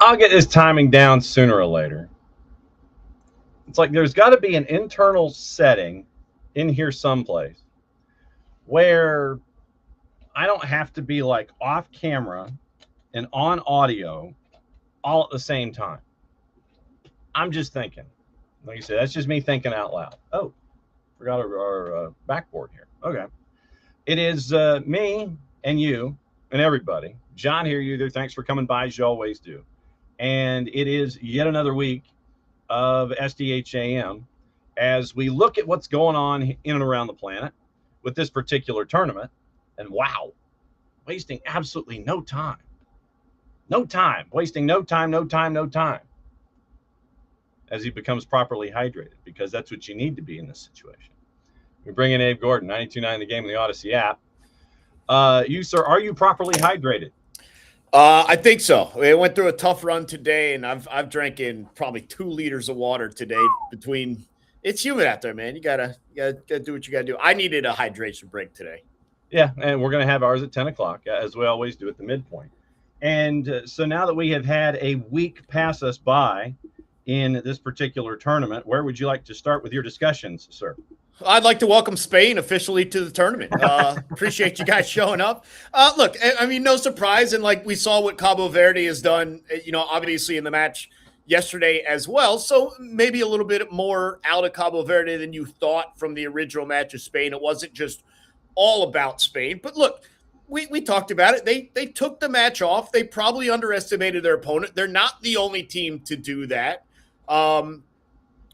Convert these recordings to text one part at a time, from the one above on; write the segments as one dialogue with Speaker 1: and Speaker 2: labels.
Speaker 1: I'll get this timing down sooner or later. It's like there's got to be an internal setting in here someplace where I don't have to be like off camera and on audio all at the same time. I'm just thinking. Like you said, that's just me thinking out loud. Oh, forgot our backboard here. Okay. It is me and you and everybody. John here, you there. Thanks for coming by as you always do. And it is yet another week of SDH AM as we look at what's going on in and around the planet with this particular tournament. And wow, wasting absolutely no time. No time. Wasting no time as he becomes properly hydrated, because that's what you need to be in this situation. We bring in Abe Gordon, 92.9 The Game in the Odyssey app. You, sir, are you properly hydrated?
Speaker 2: I think so. I went through a tough run today, and I've drank in probably 2 liters of water today. It's humid out there, man. You gotta do what you gotta do. I needed a hydration break today.
Speaker 1: Yeah, and we're gonna have ours at 10 o'clock, as we always do at the midpoint. And so now that we have had a week pass us by in this particular tournament, where would you like to start with your discussions, sir?
Speaker 2: I'd like to welcome Spain officially to the tournament. Appreciate you guys showing up. Look, I mean, no surprise. And like we saw what Cabo Verde has done, obviously in the match yesterday as well. So maybe a little bit more out of Cabo Verde than you thought from the original match of Spain. It wasn't just all about Spain. But look, we talked about it. They took the match off. They probably underestimated their opponent. They're not the only team to do that.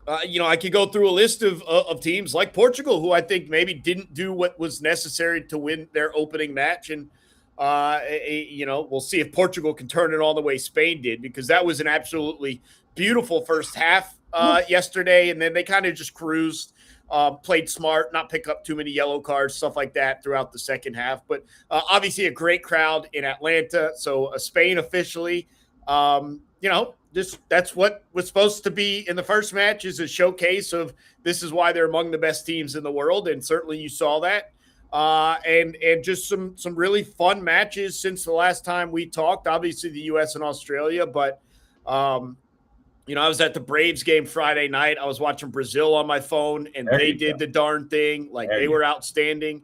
Speaker 2: I could go through a list of teams like Portugal, who I think maybe didn't do what was necessary to win their opening match. And, we'll see if Portugal can turn it all the way Spain did, because that was an absolutely beautiful first half yesterday. And then they kind of just cruised, played smart, not pick up too many yellow cards, stuff like that throughout the second half. But obviously a great crowd in Atlanta. So Spain officially, that's what was supposed to be in the first match, is a showcase of this is why they're among the best teams in the world. And certainly you saw that. And just some really fun matches since the last time we talked, obviously the US and Australia, but I was at the Braves game Friday night. I was watching Brazil on my phone, and they did the darn thing. Like, they were outstanding.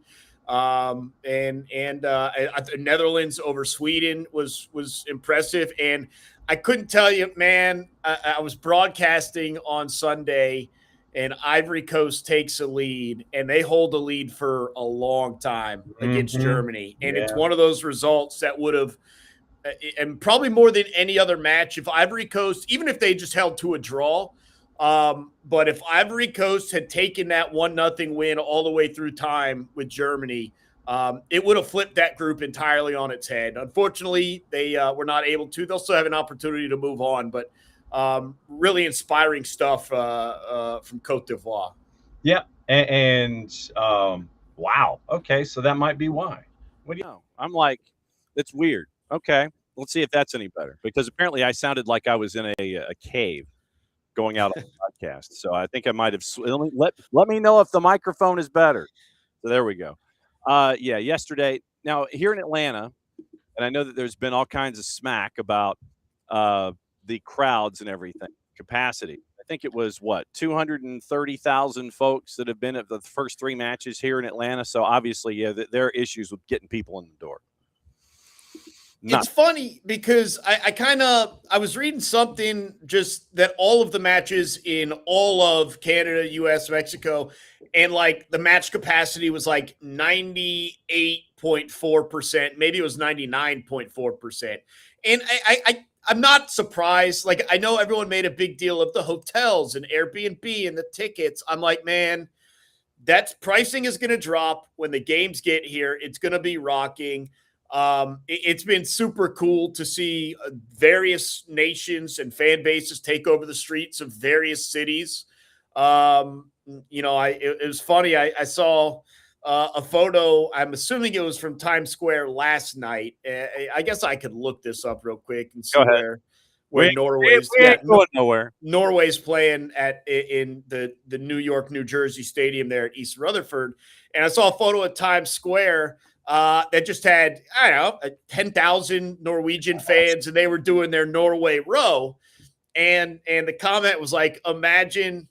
Speaker 2: Netherlands over Sweden was impressive. And I couldn't tell you, man, I was broadcasting on Sunday, and Ivory Coast takes a lead, and they hold the lead for a long time against Germany. And it's one of those results that would have, and probably more than any other match, if Ivory Coast, even if they just held to a draw, but if Ivory Coast had taken that 1-0 win all the way through time with Germany, it would have flipped that group entirely on its head. Unfortunately, they were not able to. They'll still have an opportunity to move on, but really inspiring stuff from Cote d'Ivoire.
Speaker 1: Yeah, and wow. Okay, so that might be why.
Speaker 3: What do you know? I'm like, it's weird. Okay, let's see if that's any better, because apparently I sounded like I was in a cave going out on the podcast. So I think I might have let me know if the microphone is better. So there we go. Yesterday. Now here in Atlanta, and I know that there's been all kinds of smack about the crowds and everything, capacity. I think it was 230,000 folks that have been at the first 3 matches here in Atlanta. So obviously, there are issues with getting people in the door.
Speaker 2: It's funny because I was reading something just that all of the matches in all of Canada, US, Mexico, and like the match capacity was like 98.4%. Maybe it was 99.4%. And I'm not surprised. Like, I know everyone made a big deal of the hotels and Airbnb and the tickets. I'm like, man, that pricing is going to drop when the games get here. It's going to be rocking. It's been super cool to see various nations and fan bases take over the streets of various cities It was funny. I saw a photo. I'm assuming it was from Times Square last night. I guess I could look this up real quick and see
Speaker 3: Go ahead.
Speaker 2: where Norway's
Speaker 3: going nowhere.
Speaker 2: Norway's playing in the New York, New Jersey stadium there at East Rutherford. And I saw a photo of Times Square that just had, I don't know, 10,000 Norwegian fans, and they were doing their Norway row. And the comment was like, imagine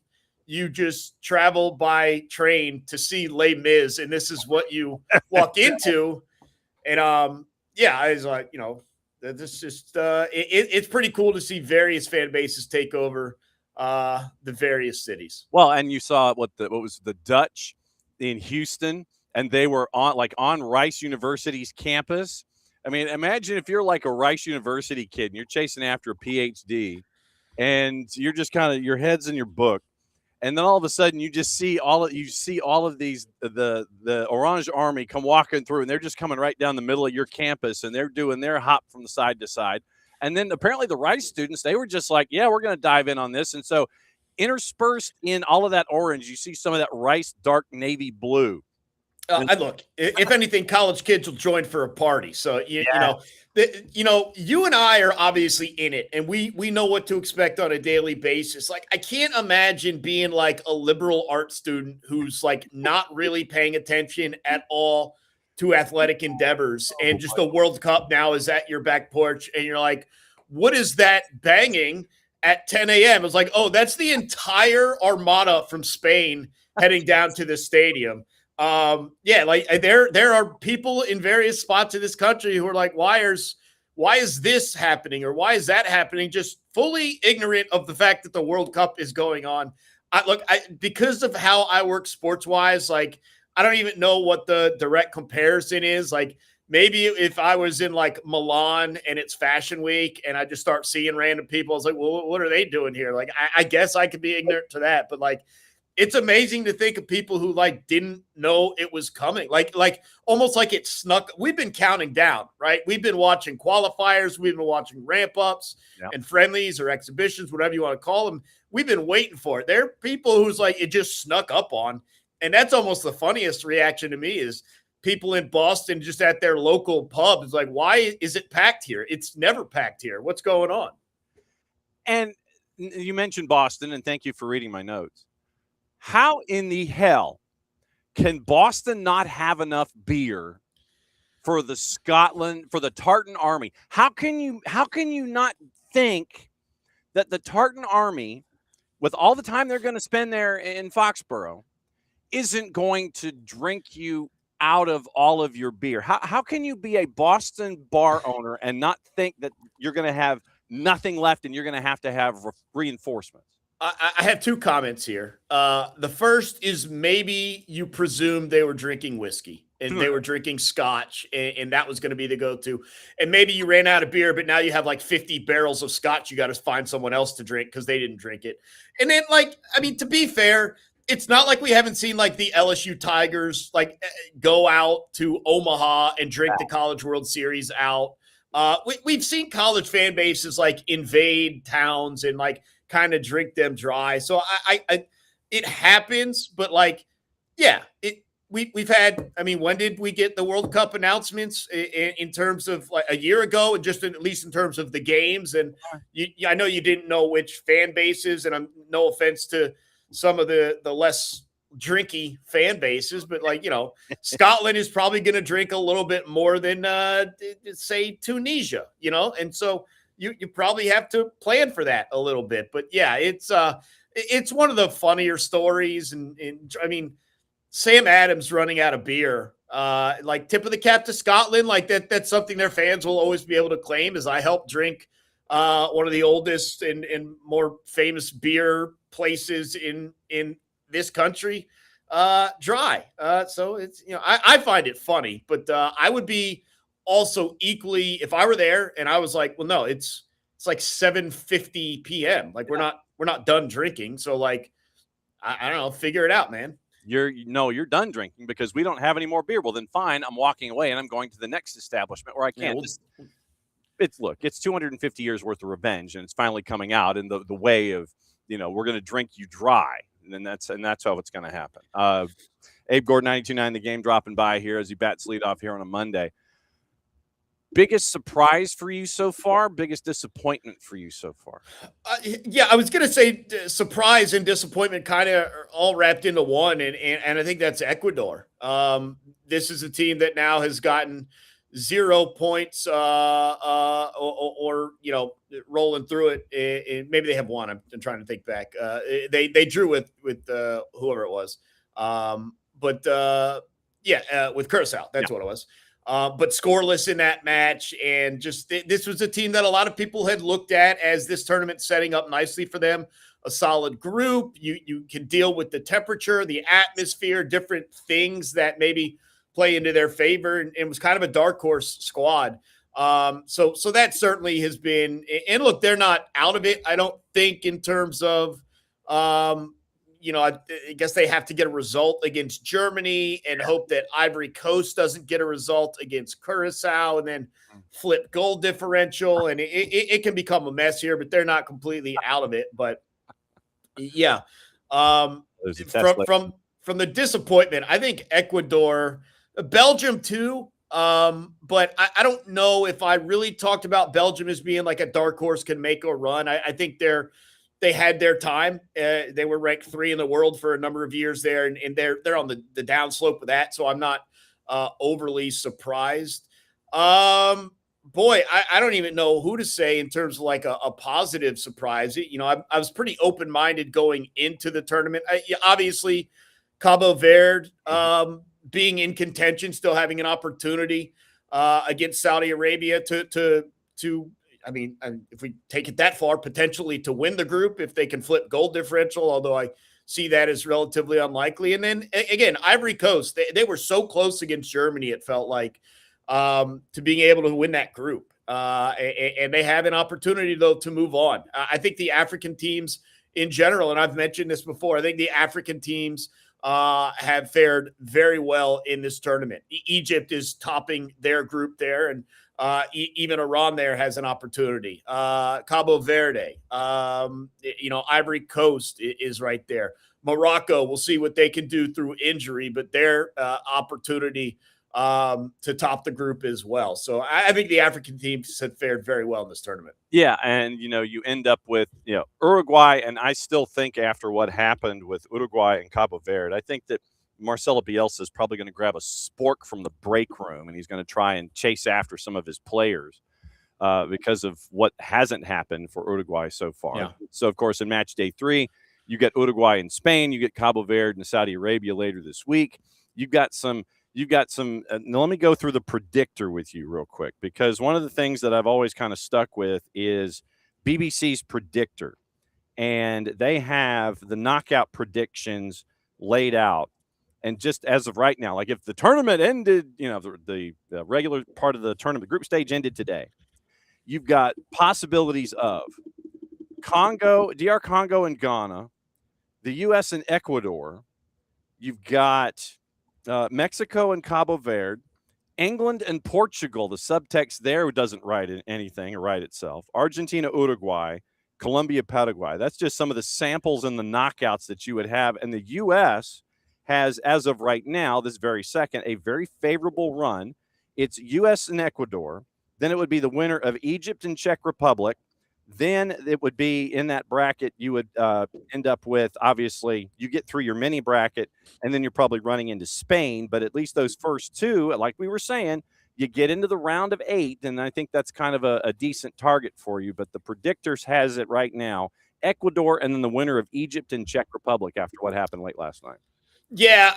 Speaker 2: you just travel by train to see Les Mis, and this is what you walk into. And I was like, this just it's pretty cool to see various fan bases take over the various cities.
Speaker 3: Well, and you saw what was the Dutch in Houston, and they were on Rice University's campus. I mean, imagine if you're like a Rice University kid and you're chasing after a PhD, and you're just kind of your head's in your book, and then all of a sudden you see all of these the Orange Army come walking through, and they're just coming right down the middle of your campus, and they're doing their hop from the side to side. And then apparently the Rice students, they were just like, yeah, we're going to dive in on this. And so interspersed in all of that orange, you see some of that Rice dark navy blue.
Speaker 2: Look, if anything, college kids will join for a party. So you and I are obviously in it, and we know what to expect on a daily basis. Like, I can't imagine being like a liberal arts student who's like not really paying attention at all to athletic endeavors, and just the World Cup now is at your back porch, and you're like, what is that banging at 10 a.m.? It's like, oh, that's the entire armada from Spain heading down to the stadium. There are people in various spots in this country who are like, why is this happening, or why is that happening? Just fully ignorant of the fact that the World Cup is going on. Because of how I work sports wise, like, I don't even know what the direct comparison is. Like, maybe if I was in like Milan and it's Fashion Week and I just start seeing random people, I was like, well, what are they doing here? Like, I guess I could be ignorant to that, but like, it's amazing to think of people who like didn't know it was coming. Like almost like it snuck. We've been counting down, right? We've been watching qualifiers. We've been watching ramp ups and friendlies or exhibitions, whatever you want to call them. We've been waiting for it. There are people who's like, it just snuck up on. And that's almost the funniest reaction to me is people in Boston just at their local pub. It's like, why is it packed here? It's never packed here. What's going on?
Speaker 3: And you mentioned Boston, and thank you for reading my notes. How in the hell can Boston not have enough beer for the Tartan Army? How can you not think that the Tartan Army, with all the time they're going to spend there in Foxborough, isn't going to drink you out of all of your beer? How can you be a Boston bar owner and not think that you're going to have nothing left and you're going to have reinforcements?
Speaker 2: I have two comments here. The first is maybe you presumed they were drinking whiskey and they were drinking scotch, and that was going to be the go-to. And maybe you ran out of beer, but now you have like 50 barrels of scotch you got to find someone else to drink because they didn't drink it. And then, like, I mean, to be fair, it's not like we haven't seen like the LSU Tigers like go out to Omaha and drink the College World Series out. We've seen college fan bases like invade towns and like kind of drink them dry. So it happens, but like, yeah, we've had, I mean, when did we get the World Cup announcements in terms of like a year ago, and just at least in terms of the games? And I know you didn't know which fan bases, and I'm no offense to some of the less drinky fan bases, but like, Scotland is probably going to drink a little bit more than say Tunisia, and so you probably have to plan for that a little bit. But yeah, it's one of the funnier stories. And I mean, Sam Adams running out of beer, like, tip of the cap to Scotland. Like that's something their fans will always be able to claim, as I helped drink one of the oldest and more famous beer places in this country dry. So it's, I find it funny, but I would be also equally, if I were there and I was like, well, no, it's like 7:50 p.m. Like we're not done drinking. So like, I don't know, figure it out, man.
Speaker 3: You're done drinking because we don't have any more beer. Well, then fine, I'm walking away and I'm going to the next establishment where I can't. It's 250 years worth of revenge, and it's finally coming out in the way of, we're going to drink you dry. that's how it's going to happen. Abe Gordon, 92.9, the game dropping by here as he bats lead off here on a Monday. Biggest surprise for you so far? Biggest disappointment for you so far?
Speaker 2: Yeah, I was going to say surprise and disappointment kind of all wrapped into one, and I think that's Ecuador. This is a team that now has gotten 0 points or rolling through it. Maybe they have one. I'm trying to think back. They drew with whoever it was. With Curacao. That's what it was. But scoreless in that match. And just this was a team that a lot of people had looked at as this tournament setting up nicely for them. A solid group. You can deal with the temperature, the atmosphere, different things that maybe play into their favor. And it was kind of a dark horse squad. So that certainly has been, and look, they're not out of it, I don't think, in terms of, I guess they have to get a result against Germany and hope that Ivory Coast doesn't get a result against Curacao and then flip goal differential. And it can become a mess here, but they're not completely out of it. But yeah, from the disappointment, I think Ecuador, Belgium too. But I don't know if I really talked about Belgium as being like a dark horse can make a run. I think they had their time. They were ranked 3 in the world for a number of years there, and they're on the downslope of that. So I'm not overly surprised. I don't even know who to say in terms of like a positive surprise. I was pretty open-minded going into the tournament. Obviously, Cabo Verde being in contention, still having an opportunity against Saudi Arabia to if we take it that far, potentially to win the group if they can flip goal differential, although I see that as relatively unlikely. And then again, Ivory Coast, they were so close against Germany, it felt like, to being able to win that group. And they have an opportunity, though, to move on. I think the African teams in general, and I've mentioned this before, I think the African teams have fared very well in this tournament. Egypt is topping their group there, and even Iran there has an opportunity. Cabo Verde, Ivory Coast is right there. Morocco, we'll see what they can do through injury, but their opportunity to top the group as well. So I think the African teams have fared very well in this tournament.
Speaker 3: Yeah, and you end up with Uruguay, and I still think after what happened with Uruguay and Cabo Verde, I think that Marcelo Bielsa is probably going to grab a spork from the break room, and he's going to try and chase after some of his players because of what hasn't happened for Uruguay so far.
Speaker 2: Yeah.
Speaker 3: So, of course, in match day 3, you get Uruguay and Spain, you get Cabo Verde and Saudi Arabia later this week. You've got some. Now let me go through the predictor with you real quick, because one of the things that I've always kind of stuck with is BBC's predictor, and they have the knockout predictions laid out. And just as of right now, like if the tournament ended, the regular part of the tournament group stage ended today, you've got possibilities of DR Congo and Ghana, the U.S. and Ecuador. You've got Mexico and Cabo Verde, England and Portugal. The subtext there doesn't write anything or write itself. Argentina, Uruguay, Colombia, Paraguay. That's just some of the samples and the knockouts that you would have. And the U.S. has, as of right now, this very second, a very favorable run. It's U.S. and Ecuador. Then it would be the winner of Egypt and Czech Republic. Then it would be in that bracket, you would end up with, obviously, you get through your mini bracket, and then you're probably running into Spain. But at least those first two, like we were saying, you get into the round of 8, and I think that's kind of a decent target for you. But the predictors has it right now, Ecuador, and then the winner of Egypt and Czech Republic after what happened late last night.
Speaker 2: Yeah,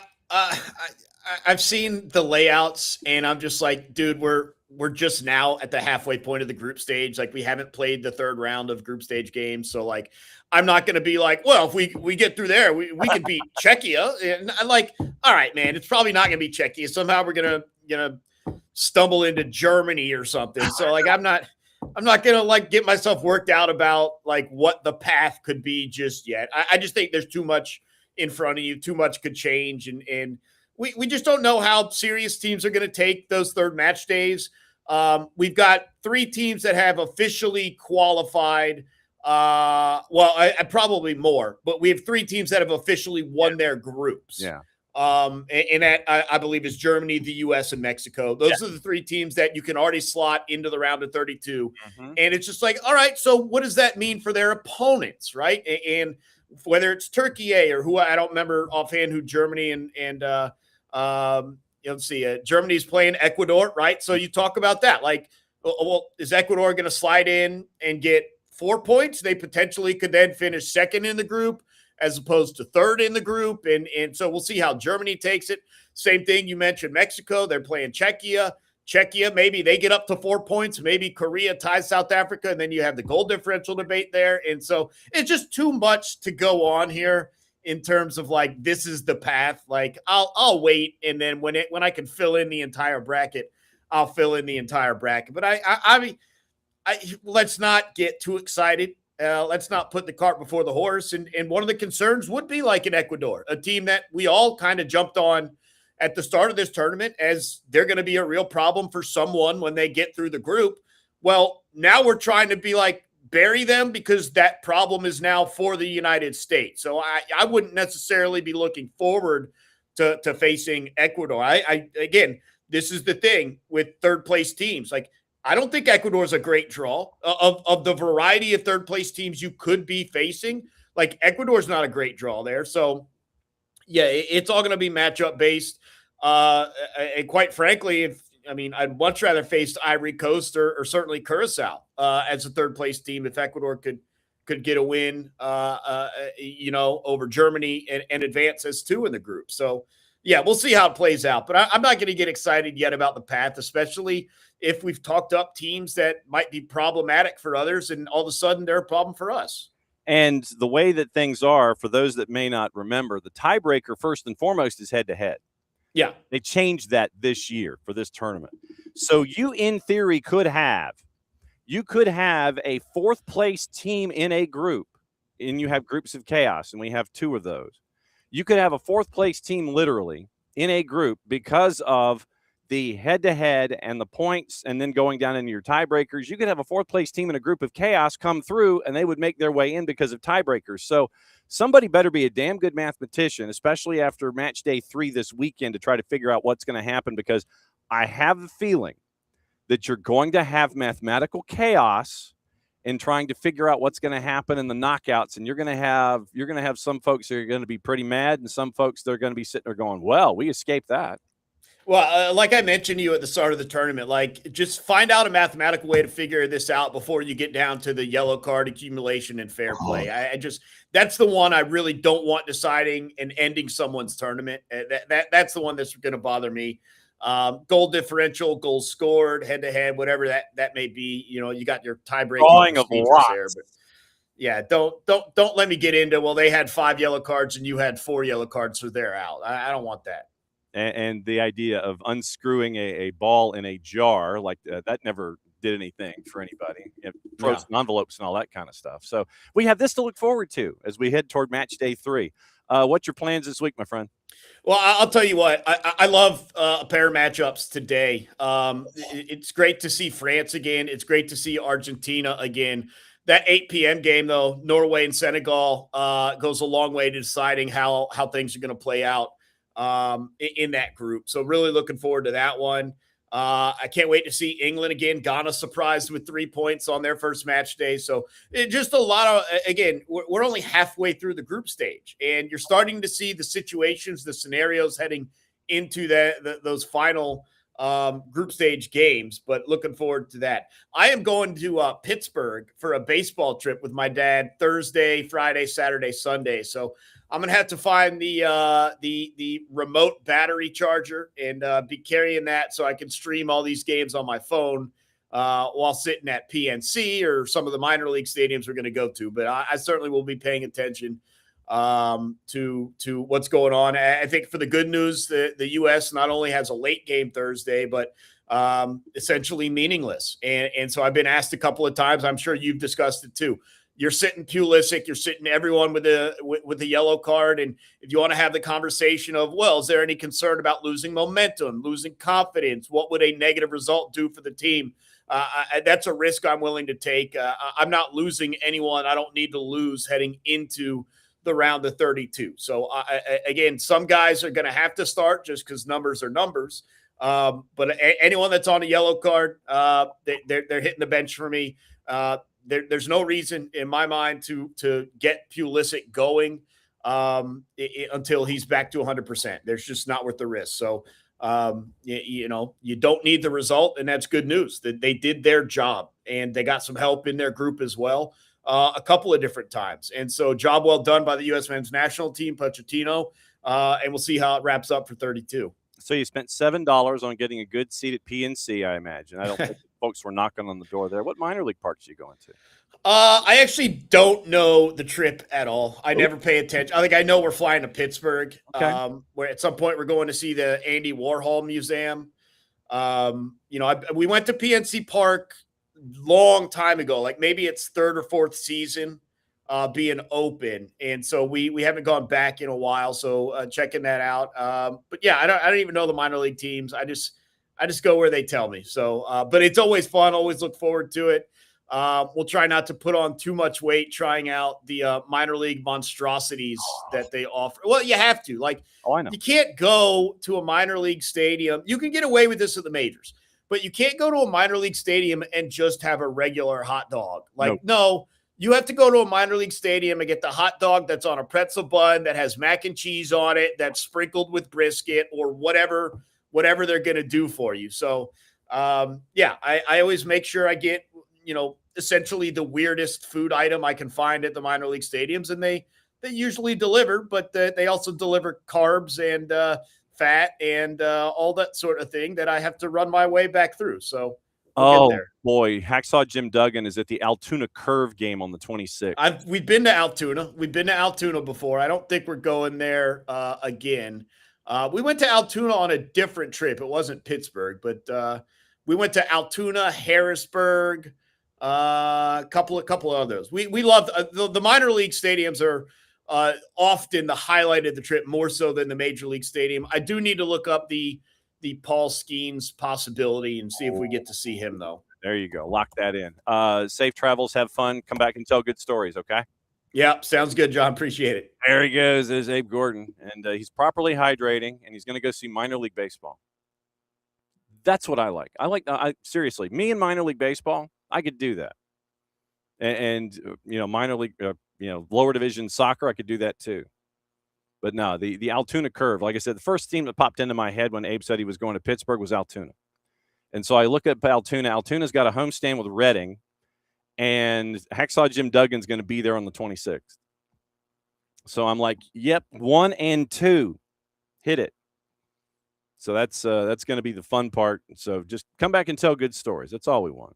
Speaker 2: I've seen the layouts, and I'm just like, dude, we're just now at the halfway point of the group stage. Like, we haven't played the third round of group stage games. So, like, I'm not going to be like, well, if we get through there, we can beat Czechia. And I'm like, all right, man, it's probably not going to be Czechia. Somehow we're going to stumble into Germany or something. So, like, I'm not going to, like, get myself worked out about, like, what the path could be just yet. I just think there's too much in front of you. Too much could change. And we just don't know how serious teams are going to take those third match days. We've got 3 teams that have officially qualified Well, I probably more, but we have 3 teams that have officially won their groups.
Speaker 3: Yeah.
Speaker 2: And that I believe is Germany, the U.S., and Mexico. Those are the 3 teams that you can already slot into the round of 32.
Speaker 3: Mm-hmm.
Speaker 2: And it's just like, all right, so what does that mean for their opponents, right? And whether it's Turkey A or who I don't remember offhand who Germany and let's see, Germany's playing Ecuador, right? So you talk about that, like, well, is Ecuador going to slide in and get 4 points? They potentially could then finish second in the group as opposed to third in the group. And so we'll see how Germany takes it. Same thing. You mentioned Mexico. They're playing Czechia. Czechia, maybe they get up to 4 points. Maybe Korea ties South Africa. And then you have the goal differential debate there. And so it's just too much to go on here in terms of like, this is the path. Like I'll wait. And then when I can fill in the entire bracket, I'll fill in the entire bracket. But I mean, let's not get too excited. Let's not put the cart before the horse. And one of the concerns would be like in Ecuador, a team that we all kind of jumped on at the start of this tournament as they're going to be a real problem for someone when they get through the group. Well, now we're trying to be like, bury them because that problem is now for the United States. So I wouldn't necessarily be looking forward to facing Ecuador. Again, this is the thing with third place teams. Like, I don't think Ecuador is a great draw of the variety of third place teams you could be facing. Like Ecuador is not a great draw there. So yeah, it's all going to be matchup based. And quite frankly, I'd much rather face Ivory Coast or certainly Curacao as a third place team if Ecuador could get a win, over Germany and advance as 2 in the group. So yeah, we'll see how it plays out. But I'm not going to get excited yet about the path, especially if we've talked up teams that might be problematic for others, and all of a sudden they're a problem for us.
Speaker 3: And the way that things are, for those that may not remember, the tiebreaker first and foremost is head-to-head.
Speaker 2: Yeah.
Speaker 3: They changed that this year for this tournament. So you, in theory, could have a fourth-place team in a group, and you have groups of chaos, and we have 2 of those. You could have a fourth-place team literally in a group because of the head-to-head and the points, and then going down into your tiebreakers. You could have a fourth-place team in a group of chaos come through, and they would make their way in because of tiebreakers. So somebody better be a damn good mathematician, especially after match day 3 this weekend, to try to figure out what's going to happen, because I have a feeling that you're going to have mathematical chaos in trying to figure out what's going to happen in the knockouts. And you're going to have some folks that are going to be pretty mad, and some folks that are going to be sitting there going, well, we escaped that.
Speaker 2: Well, like I mentioned to you at the start of the tournament, like just find out a mathematical way to figure this out before you get down to the yellow card accumulation and fair play. That's the one I really don't want deciding and ending someone's tournament. That's the one that's going to bother me. Goal differential, goals scored, head to head, whatever that may be. You got your tiebreaking procedures there, but yeah, don't let me get into, well, they had 5 yellow cards and you had 4 yellow cards, so they're out. I don't want that.
Speaker 3: And the idea of unscrewing a ball in a jar, like that never did anything for anybody. Frozen envelopes and all that kind of stuff. So we have this to look forward to as we head toward match day 3. What's your plans this week, my friend?
Speaker 2: Well, I'll tell you what, I love a pair of matchups today. It's great to see France again. It's great to see Argentina again. That 8 p.m. game, though, Norway and Senegal, goes a long way to deciding how things are going to play out in that group. So really looking forward to that one. I can't wait to see England again. Ghana surprised with 3 points on their first match day. So just a lot of, again, we're only halfway through the group stage, and you're starting to see the situations, the scenarios heading into those final group stage games, but looking forward to that. I am going to Pittsburgh for a baseball trip with my dad Thursday, Friday, Saturday, Sunday. So I'm going to have to find the remote battery charger and be carrying that so I can stream all these games on my phone while sitting at PNC or some of the minor league stadiums we're going to go to. But I certainly will be paying attention to what's going on. I think for the good news, the U.S. not only has a late game Thursday, but essentially meaningless. And so I've been asked a couple of times, I'm sure you've discussed it too. You're sitting Pulisic, you're sitting everyone with the yellow card. And if you want to have the conversation of, well, is there any concern about losing momentum, losing confidence? What would a negative result do for the team? That's a risk I'm willing to take. I'm not losing anyone I don't need to lose heading into the round of 32. So again, some guys are going to have to start just because numbers are numbers. But anyone that's on a yellow card, they're hitting the bench for me. There's no reason in my mind to get Pulisic going until he's back to 100%. There's just not worth the risk. So you don't need the result, and that's good news that they did their job and they got some help in their group as well. A couple of different times. And so job well done by the U.S. men's national team, Pochettino, and we'll see how it wraps up for 32.
Speaker 3: So you spent $7 on getting a good seat at PNC, I imagine. I don't think folks were knocking on the door there. What minor league parks are you going to?
Speaker 2: I actually don't know the trip at all. I never pay attention. I think I know we're flying to Pittsburgh, where at some point we're going to see the Andy Warhol Museum. We went to PNC Park long time ago, like maybe it's third or fourth season being open, and so we haven't gone back in a while, so checking that out. But yeah, I don't even know the minor league teams. I just go where they tell me. So but it's always fun, always look forward to it. We'll try not to put on too much weight trying out the minor league monstrosities that they offer. Well, you have to.
Speaker 3: I know.
Speaker 2: You can't go to a minor league stadium. You can get away with this at the majors, but you can't go to a minor league stadium and just have a regular hot dog. No, you have to go to a minor league stadium and get the hot dog that's on a pretzel bun that has mac and cheese on it, that's sprinkled with brisket or whatever they're going to do for you. So, I always make sure I get, essentially the weirdest food item I can find at the minor league stadiums, and they usually deliver, but they also deliver carbs and fat and all that sort of thing that I have to run my way back through. So,
Speaker 3: oh boy, Hacksaw Jim Duggan is at the Altoona Curve game on the 26th.
Speaker 2: We've been to Altoona. We've been to Altoona before. I don't think we're going there again. We went to Altoona on a different trip. It wasn't Pittsburgh, but we went to Altoona, Harrisburg, a couple of others. We love the minor league stadiums are often the highlight of the trip, more so than the major league stadium. I do need to look up the Paul Skeens possibility and see if we get to see him, though.
Speaker 3: There you go. Lock that in. Safe travels. Have fun. Come back and tell good stories, okay?
Speaker 2: Yeah, sounds good, John. Appreciate it.
Speaker 3: There he goes. There's Abe Gordon, and he's properly hydrating, and he's going to go see minor league baseball. That's what I like. Seriously, me and minor league baseball, I could do that. And minor league, lower division soccer, I could do that too. But no, the Altoona Curve, like I said, the first team that popped into my head when Abe said he was going to Pittsburgh was Altoona. And so I look at Altoona. Altoona's got a homestand with Reading, and Hacksaw Jim Duggan's going to be there on the 26th. So I'm like, yep, 1 and 2, hit it. So that's going to be the fun part. So just come back and tell good stories. That's all we want.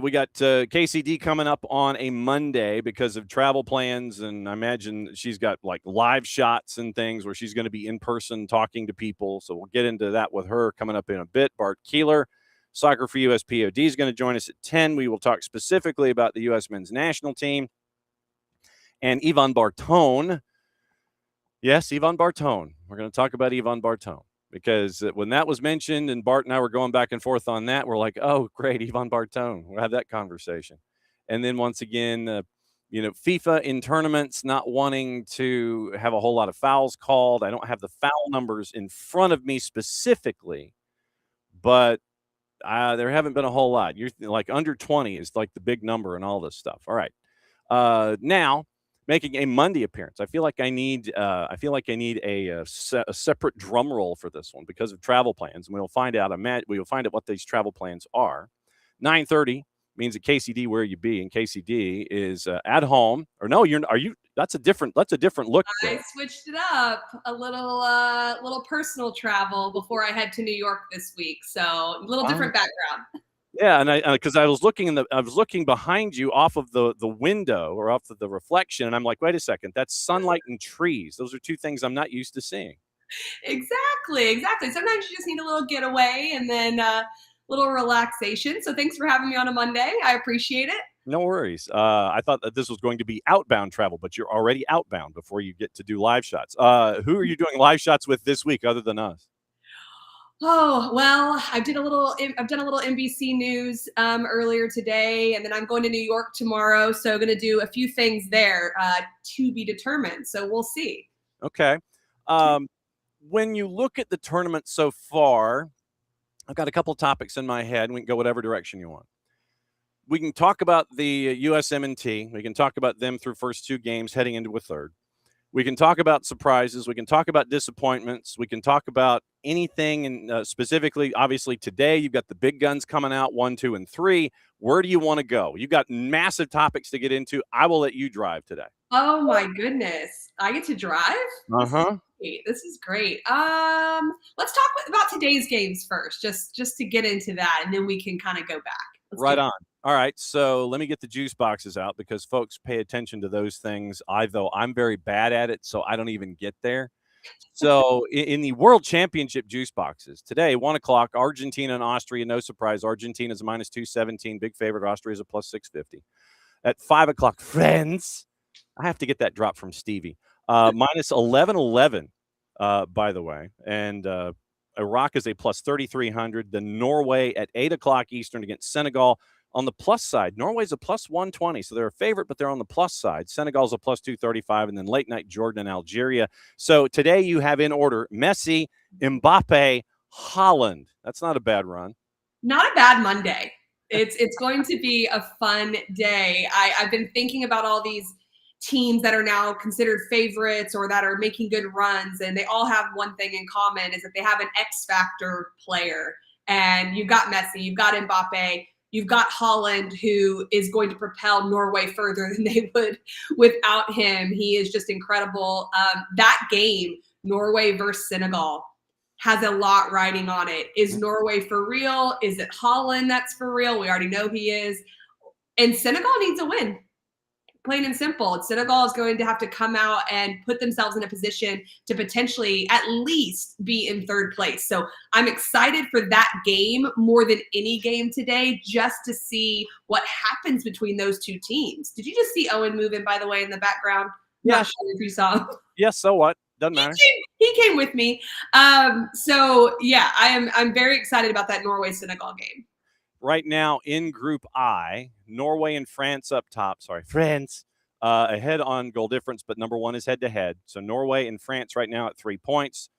Speaker 3: We got KCD coming up on a Monday because of travel plans, and I imagine she's got like live shots and things where she's going to be in person talking to people. So we'll get into that with her coming up in a bit. Bart Keeler, Soccer for US POD, is going to join us at 10. We will talk specifically about the U.S. men's national team. And Yvonne Bartone. Yes, Yvonne Bartone. We're going to talk about Yvonne Bartone because when that was mentioned and Bart and I were going back and forth on that, we're like, oh, great, Yvonne Bartone. We'll have that conversation. And then once again, FIFA in tournaments not wanting to have a whole lot of fouls called. I don't have the foul numbers in front of me specifically, but there haven't been a whole lot. You're like under 20 is like the big number and all this stuff. All right. Now making a Monday appearance. I feel like I need a separate drum roll for this one because of travel plans, and we'll find out. We will find out what these travel plans are. 9:30 means at KCD where you be, and KCD is at home. Or no, are you? That's a different look.
Speaker 4: I switched it up a little personal travel before I head to New York this week, so a little different background.
Speaker 3: Yeah, and because I was looking behind you off of the window or off of the reflection, and I'm like, wait a second, that's sunlight and trees. Those are two things I'm not used to seeing.
Speaker 4: Exactly. Sometimes you just need a little getaway and then a little relaxation. So thanks for having me on a Monday. I appreciate it.
Speaker 3: No worries. I thought that this was going to be outbound travel, but you're already outbound before you get to do live shots. Who are you doing live shots with this week other than us?
Speaker 4: Oh, well, I've done a little NBC News earlier today, and then I'm going to New York tomorrow. So going to do a few things there to be determined. So we'll see.
Speaker 3: Okay. When you look at the tournament so far, I've got a couple topics in my head. We can go whatever direction you want. We can talk about the USMNT. We can talk about them through first 2 games heading into a third. We can talk about surprises. We can talk about disappointments. We can talk about anything. And specifically, obviously, today you've got the big guns coming out 1, 2, and 3. Where do you want to go? You've got massive topics to get into. I will let you drive today.
Speaker 4: Oh my goodness, I get to drive.
Speaker 3: Uh-huh.
Speaker 4: This is great. Let's talk about today's games first, just to get into that, and then we can kind of go back.
Speaker 3: Right on. All right, so let me get the juice boxes out because folks pay attention to those things. Though I'm very bad at it, so I don't even get there. So in the World Championship juice boxes today, 1 o'clock, Argentina and Austria. No surprise, Argentina is a -217, big favorite. Austria is a +650. At 5 o'clock, friends, I have to get that drop from Stevie. -1111, by the way, and Iraq is a +3,300. Then Norway at 8 o'clock Eastern against Senegal. On the plus side, Norway's a +120, so they're a favorite, but they're on the plus side. Senegal's a +235, and then late night Jordan and Algeria. So today you have in order Messi, Mbappe, Holland. That's not a bad run.
Speaker 4: Not a bad Monday. It's going to be a fun day. I've been thinking about all these teams that are now considered favorites or that are making good runs, and they all have one thing in common, is that they have an X factor player. And you've got Messi, you've got Mbappe, you've got Holland, who is going to propel Norway further than they would without him. He is just incredible. That game, Norway versus Senegal, has a lot riding on it. Is Norway for real? Is it Holland that's for real? We already know he is. And Senegal needs a win. Plain and simple. Senegal is going to have to come out and put themselves in a position to potentially at least be in third place. So I'm excited for that game more than any game today, just to see what happens between those two teams. Did you just see Owen moving, by the way, in the background?
Speaker 3: Yeah.
Speaker 4: Not sure if you saw him.
Speaker 3: Yes, so what? Doesn't matter.
Speaker 4: He came with me. So yeah, I'm very excited about that Norway-Senegal game.
Speaker 3: Right now in Group I, Norway and France up top. Sorry, France ahead on goal difference, but number 1 is head-to-head. So Norway and France right now at 3 points.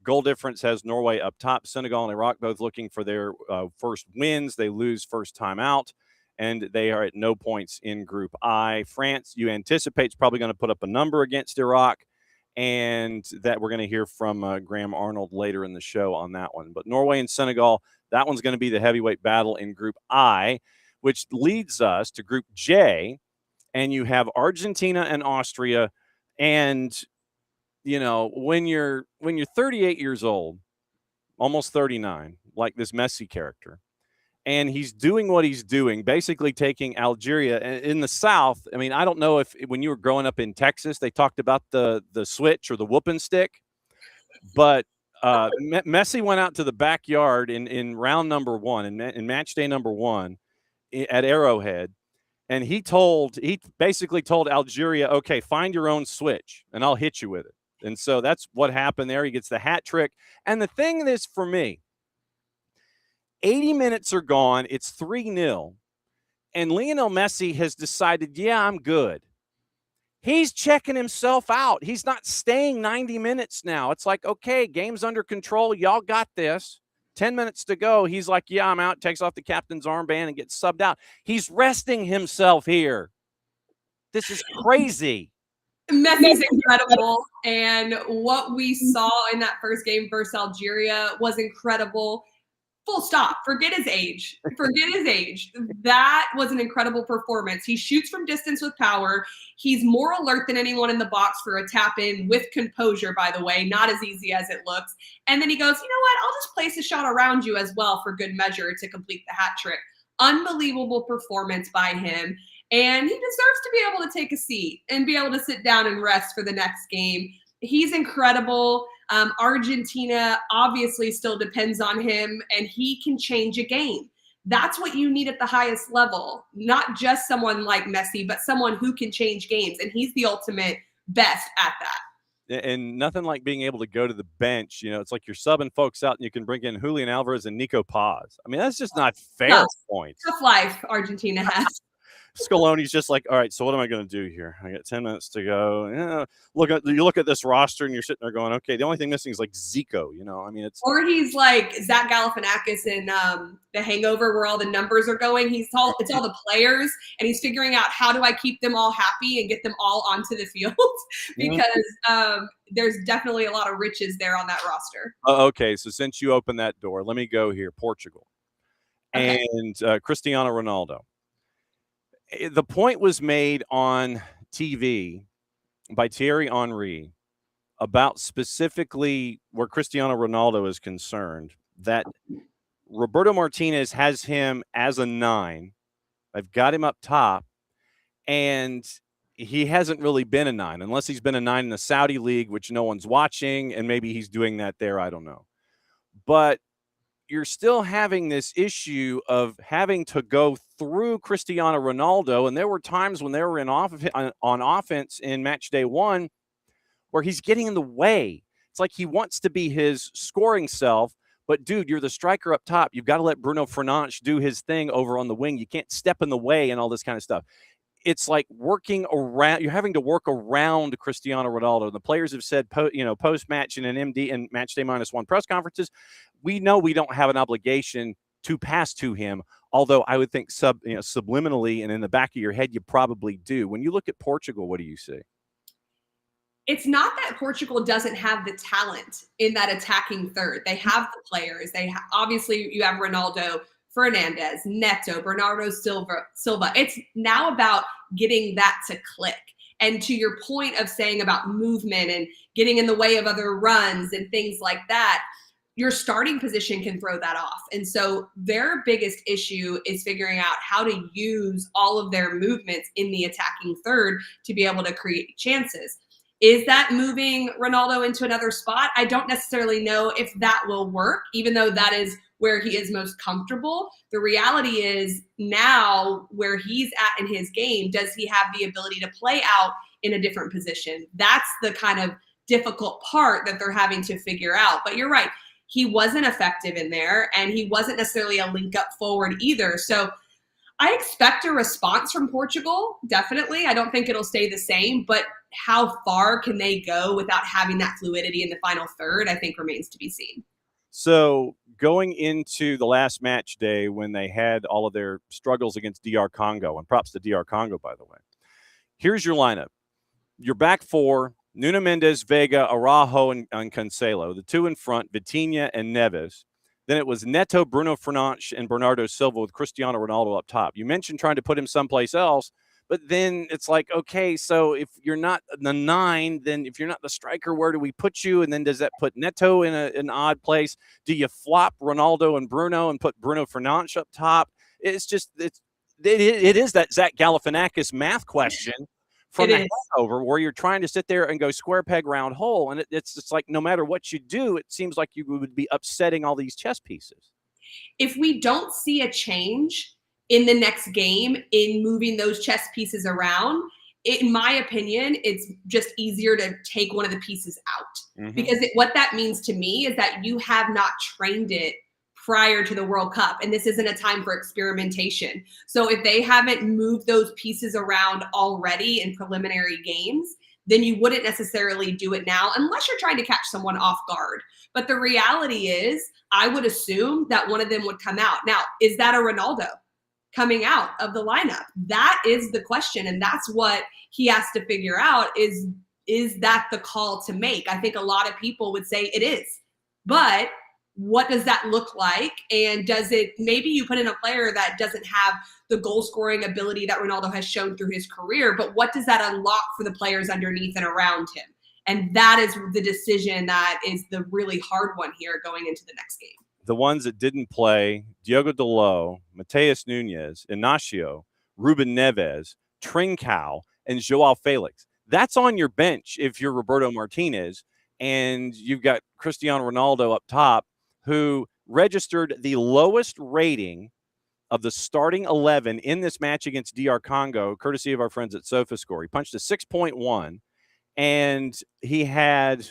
Speaker 3: Goal difference has Norway up top. Senegal and Iraq both looking for their first wins. They lose first time out, and they are at no points in Group I. France, you anticipate, is probably going to put up a number against Iraq, and that we're going to hear from Graham Arnold later in the show on that one. But Norway and Senegal, that one's going to be the heavyweight battle in Group I, which leads us to Group J, and you have Argentina and Austria. And, you know, when you're 38 years old, almost 39, like this Messi character, and he's doing what he's doing, basically taking Algeria in the South. I mean, I don't know if when you were growing up in Texas, they talked about the switch or the whooping stick, but Messi went out to the backyard in round number 1, in match day number 1 at Arrowhead, and he basically told Algeria, okay, find your own switch, and I'll hit you with it. And so that's what happened there. He gets the hat trick. And the thing is, for me, 80 minutes are gone. It's 3-0. And Lionel Messi has decided, yeah, I'm good. He's checking himself out. He's not staying 90 minutes now. It's like, okay, game's under control. Y'all got this. 10 minutes to go. He's like, yeah, I'm out. Takes off the captain's armband and gets subbed out. He's resting himself here. This is crazy.
Speaker 4: Messi's incredible. And what we saw in that first game versus Algeria was incredible. Full stop. Forget his age. That was an incredible performance. He shoots from distance with power. He's more alert than anyone in the box for a tap in with composure, by the way, not as easy as it looks. And then he goes, you know what? I'll just place a shot around you as well for good measure to complete the hat trick. Unbelievable performance by him. And he deserves to be able to take a seat and be able to sit down and rest for the next game. He's incredible. Argentina obviously still depends on him, and he can change a game. That's what you need at the highest level, not just someone like Messi, but someone who can change games, and he's the ultimate best at that.
Speaker 3: And nothing like being able to go to the bench. It's like you're subbing folks out and you can bring in Julian Alvarez and Nico Paz. I mean, that's just not fair
Speaker 4: Tough.
Speaker 3: points.
Speaker 4: Tough life Argentina has.
Speaker 3: Scaloni's just like, all right, so what am I going to do here? I got 10 minutes to go. You look at this roster and you're sitting there going, okay, the only thing missing is like Zico, I mean, it's.
Speaker 4: Or he's like Zach Galifianakis in The Hangover, where all the numbers are going. It's all the players, and he's figuring out how do I keep them all happy and get them all onto the field because there's definitely a lot of riches there on that roster.
Speaker 3: Okay, so since you opened that door, let me go here. Portugal and Cristiano Ronaldo. The point was made on TV by Thierry Henry about specifically where Cristiano Ronaldo is concerned, that Roberto Martinez has him as a 9. They've got him up top, and he hasn't really been a 9, unless he's been a 9 in the Saudi League, which no one's watching, and maybe he's doing that there. I don't know. But you're still having this issue of having to go through Cristiano Ronaldo. And there were times when they were on offense in match day 1 where he's getting in the way. It's like he wants to be his scoring self, but dude, you're the striker up top. You've got to let Bruno Fernandes do his thing over on the wing. You can't step in the way and all this kind of stuff. It's like working around. You're having to work around Cristiano Ronaldo. The players have said, post-match in an MD and match day -1 press conferences, we know we don't have an obligation to pass to him. Although I would think subliminally and in the back of your head, you probably do. When you look at Portugal, what do you see?
Speaker 4: It's not that Portugal doesn't have the talent in that attacking third. They have the players. Obviously, you have Ronaldo, Fernandez, Neto, Bernardo Silva. It's now about getting that to click. And to your point of saying about movement and getting in the way of other runs and things like that, your starting position can throw that off. And so their biggest issue is figuring out how to use all of their movements in the attacking third to be able to create chances. Is that moving Ronaldo into another spot? I don't necessarily know if that will work, even though that is where he is most comfortable. The reality is now where he's at in his game, does he have the ability to play out in a different position? That's the kind of difficult part that they're having to figure out. But you're right. He wasn't effective in there, and he wasn't necessarily a link up forward either. So I expect a response from Portugal, definitely. I don't think it'll stay the same, but how far can they go without having that fluidity in the final third, I think remains to be seen.
Speaker 3: So going into the last match day when they had all of their struggles against DR Congo, and props to DR Congo, by the way, here's your lineup. Your back 4, Nuno Mendes, Vega, Araujo, and Cancelo. The 2 in front, Vitinha and Neves. Then it was Neto, Bruno Fernandes, and Bernardo Silva with Cristiano Ronaldo up top. You mentioned trying to put him someplace else, but then it's like, okay, so if you're not the 9, then if you're not the striker, where do we put you? And then does that put Neto in an odd place? Do you flop Ronaldo and Bruno and put Bruno Fernandes up top? It's just, it is that Zach Galifianakis math question from the hangover where you're trying to sit there and go square peg round hole. And it's just like, no matter what you do, it seems like you would be upsetting all these chess pieces.
Speaker 4: If we don't see a change in the next game in moving those chess pieces around, in my opinion, it's just easier to take one of the pieces out. Because what that means to me is that you have not trained it prior to the World Cup, and this isn't a time for experimentation. So if they haven't moved those pieces around already in preliminary games, then you wouldn't necessarily do it now unless you're trying to catch someone off guard. But the reality is, I would assume that one of them would come out. Now, is that a Ronaldo coming out of the lineup? That is the question, and that's what he has to figure out, is that the call to make? I think a lot of people would say it is. But what does that look like? And does it, maybe you put in a player that doesn't have the goal scoring ability that Ronaldo has shown through his career, but what does that unlock for the players underneath and around him? And that is the decision that is the really hard one here going into the next game.
Speaker 3: The ones that didn't play, Diogo Dalot, Mateus Nunes, Inacio, Ruben Neves, Trincao, and Joao Felix. That's on your bench if you're Roberto Martinez, and you've got Cristiano Ronaldo up top, who registered the lowest rating of the starting 11 in this match against DR Congo, courtesy of our friends at SofaScore. He punched a 6.1, and he had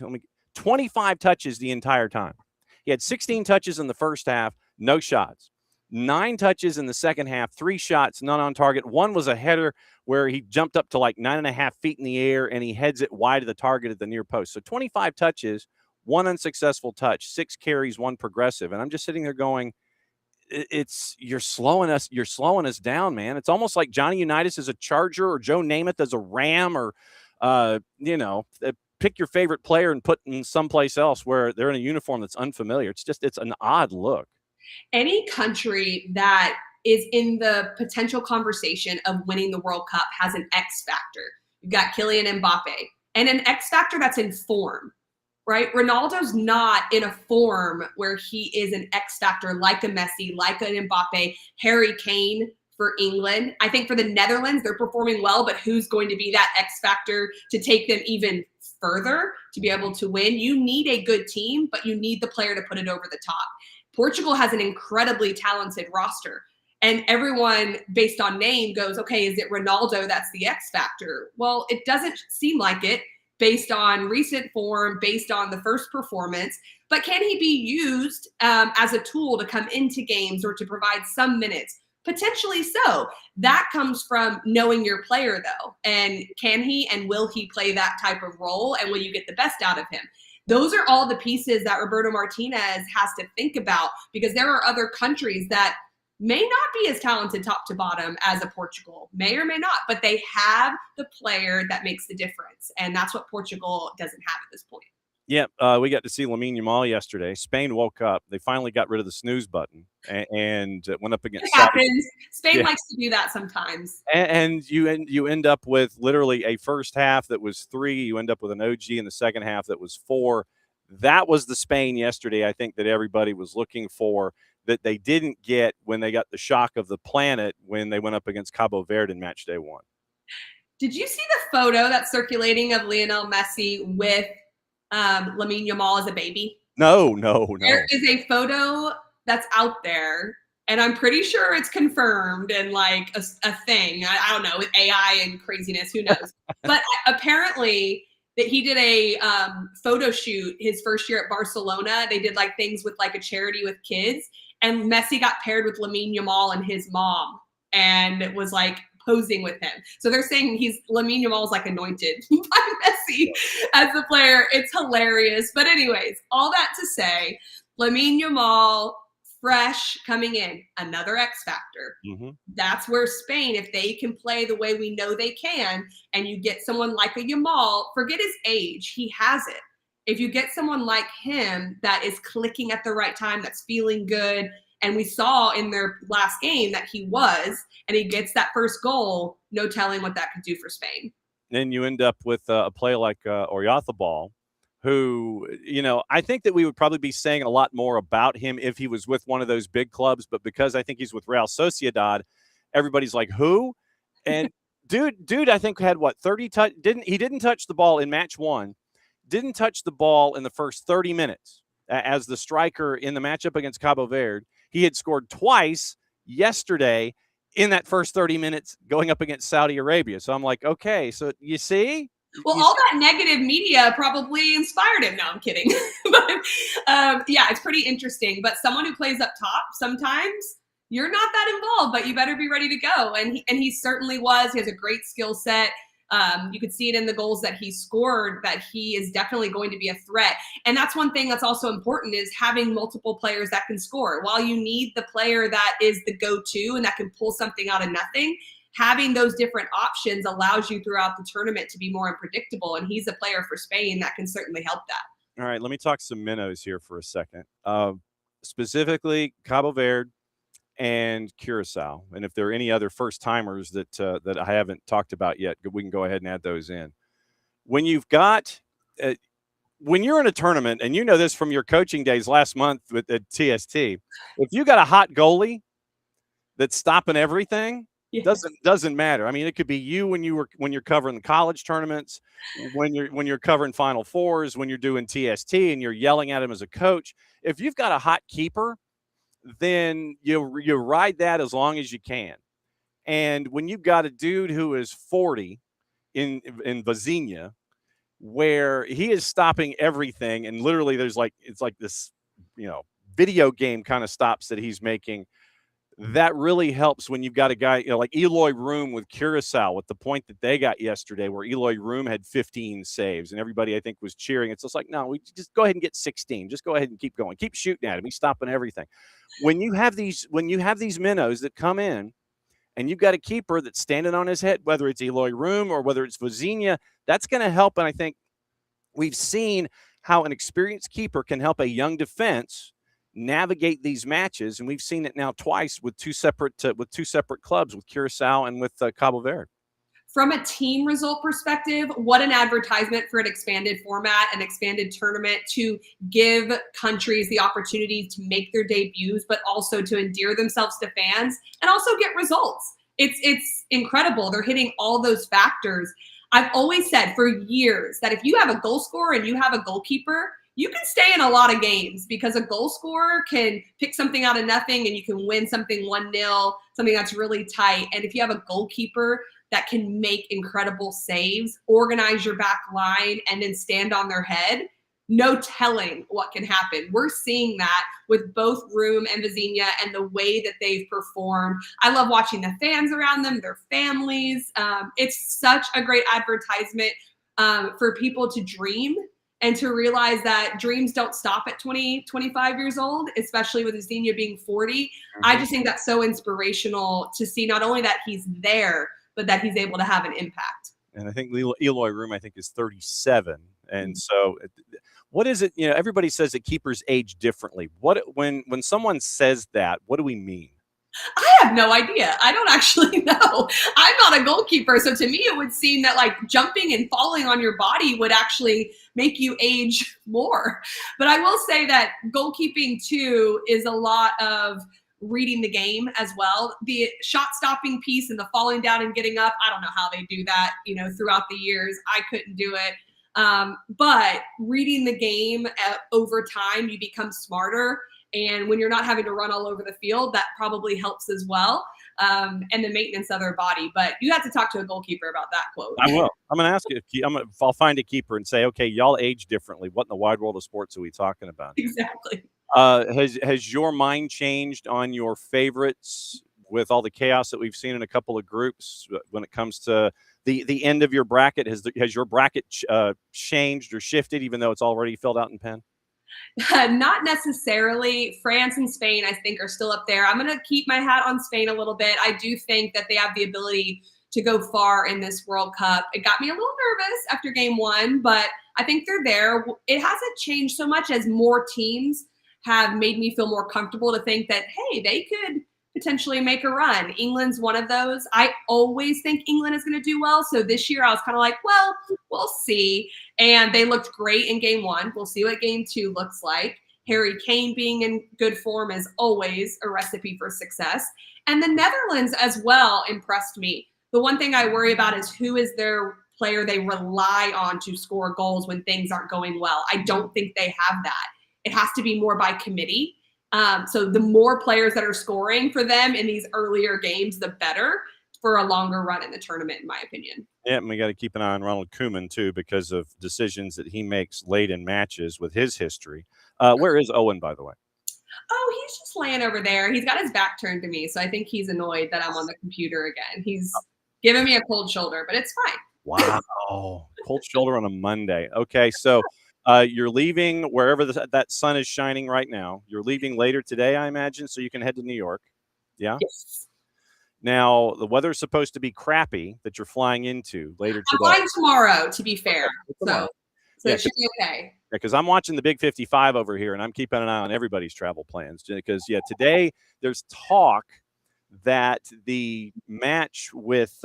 Speaker 3: 25 touches the entire time. He had 16 touches in the first half, no shots. 9 touches in the second half, 3 shots, none on target. One was a header where he jumped up to like 9.5 feet in the air and he heads it wide of the target at the near post. So 25 touches, 1 unsuccessful touch, 6 carries, 1 progressive. And I'm just sitting there going, you're slowing us down, man. It's almost like Johnny Unitas is a Charger or Joe Namath as a Ram, or pick your favorite player and put in someplace else where they're in a uniform that's unfamiliar. It's an odd look.
Speaker 4: Any country that is in the potential conversation of winning the World Cup has an X factor. You've got Kylian Mbappe, and an X factor that's in form, right? Ronaldo's not in a form where he is an X factor like a Messi, like an Mbappe, Harry Kane for England. I think for the Netherlands, they're performing well, but who's going to be that X factor to take them even further to be able to win? You need a good team, but you need the player to put it over the top. Portugal has an incredibly talented roster, and everyone based on name goes, okay, is it Ronaldo that's the X factor? Well, it doesn't seem like it based on recent form, based on the first performance, but can he be used as a tool to come into games or to provide some minutes? Potentially so. That comes from knowing your player, though. And can he and will he play that type of role? And will you get the best out of him? Those are all the pieces that Roberto Martinez has to think about, because there are other countries that may not be as talented top to bottom as a Portugal, may or may not, but they have the player that makes the difference. And that's what Portugal doesn't have at this point.
Speaker 3: Yeah, we got to see Lamine Yamal yesterday. Spain woke up. They finally got rid of the snooze button and went up against
Speaker 4: It happens. Spain likes to do that sometimes.
Speaker 3: And you end up with literally a first half that was 3. You end up with an OG in the second half that was 4. That was the Spain yesterday, I think, that everybody was looking for, that they didn't get when they got the shock of the planet when they went up against Cabo Verde in match day 1.
Speaker 4: Did you see the photo that's circulating of Lionel Messi with Lamine Yamal as a baby?
Speaker 3: No.
Speaker 4: There is a photo that's out there, and I'm pretty sure it's confirmed and like a thing. I don't know, with AI and craziness, who knows? But apparently that he did a photo shoot his first year at Barcelona. They did like things with like a charity with kids, and Messi got paired with Lamine Yamal and his mom, and it was like posing with him. So they're saying Lamine Yamal is like anointed by Messi as the player. It's hilarious. But anyways, all that to say, Lamine Yamal, fresh, coming in, another X factor.
Speaker 3: Mm-hmm.
Speaker 4: That's where Spain, if they can play the way we know they can, and you get someone like a Yamal, forget his age, he has it. If you get someone like him that is clicking at the right time, that's feeling good, and we saw in their last game that he was, and he gets that first goal, no telling what that could do for Spain.
Speaker 3: Then you end up with a player like Oyarzabal, who, I think that we would probably be saying a lot more about him if he was with one of those big clubs. But because I think he's with Real Sociedad, everybody's like, who? And dude, I think had 30 touch. He didn't touch the ball in match 1. Didn't touch the ball in the first 30 minutes as the striker in the matchup against Cabo Verde. He had scored twice yesterday in that first 30 minutes going up against Saudi Arabia. So I'm like, okay, so you see?
Speaker 4: Well, all that negative media probably inspired him. No, I'm kidding. But yeah, it's pretty interesting. But someone who plays up top, sometimes you're not that involved, but you better be ready to go. And he certainly was. He has a great skill set. You could see it in the goals that he scored, that he is definitely going to be a threat. And that's one thing that's also important, is having multiple players that can score. While you need the player that is the go-to and that can pull something out of nothing, having those different options allows you throughout the tournament to be more unpredictable. And he's a player for Spain that can certainly help that.
Speaker 3: All right, let me talk some minnows here for a second. Specifically, Cabo Verde and Curacao. And if there are any other first-timers that I haven't talked about yet, we can go ahead and add those in. When you've got when you're in a tournament, and you know this from your coaching days last month at TST, if you got a hot goalie that's stopping everything, doesn't matter. I mean, it could be you when you're covering the college tournaments, when you're covering Final Fours, when you're doing TST and you're yelling at him as a coach. If you've got a hot keeper, then you ride that as long as you can. And when you've got a dude who is 40 in Vazinha where he is stopping everything, and literally it's like this, video game kind of stops that he's making. That really helps when you've got a guy, like Eloy Room with Curacao, with the point that they got yesterday, where Eloy Room had 15 saves, and everybody, I think, was cheering. It's just like, no, we just go ahead and get 16. Just go ahead and keep going. Keep shooting at him. He's stopping everything. When you have these minnows that come in, and you've got a keeper that's standing on his head, whether it's Eloy Room or whether it's Vozinha, that's going to help. And I think we've seen how an experienced keeper can help a young defense navigate these matches, and we've seen it now twice with two separate clubs, with Curacao and with Cabo Verde.
Speaker 4: From a team result perspective, what an advertisement for an expanded format, an expanded tournament, to give countries the opportunity to make their debuts, but also to endear themselves to fans and also get results. It's incredible. They're hitting all those factors. I've always said for years that if you have a goal scorer and you have a goalkeeper, you can stay in a lot of games, because a goal scorer can pick something out of nothing and you can win something 1-0, something that's really tight. And if you have a goalkeeper that can make incredible saves, organize your back line, and then stand on their head, no telling what can happen. We're seeing that with both Room and Vozinha and the way that they've performed. I love watching the fans around them, their families. It's such a great advertisement for people to dream, and to realize that dreams don't stop at 20, 25 years old, especially with Vozinha being 40. I just think that's so inspirational to see not only that he's there, but that he's able to have an impact.
Speaker 3: And I think Eloy Room, I think, is 37. And so what is it? Everybody says that keepers age differently. When someone says that, what do we mean?
Speaker 4: I have no idea. I don't actually know. I'm not a goalkeeper. So to me, it would seem that like jumping and falling on your body would actually make you age more. But I will say that goalkeeping too is a lot of reading the game as well. The shot stopping piece and the falling down and getting up, I don't know how they do that, throughout the years. I couldn't do it. But reading the game over time, you become smarter. And when you're not having to run all over the field, that probably helps as well. And the maintenance of their body. But you have to talk to a goalkeeper about that quote.
Speaker 3: I will. I'm going to ask you. I'll find a keeper and say, okay, y'all age differently. What in the wide world of sports are we talking about?
Speaker 4: Exactly.
Speaker 3: Has your mind changed on your favorites with all the chaos that we've seen in a couple of groups when it comes to the end of your bracket? Has your bracket changed or shifted, even though it's already filled out in pen?
Speaker 4: Not necessarily. France and Spain, I think, are still up there. I'm going to keep my hat on Spain a little bit. I do think that they have the ability to go far in this World Cup. It got me a little nervous after game one, but I think they're there. It hasn't changed so much as more teams have made me feel more comfortable to think that, hey, they could potentially make a run. England's one of those. I always think England is going to do well. So this year I was kind of like, well, we'll see. And they looked great in game one. We'll see what game two looks like. Harry Kane being in good form is always a recipe for success. And the Netherlands as well impressed me. The one thing I worry about is who is their player they rely on to score goals when things aren't going well. I don't think they have that. It has to be more by committee. So the more players that are scoring for them in these earlier games, the better for a longer run in the tournament, in my opinion.
Speaker 3: Yeah, and we got to keep an eye on Ronald Koeman, too, because of decisions that he makes late in matches with his history. Where is Owen, by the way?
Speaker 4: Oh, he's just laying over there. He's got his back turned to me, so I think he's annoyed that I'm on the computer again. He's giving me a cold shoulder, but it's fine.
Speaker 3: Wow. Cold shoulder on a Monday. Okay, so you're leaving wherever that sun is shining right now. You're leaving later today, I imagine, so you can head to New York. Yeah?
Speaker 4: Yes.
Speaker 3: Now, the weather's supposed to be crappy that you're flying into later today.
Speaker 4: I'm flying tomorrow, to be fair.
Speaker 3: Okay.
Speaker 4: So it should be okay.
Speaker 3: Yeah, because I'm watching the Big 55 over here, and I'm keeping an eye on everybody's travel plans. Because, today there's talk that the match with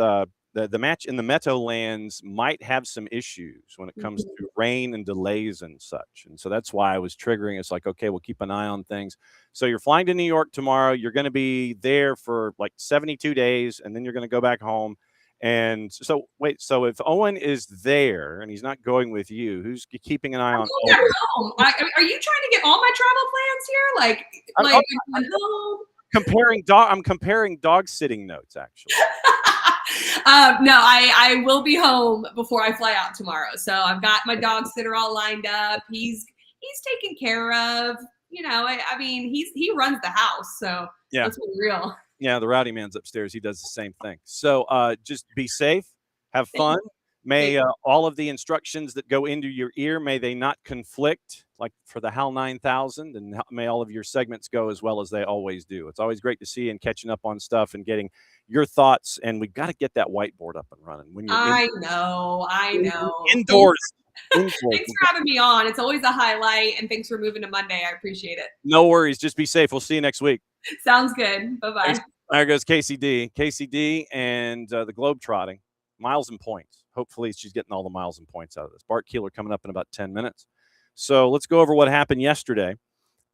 Speaker 3: the match in the Meadowlands might have some issues when it comes to rain and delays and such. And so that's why I was triggering. It's like, okay, we'll keep an eye on things. So you're flying to New York tomorrow. You're going to be there for like 72 days, and then you're going to go back home. And so, wait, so if Owen is there and he's not going with you, who's keeping an eye on Owen?
Speaker 4: Home. Are you trying to get all my travel plans here?
Speaker 3: I'm comparing dog sitting notes, actually.
Speaker 4: No, I will be home before I fly out tomorrow. So I've got my dog sitter all lined up. He's taken care of. You know, I mean, he runs the house. So
Speaker 3: Yeah.
Speaker 4: let's be real.
Speaker 3: Yeah, the rowdy man's upstairs. He does the same thing. So just be safe. Have fun. May all of the instructions that go into your ear, may they not conflict, like for the HAL 9000, and may all of your segments go as well as they always do. It's always great to see you and catching up on stuff and getting your thoughts. And we've got to get that whiteboard up and running. When you're
Speaker 4: I know.
Speaker 3: Indoors.
Speaker 4: Thanks for having me on. It's always a highlight, and thanks for moving to Monday. I appreciate it.
Speaker 3: No worries. Just be safe. We'll see you next week.
Speaker 4: Sounds good. Bye-bye.
Speaker 3: There goes Kacey D and the Globetrotting. Miles and points. Hopefully she's getting all the miles and points out of this. Bart Keeler coming up in about 10 minutes. So let's go over what happened yesterday.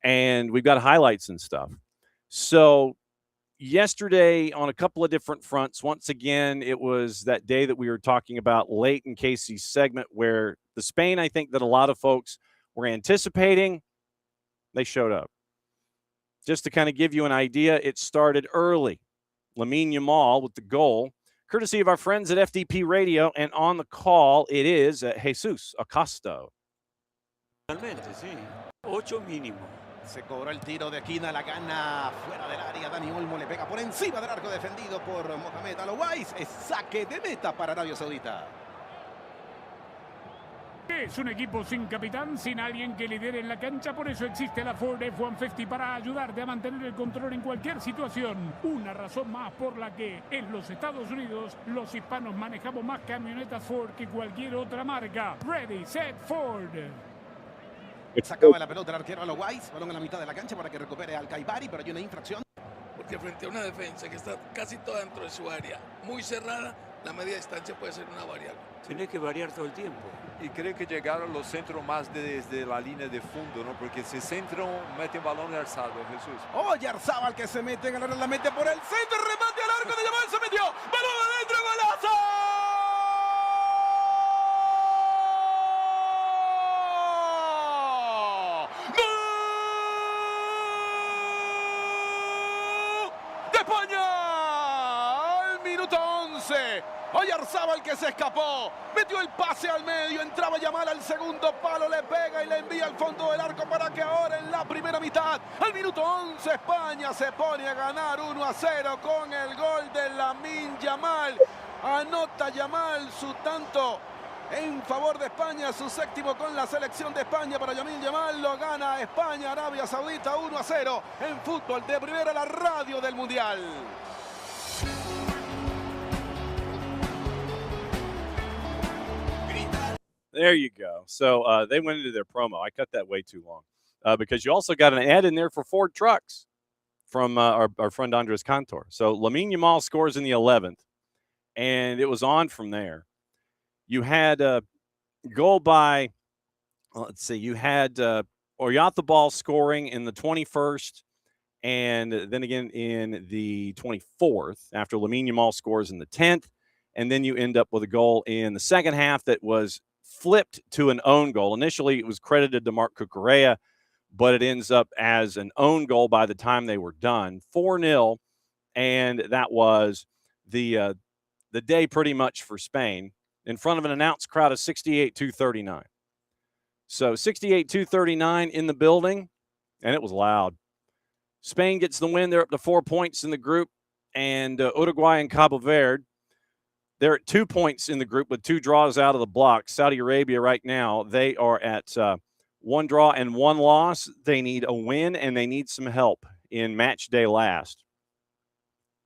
Speaker 3: And we've got highlights and stuff. So yesterday on a couple of different fronts, once again, it was that day that we were talking about late in Kacey's segment where the Spain, I think that a lot of folks were anticipating, they showed up. Just to kind of give you an idea, it started early. Lamine Yamal with the goal, courtesy of our friends at FDP Radio, and on the call, it is Jesus Acosta.
Speaker 5: Realmente, sí. 8 mínimo.
Speaker 6: Se cobró el tiro de esquina, la gana fuera del área. Dani Olmo le pega por encima del arco defendido por Mohamed Al-Owais. Es saque de meta para Arabia Saudita.
Speaker 7: Es un equipo sin capitán, sin alguien que lidere en la cancha, por eso existe la Ford F-150 para ayudarte a mantener el control en cualquier situación. Una razón más por la que en los Estados Unidos los hispanos manejamos más camionetas Ford que cualquier otra marca. Ready, set, Ford.
Speaker 6: Sacaba la pelota el arquero Al-Owais, balón en la mitad de la cancha para que recupere al Caibari, pero hay una infracción.
Speaker 8: Porque frente a una defensa que está casi toda dentro de su área, muy cerrada, la media distancia puede ser una variable.
Speaker 5: Tiene que variar todo el tiempo.
Speaker 9: Y creo que llegaron los centros más desde la línea de fondo, ¿no? Porque si centro, mete un balón alzado, Jesús.
Speaker 6: Oyarzabal que se mete en el área, la mete por el centro, remate al arco de Yamal, se metió, balón adentro, golazo. Oyarzabal que se escapó, metió el pase al medio, entraba Yamal al segundo palo, le pega y le envía al fondo del arco para que ahora en la primera mitad, al minuto 11, España se pone a ganar 1-0 con el gol de Lamine Yamal. Anota Yamal su tanto en favor de España, su séptimo con la selección de España para Lamine Yamal. Lo gana España, Arabia Saudita 1-0 en fútbol de primera, la radio del Mundial.
Speaker 3: There you go. So they went into their promo. I cut that way too long because you also got an ad in there for Ford trucks from our friend Andres Cantor. So Lamine Yamal scores in the 11th, and it was on from there. You had a goal by, let's see, you had Oyarzabal scoring in the 21st, and then again in the 24th after Lamine Yamal scores in the 10th, and then you end up with a goal in the second half that was flipped to an own goal. Initially, it was credited to Marc Cucurella, but it ends up as an own goal by the time they were done. 4-0, and that was the day pretty much for Spain in front of an announced crowd of 68,239. So 68,239 in the building, and it was loud. Spain gets the win. They're up to 4 points in the group, and Uruguay and Cabo Verde, they're at 2 points in the group with 2 draws out of the block. Saudi Arabia right now, they are at 1 draw and 1 loss. They need a win, and they need some help in match day last.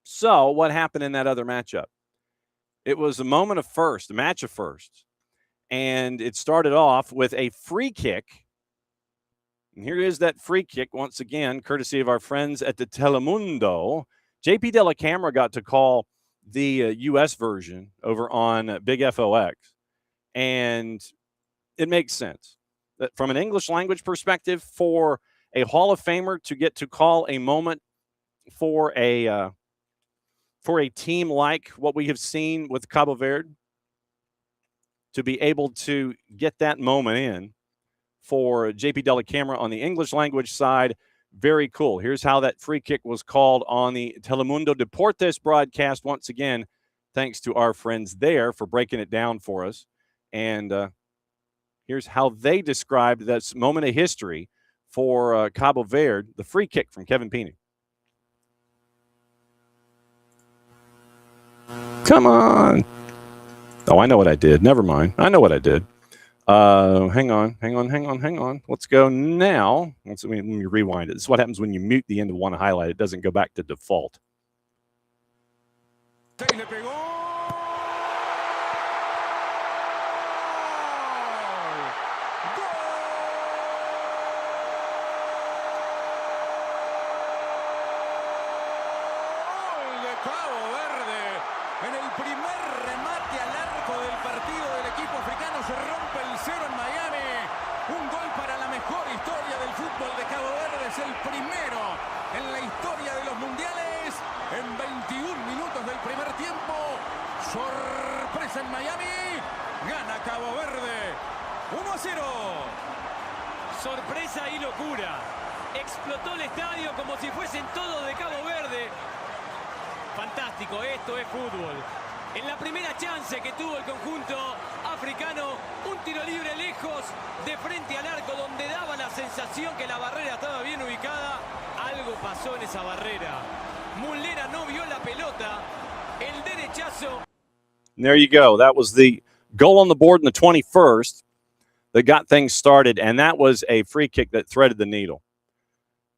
Speaker 3: So what happened in that other matchup? It was a moment of first, a match of firsts. And it started off with a free kick. And here is that free kick once again, courtesy of our friends at the Telemundo. JP De La Camera got to call the U.S. version over on Big FOX. And it makes sense that from an English language perspective, for a Hall of Famer to get to call a moment for a team like what we have seen with Cabo Verde, to be able to get that moment in for JP De La Camera on the English language side, very cool. Here's how that free kick was called on the Telemundo Deportes broadcast once again, thanks to our friends there for breaking it down for us. And here's how they described this moment of history for Cabo Verde, the free kick from Kevin Peeney. Come on. Oh, I know what I did. Never mind. I know what I did. Hang on. Let's go now. Let me rewind it. This is what happens when you mute the end of one highlight. It doesn't go back to default.
Speaker 7: En el primer remate al arco del partido del equipo africano se rompe el cero en Miami. Un gol para la mejor historia del fútbol de Cabo Verde. Es el primero en la historia de los mundiales. En 21 minutos del primer tiempo. Sorpresa en Miami. Gana Cabo Verde. 1-0.
Speaker 5: Sorpresa y locura. Explotó el estadio como si fuesen todos de Cabo Verde. Fantástico, esto es fútbol. En la primera chance que tuvo el conjunto africano, un tiro libre lejos, de frente al arco, donde daba la sensación que la barrera estaba bien ubicada. Algo pasó en esa barrera. Muslera no vio la pelota. El derechazo.
Speaker 3: And there you go. That was the goal on the board in the 21st that got things started, and that was a free kick that threaded the needle.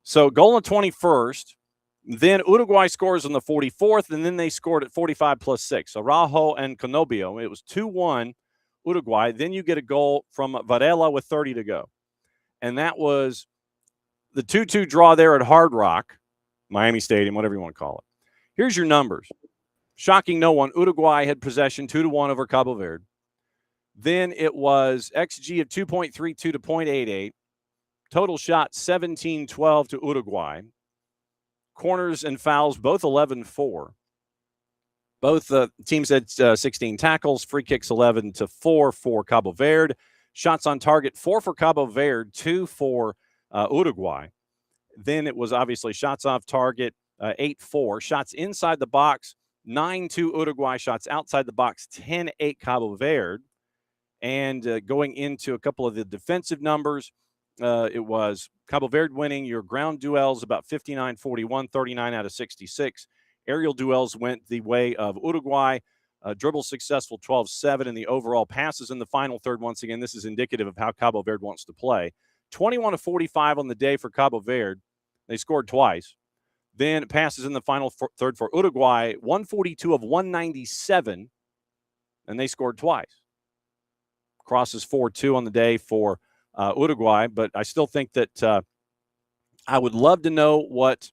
Speaker 3: So goal on the 21st. Then Uruguay scores on the 44th, and then they scored at 45 plus 6. So Araujo and Canobio, it was 2-1 Uruguay. Then you get a goal from Varela with 30 to go. And that was the 2-2 draw there at Hard Rock, Miami Stadium, whatever you want to call it. Here's your numbers. Shocking no one, Uruguay had possession 2-1 over Cabo Verde. Then it was XG of 2.32 to 0.88. Total shots 17-12 to Uruguay. Corners and fouls, both 11-4. Both teams had 16 tackles, free kicks 11-4 for Cabo Verde. Shots on target, 4 for Cabo Verde, 2 for Uruguay. Then it was obviously shots off target, 8-4. Shots inside the box, 9-2 Uruguay. Shots outside the box, 10-8 Cabo Verde. And going into a couple of the defensive numbers, it was Cabo Verde winning your ground duels about 59-41, 39 out of 66. Aerial duels went the way of Uruguay. Dribble successful 12-7, and the overall passes in the final third. Once again, this is indicative of how Cabo Verde wants to play. 21-45 on the day for Cabo Verde. They scored twice. Then passes in the final third for Uruguay, 142 of 197, and they scored twice. Crosses 4-2 on the day for Uruguay, but I still think that I would love to know what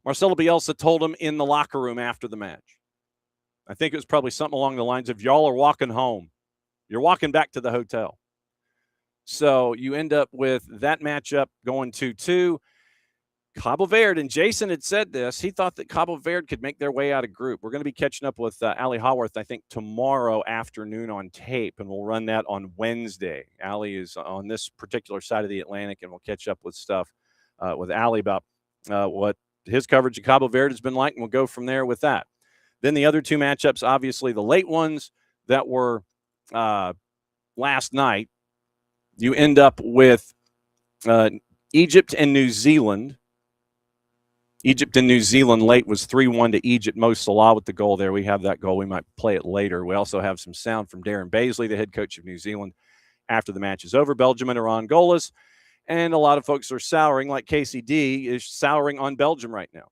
Speaker 3: Marcelo Bielsa told him in the locker room after the match. I think it was probably something along the lines of, y'all are walking home. You're walking back to the hotel. So you end up with that matchup going 2-2. Cabo Verde, and Jason had said this, he thought that Cabo Verde could make their way out of group. We're going to be catching up with Ali Haworth, I think, tomorrow afternoon on tape, and we'll run that on Wednesday. Ali is on this particular side of the Atlantic, and we'll catch up with stuff with Ali about what his coverage of Cabo Verde has been like, and we'll go from there with that. Then the other two matchups, obviously the late ones that were last night, you end up with Egypt and New Zealand. Egypt and New Zealand late was 3-1 to Egypt. Mo Salah with the goal there. We have that goal. We might play it later. We also have some sound from Darren Baisley, the head coach of New Zealand, after the match is over. Belgium and Iran goalless. And a lot of folks are souring, like Casey D is souring on Belgium right now.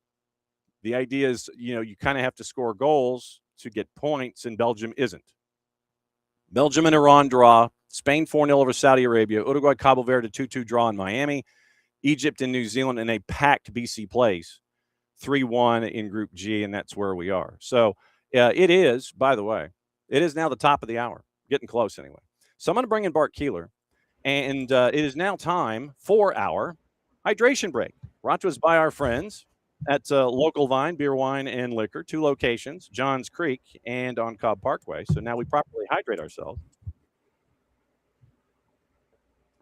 Speaker 3: The idea is, you kind of have to score goals to get points, and Belgium isn't. Belgium and Iran draw. Spain 4-0 over Saudi Arabia. Uruguay, Cabo Verde 2-2 draw in Miami. Egypt and New Zealand in a packed BC Place, 3-1 in Group G, and that's where we are. So it is, by the way, it is now the top of the hour, getting close anyway. So I'm going to bring in Bart Keeler, and it is now time for our hydration break, brought to us by our friends at Local Vine, Beer, Wine, and Liquor, 2 locations, Johns Creek and on Cobb Parkway. So now we properly hydrate ourselves.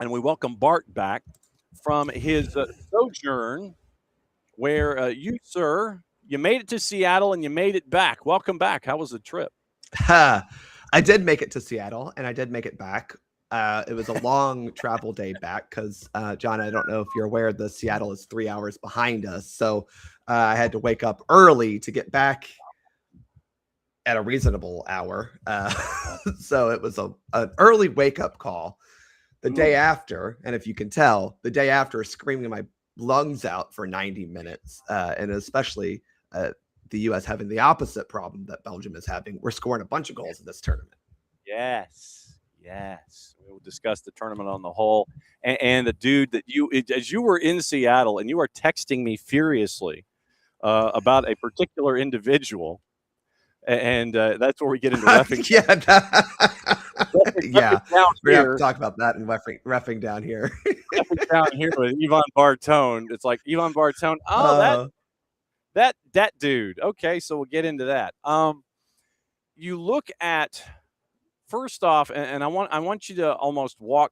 Speaker 3: And we welcome Bart back from his sojourn where you, sir, You made it to Seattle and you made it back. Welcome back. How was the trip?
Speaker 10: I did make it to Seattle and I did make it back. It was a long travel day back because, John, I don't know if you're aware, the Seattle is 3 hours behind us. So I had to wake up early to get back at a reasonable hour. So it was an early wake up call the day after. And if you can tell, the day after, screaming my lungs out for 90 minutes. And especially the U.S. having the opposite problem that Belgium is having. We're scoring a bunch of goals in this tournament.
Speaker 3: Yes. We will discuss the tournament on the whole. And the dude that as you were in Seattle and you are texting me furiously about a particular individual. And that's where we get into reffing.
Speaker 10: Yeah, we have to talk about that and reffing down here.
Speaker 3: Reffing down here with Yvonne Bartone. It's like Yvonne Bartone. Oh, that dude. Okay, so we'll get into that. You look at first off, and I want you to almost walk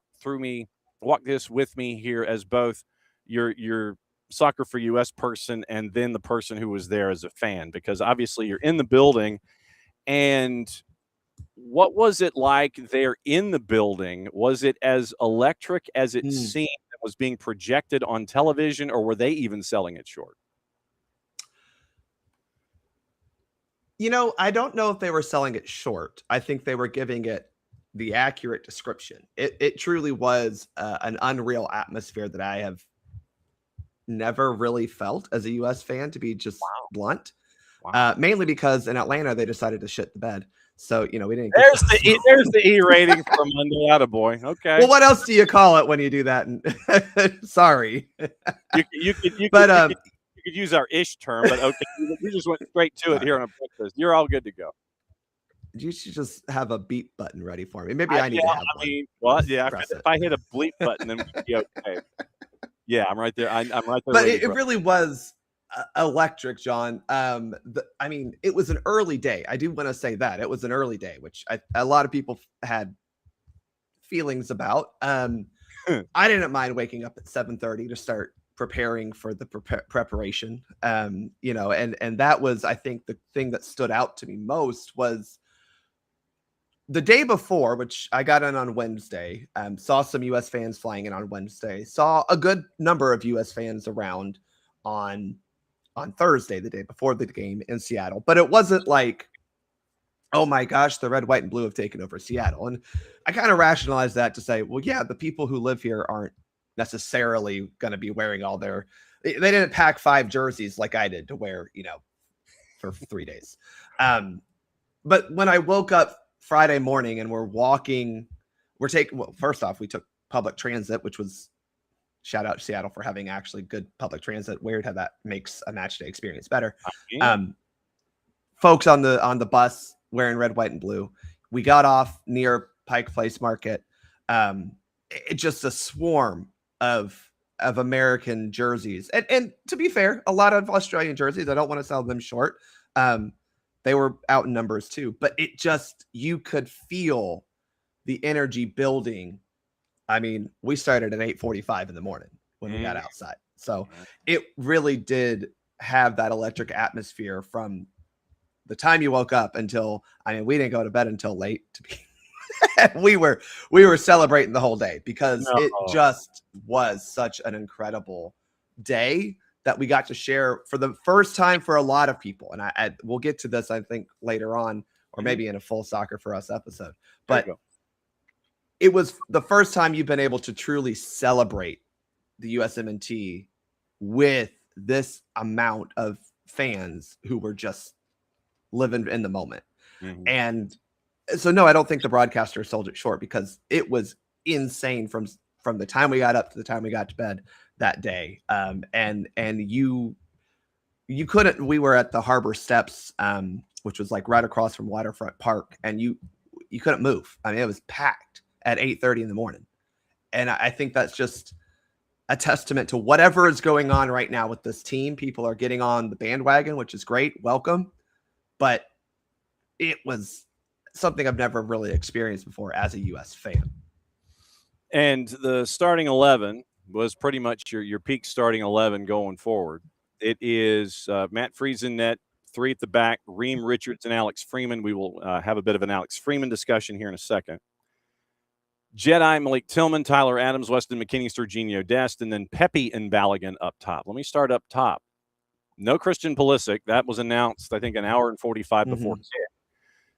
Speaker 3: this with me here as both your Soccer for US person and then the person who was there as a fan, because obviously you're in the building. And what was it like there in the building? Was it as electric as it seemed that was being projected on television, or were they even selling it short?
Speaker 10: I don't know if they were selling it short. I think they were giving it the accurate description. It truly was an unreal atmosphere that I have never really felt as a U.S. fan, to be just blunt. Wow. Mainly because in Atlanta they decided to shit the bed. So we didn't.
Speaker 3: There's the E rating for Monday. Attaboy. Okay.
Speaker 10: Well, what else do you call it when you do that? Sorry.
Speaker 3: You could use our ish term, but okay, you just went straight to it here on a breakfast. You're all good to go.
Speaker 10: You should just have a beep button ready for me. Maybe I need to have one.
Speaker 3: What? Yeah, if I hit a bleep button, then we'd be okay. Yeah, I'm right there. I'm right there.
Speaker 10: But it really was electric, John. It was an early day. I do want to say that it was an early day, which a lot of people had feelings about. I didn't mind waking up at 7:30 to start preparing for the preparation. And that was, I think, the thing that stood out to me most was the day before, which I got in on Wednesday, saw some U.S. fans flying in on Wednesday, saw a good number of U.S. fans around on Thursday, the day before the game in Seattle. But it wasn't like, oh my gosh, the red, white, and blue have taken over Seattle. And I kind of rationalized that to say, well, yeah, the people who live here aren't necessarily going to be wearing all they didn't pack 5 jerseys like I did to wear, for 3 days. But when I woke up Friday morning and first off, we took public transit, which was, shout out to Seattle for having actually good public transit. Weird how that makes a match day experience better. Folks on the bus wearing red, white, and blue. We got off near Pike Place Market. It's just a swarm of American jerseys. And to be fair, a lot of Australian jerseys, I don't want to sell them short. They were out in numbers too, but you could feel the energy building. I mean, we started at 8:45 in the morning when we got outside. So it really did have that electric atmosphere from the time you woke up until, we didn't go to bed until late to be. we were celebrating the whole day because it just was such an incredible day that we got to share for the first time for a lot of people. And we'll get to this, I think, later on, or maybe in a full Soccer for Us episode. But it was the first time you've been able to truly celebrate the USMNT with this amount of fans who were just living in the moment. And so, no, I don't think the broadcaster sold it short because it was insane from the time we got up to the time we got to bed that day. And you couldn't, we were at the Harbor Steps, which was like right across from Waterfront Park, and you couldn't move. It was packed at 8:30 in the morning. And I think that's just a testament to whatever is going on right now with this team. People are getting on the bandwagon, which is great. Welcome. But it was something I've never really experienced before as a U.S. fan.
Speaker 3: And the starting 11 was pretty much your peak starting 11 going forward. It is Matt Friesen net, 3 at the back, Reem Richards and Alex Freeman. We will have a bit of an Alex Freeman discussion here in a second. Jedi, Malik Tillman, Tyler Adams, Weston McKinney, Serginho Dest, and then Pepe and Balogun up top. Let me start up top. No Christian Pulisic. That was announced, I think, an hour and 45 before kick.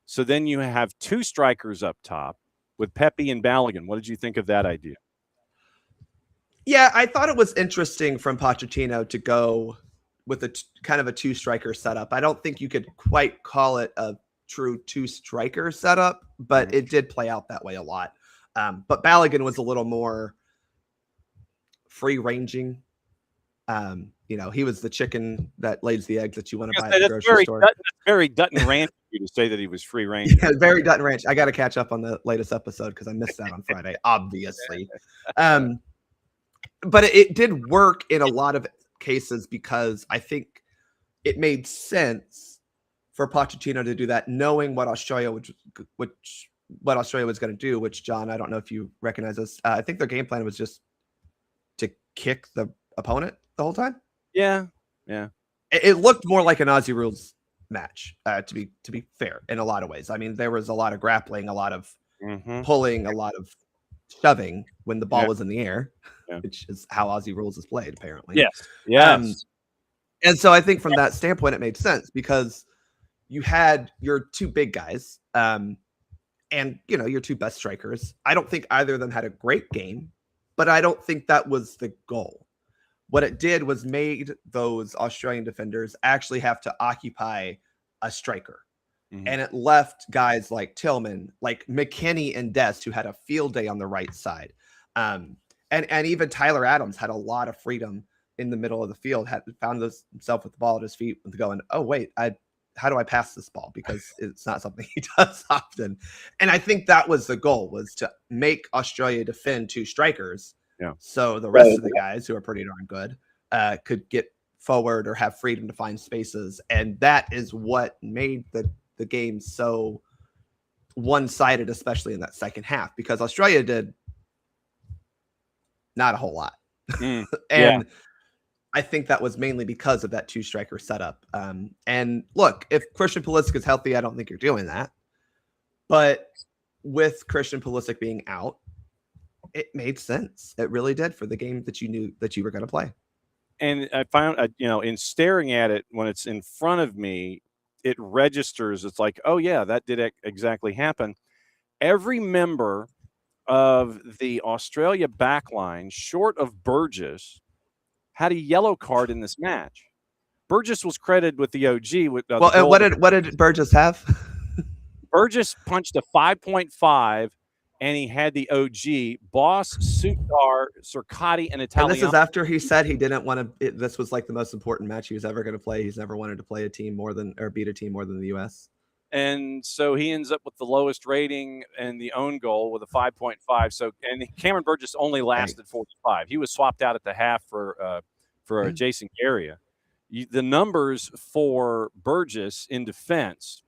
Speaker 3: So then you have 2 strikers up top with Pepe and Balogun. What did you think of that idea?
Speaker 10: Yeah, I thought it was interesting from Pochettino to go with a kind of a 2-striker setup. I don't think you could quite call it a true 2-striker setup, but it did play out that way a lot. But Balogun was a little more free-ranging. He was the chicken that lays the eggs that you want to buy at the grocery store.
Speaker 3: That's very Dutton Ranch for you to say that he was free-ranging.
Speaker 10: Yeah, very Dutton Ranch. I got to catch up on the latest episode because I missed that on Friday, obviously. But it did work in a lot of cases because I think it made sense for Pochettino to do that, knowing what Australia was going to do. Which, John, I don't know if you recognize this. I think their game plan was just to kick the opponent the whole time.
Speaker 3: Yeah.
Speaker 10: It looked more like an Aussie rules match, to be fair, in a lot of ways. I mean, there was a lot of grappling, a lot of pulling, a lot of shoving when the ball was in the air, which is how Aussie rules is played, apparently.
Speaker 3: Yes.
Speaker 10: And so I think from that standpoint, it made sense because you had your 2 big guys, and your 2 best strikers. I don't think either of them had a great game, but I don't think that was the goal. What it did was made those Australian defenders actually have to occupy a striker. And it left guys like Tillman, like McKinney and Dest, who had a field day on the right side. And even Tyler Adams had a lot of freedom in the middle of the field, found himself with the ball at his feet with going, oh, wait, how do I pass this ball? Because it's not something he does often. And I think that was the goal, was to make Australia defend 2 strikers.
Speaker 3: Yeah.
Speaker 10: So the rest of the guys who are pretty darn good could get forward or have freedom to find spaces. And that is what made the game so one-sided, especially in that second half, because Australia did not a whole lot. And I think that was mainly because of that 2-striker setup. And look, if Christian Pulisic is healthy, I don't think you're doing that. But with Christian Pulisic being out, it made sense. It really did for the game that you knew that you were going to play.
Speaker 3: And I found, in staring at it when it's in front of me, it registers. It's like, oh, yeah, that did exactly happen. Every member of the Australia backline, short of Burgess, had a yellow card in this match. Burgess was credited with the OG.
Speaker 10: And what did Burgess have?
Speaker 3: Burgess punched a 5.5, and he had the OG. Boss, Sutar, Circotti, and Italiano.
Speaker 10: And this is after he said he didn't want to. This was like the most important match he was ever going to play. He's never wanted to play a team beat a team more than the U.S.
Speaker 3: And so he ends up with the lowest rating and the own goal with a 5.5. So, and Cameron Burgess only lasted 45. He was swapped out at the half for Jason Garia. The numbers for Burgess in defense: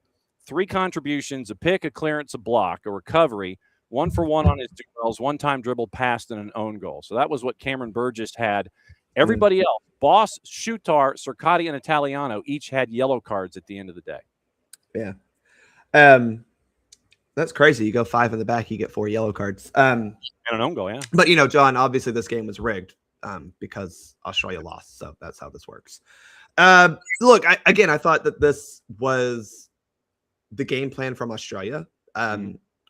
Speaker 3: 3 contributions, a pick, a clearance, a block, a recovery, 1-for-1 on his duels, 1-time dribble, passed, and an own goal. So that was what Cameron Burgess had. Everybody else, Boss, Shutar, Circotti, and Italiano, each had yellow cards at the end of the day.
Speaker 10: Yeah. That's crazy. You go 5 in the back, you get 4 yellow cards.
Speaker 3: And an own goal, yeah.
Speaker 10: But, John, obviously this game was rigged because Australia lost. So that's how this works. Look, I thought that this was the game plan from Australia.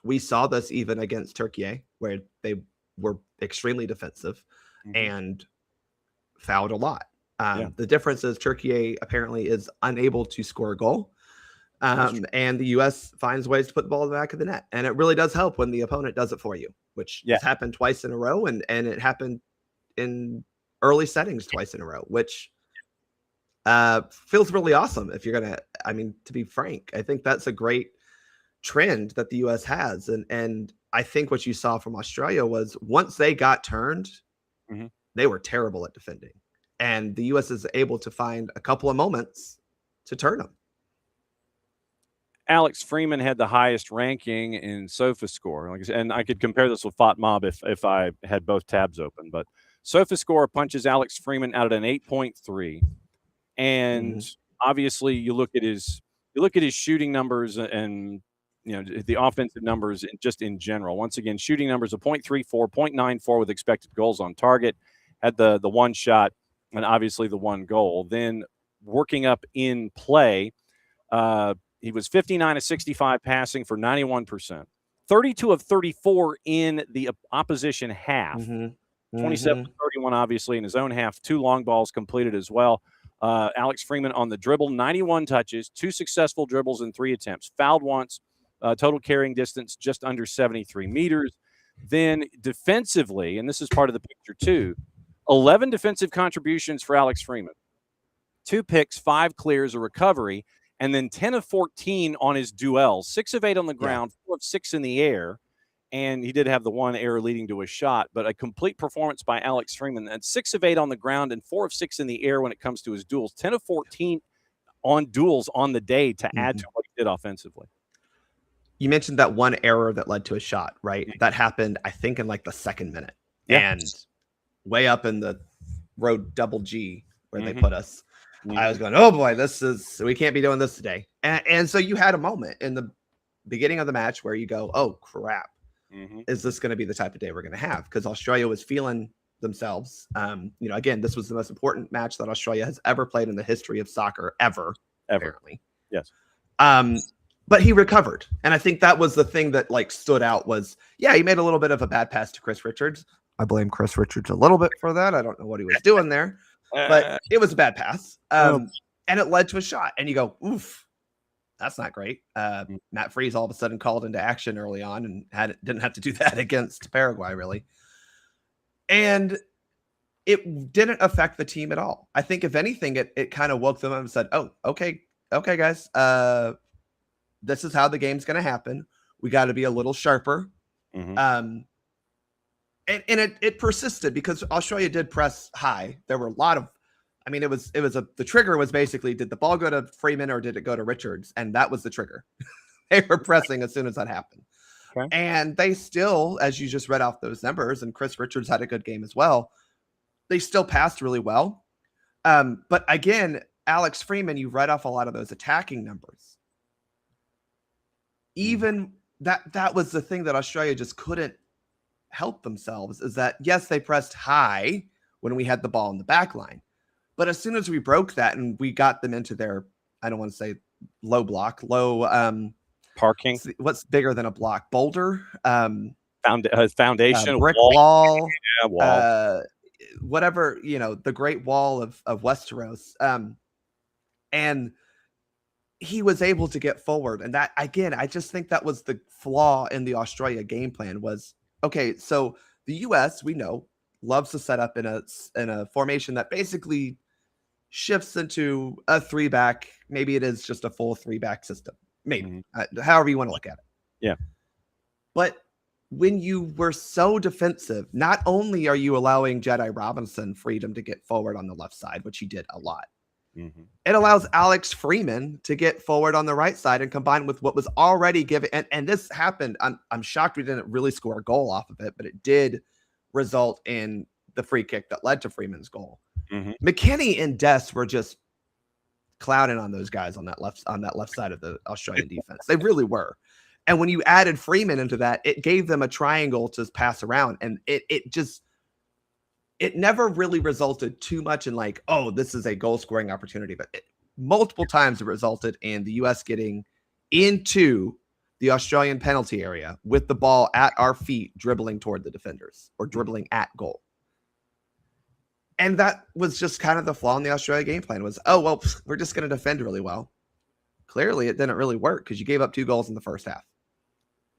Speaker 10: We saw this even against Turkey, where they were extremely defensive and fouled a lot. The difference is Turkey apparently is unable to score a goal. And the U.S. finds ways to put the ball in the back of the net. And it really does help when the opponent does it for you, which has happened twice in a row. And it happened in early settings twice in a row, which feels really awesome. If you're going to, to be frank, I think that's a great trend that the U.S. has. And I think what you saw from Australia was once they got turned, they were terrible at defending. And the U.S. is able to find a couple of moments to turn them.
Speaker 3: Alex Freeman had the highest ranking in SofaScore. And I could compare this with FotMob if I had both tabs open. But SofaScore punches Alex Freeman out at an 8.3. And obviously you look at his shooting numbers and the offensive numbers just in general. Once again, shooting numbers of 0.34, 0.94 with expected goals on target, had the one shot and obviously the one goal. Then working up in play, he was 59 of 65 passing for 91%. 32 of 34 in the opposition half. 27 of 31 obviously in his own half. 2 long balls completed as well. Alex Freeman on the dribble, 91 touches, 2 successful dribbles in 3 attempts. Fouled once. Total carrying distance just under 73 meters. Then defensively, and this is part of the picture too, 11 defensive contributions for Alex Freeman. 2 picks, 5 clears, a recovery, and then 10 of 14 on his duels. 6 of 8 on the ground, 4 of 6 in the air. And he did have the one error leading to a shot, but a complete performance by Alex Freeman. And 6 of 8 on the ground and 4 of 6 in the air when it comes to his duels. 10 of 14 on duels on the day to add to what he did offensively.
Speaker 10: You mentioned that one error that led to a shot, right? That happened, I think, in like the 2nd minute. Yeah. And way up in the road double G where they put us, I was going, oh boy, we can't be doing this today. And so you had a moment in the beginning of the match where you go, oh crap, is this going to be the type of day we're going to have? Because Australia was feeling themselves. Again, this was the most important match that Australia has ever played in the history of soccer ever. Apparently.
Speaker 3: Yes.
Speaker 10: But he recovered. And I think that was the thing that stood out was, he made a little bit of a bad pass to Chris Richards. I blame Chris Richards a little bit for that. I don't know what he was doing there, but it was a bad pass. And it led to a shot. And you go, oof, that's not great. Matt Freese all of a sudden called into action early on and didn't have to do that against Paraguay, really. And it didn't affect the team at all. I think if anything, it kind of woke them up and said, oh, okay, guys, this is how the game's going to happen. We got to be a little sharper. And it persisted because Australia did press high. There were a lot of, the trigger was basically, did the ball go to Freeman or did it go to Richards? And that was the trigger. They were pressing as soon as that happened. Okay. And they still, as you just read off those numbers, and Chris Richards had a good game as well, they still passed really well. But again, Alex Freeman, you read off a lot of those attacking numbers. Even that was the thing that Australia just couldn't help themselves, is that, yes, they pressed high when we had the ball in the back line. But as soon as we broke that and we got them into their, I don't want to say low
Speaker 3: parking.
Speaker 10: What's bigger than a block? Boulder?
Speaker 3: Foundation.
Speaker 10: Brick wall. Whatever, the Great Wall of Westeros. And he was able to get forward. And that, again, I just think that was the flaw in the Australia game plan was, okay, so the U.S., we know, loves to set up in a formation that basically shifts into a 3-back. Maybe it is just a full 3-back system. Maybe. However you want to look at it.
Speaker 3: Yeah.
Speaker 10: But when you were so defensive, not only are you allowing Jedi Robinson freedom to get forward on the left side, which he did a lot, it allows Alex Freeman to get forward on the right side and combine with what was already given. And this happened. I'm shocked we didn't really score a goal off of it, but it did result in the free kick that led to Freeman's goal. McKinney and Dest were just clowning on those guys on that left side of the Australian defense. They really were. And when you added Freeman into that, it gave them a triangle to pass around. And it never really resulted too much in this is a goal scoring opportunity, but multiple times it resulted in the U.S. getting into the Australian penalty area with the ball at our feet, dribbling toward the defenders or dribbling at goal. And that was just kind of the flaw in the Australia game plan was, we're just going to defend really well. Clearly it didn't really work because you gave up 2 goals in the first half.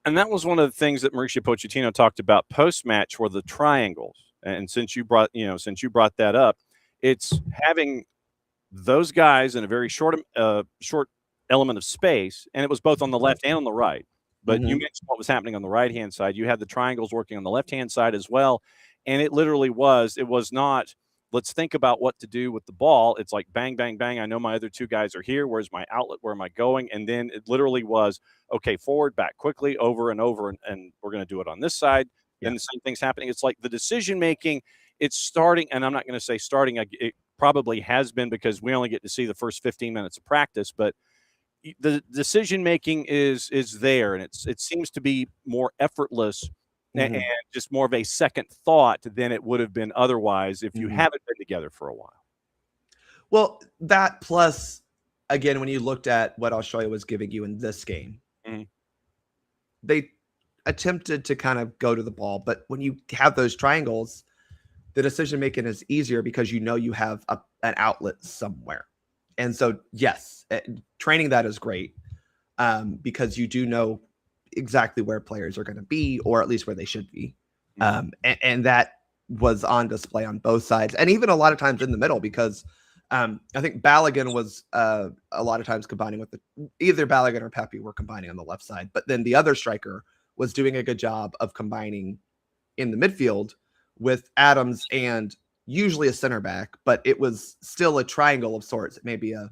Speaker 3: And that was one of the things that Mauricio Pochettino talked about post-match were the triangles. And since you brought that up, it's having those guys in a very short element of space, and it was both on the left and on the right. But you mentioned what was happening on the right-hand side. You had the triangles working on the left-hand side as well, and it literally was. It was not, let's think about what to do with the ball. It's like bang, bang, bang. I know my other 2 guys are here. Where's my outlet? Where am I going? And then it literally was, okay, forward, back quickly, over and over, and we're going to do it on this side. And the same thing's happening. It's like the decision making, it's starting, and I'm not going to say starting. probably has been because we only get to see the first 15 minutes of practice, but the decision making is there, and it seems to be more effortless and just more of a second thought than it would have been otherwise if you haven't been together for a while.
Speaker 10: Well, that plus, again, when you looked at what Australia was giving you in this game, they attempted to kind of go to the ball, but when you have those triangles, the decision making is easier because you know you have an outlet somewhere. And so, yes, training that is great because you do know exactly where players are going to be, or at least where they should be. And that was on display on both sides, and even a lot of times in the middle, because I think Balogun was a lot of times combining with either Balogun or Pepe were combining on the left side, but then the other striker was doing a good job of combining in the midfield with Adams and usually a center back, but it was still a triangle of sorts. It may be a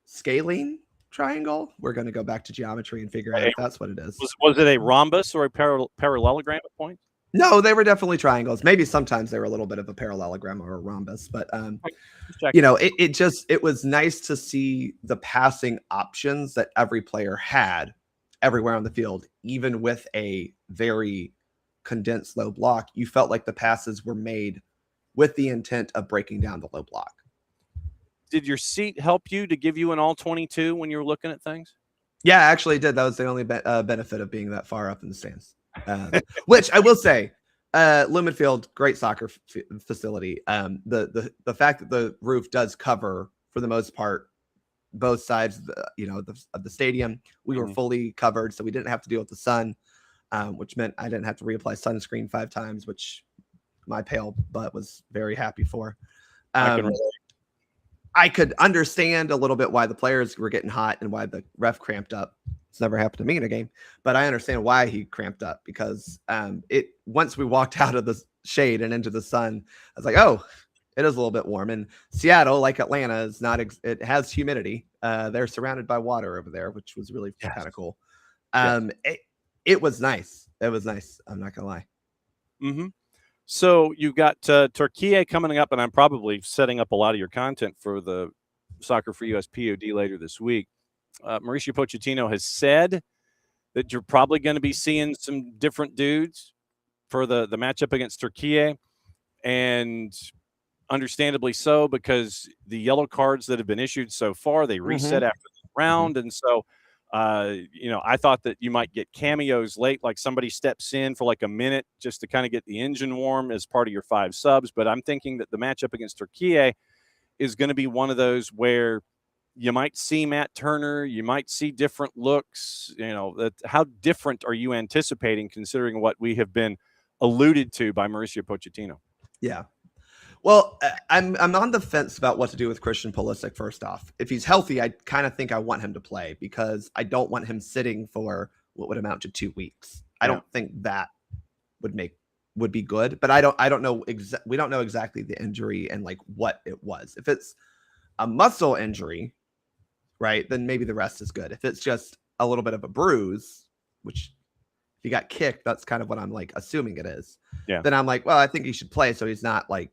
Speaker 10: scalene triangle. We're going to go back to geometry and figure out if that's what it is.
Speaker 3: Was it a rhombus or a parallelogram at points?
Speaker 10: No, they were definitely triangles. Maybe sometimes they were a little bit of a parallelogram or a rhombus, but it was nice to see the passing options that every player had everywhere on the field, even with a very condensed low block. You felt like the passes were made with the intent of breaking down the low block.
Speaker 3: Did your seat help you to give you an all 22 when you were looking at things?
Speaker 10: Yeah, actually it did. That was the only benefit of being that far up in the stands. Which I will say, Lumen Field, great soccer facility. The fact that the roof does cover, for the most part, both sides of the stadium, we were fully covered, so we didn't have to deal with the sun, which meant I didn't have to reapply sunscreen 5 times, which my pale butt was very happy for. I could understand a little bit why the players were getting hot and why the ref cramped up. It's never happened to me in a game, but I understand why he cramped up, because once we walked out of the shade and into the sun, I was like, oh, it is a little bit warm. And Seattle, like Atlanta, is not. It has humidity. They're surrounded by water over there, which was really kind of cool. It was nice. It was nice. I'm not gonna lie.
Speaker 3: So you've got Turkey coming up, and I'm probably setting up a lot of your content for the Soccer for US POD later this week. Mauricio Pochettino has said that you're probably going to be seeing some different dudes for the matchup against Turkey, and understandably so, because the yellow cards that have been issued so far, they reset after the round. And so, I thought that you might get cameos late, like somebody steps in for like a minute just to kind of get the engine warm as part of your 5 subs. But I'm thinking that the matchup against Turkey is going to be one of those where you might see Matt Turner, you might see different looks. How different are you anticipating, considering what we have been alluded to by Mauricio Pochettino?
Speaker 10: Yeah. Well, I'm on the fence about what to do with Christian Pulisic. First off, if he's healthy, I kind of think I want him to play, because I don't want him sitting for what would amount to 2 weeks. I don't think that would be good, but I don't know. We don't know exactly the injury and like what it was. If it's a muscle injury, right, then maybe the rest is good. If it's just a little bit of a bruise, which if he got kicked, that's kind of what I'm like assuming it is.
Speaker 3: Yeah.
Speaker 10: Then I'm like, well, I think he should play, so he's not like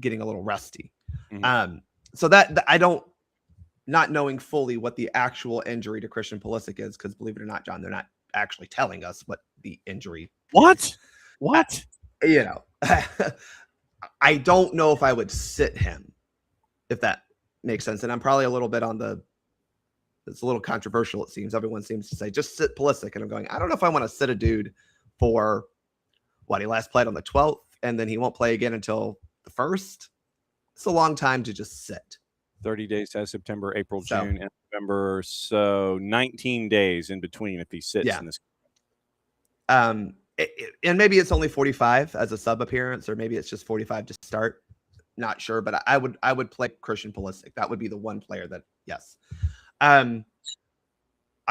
Speaker 10: getting a little rusty. So that I don't, not knowing fully what the actual injury to Christian Pulisic is, because believe it or not, John, they're not actually telling us what the injury.
Speaker 3: What?
Speaker 10: I don't know if I would sit him, if that makes sense. And I'm probably a little bit it's a little controversial. It seems everyone seems to say just sit Pulisic, and I'm going, I don't know if I want to sit a dude for what he last played on the 12th, and then he won't play again until the 1st. It's a long time to just sit.
Speaker 3: 30 days has September, April, June, and November. So 19 days in between if he sits in this.
Speaker 10: And maybe it's only 45 as a sub appearance, or maybe it's just 45 to start. Not sure, but I would play Christian Pulisic. That would be the one player that, yes. I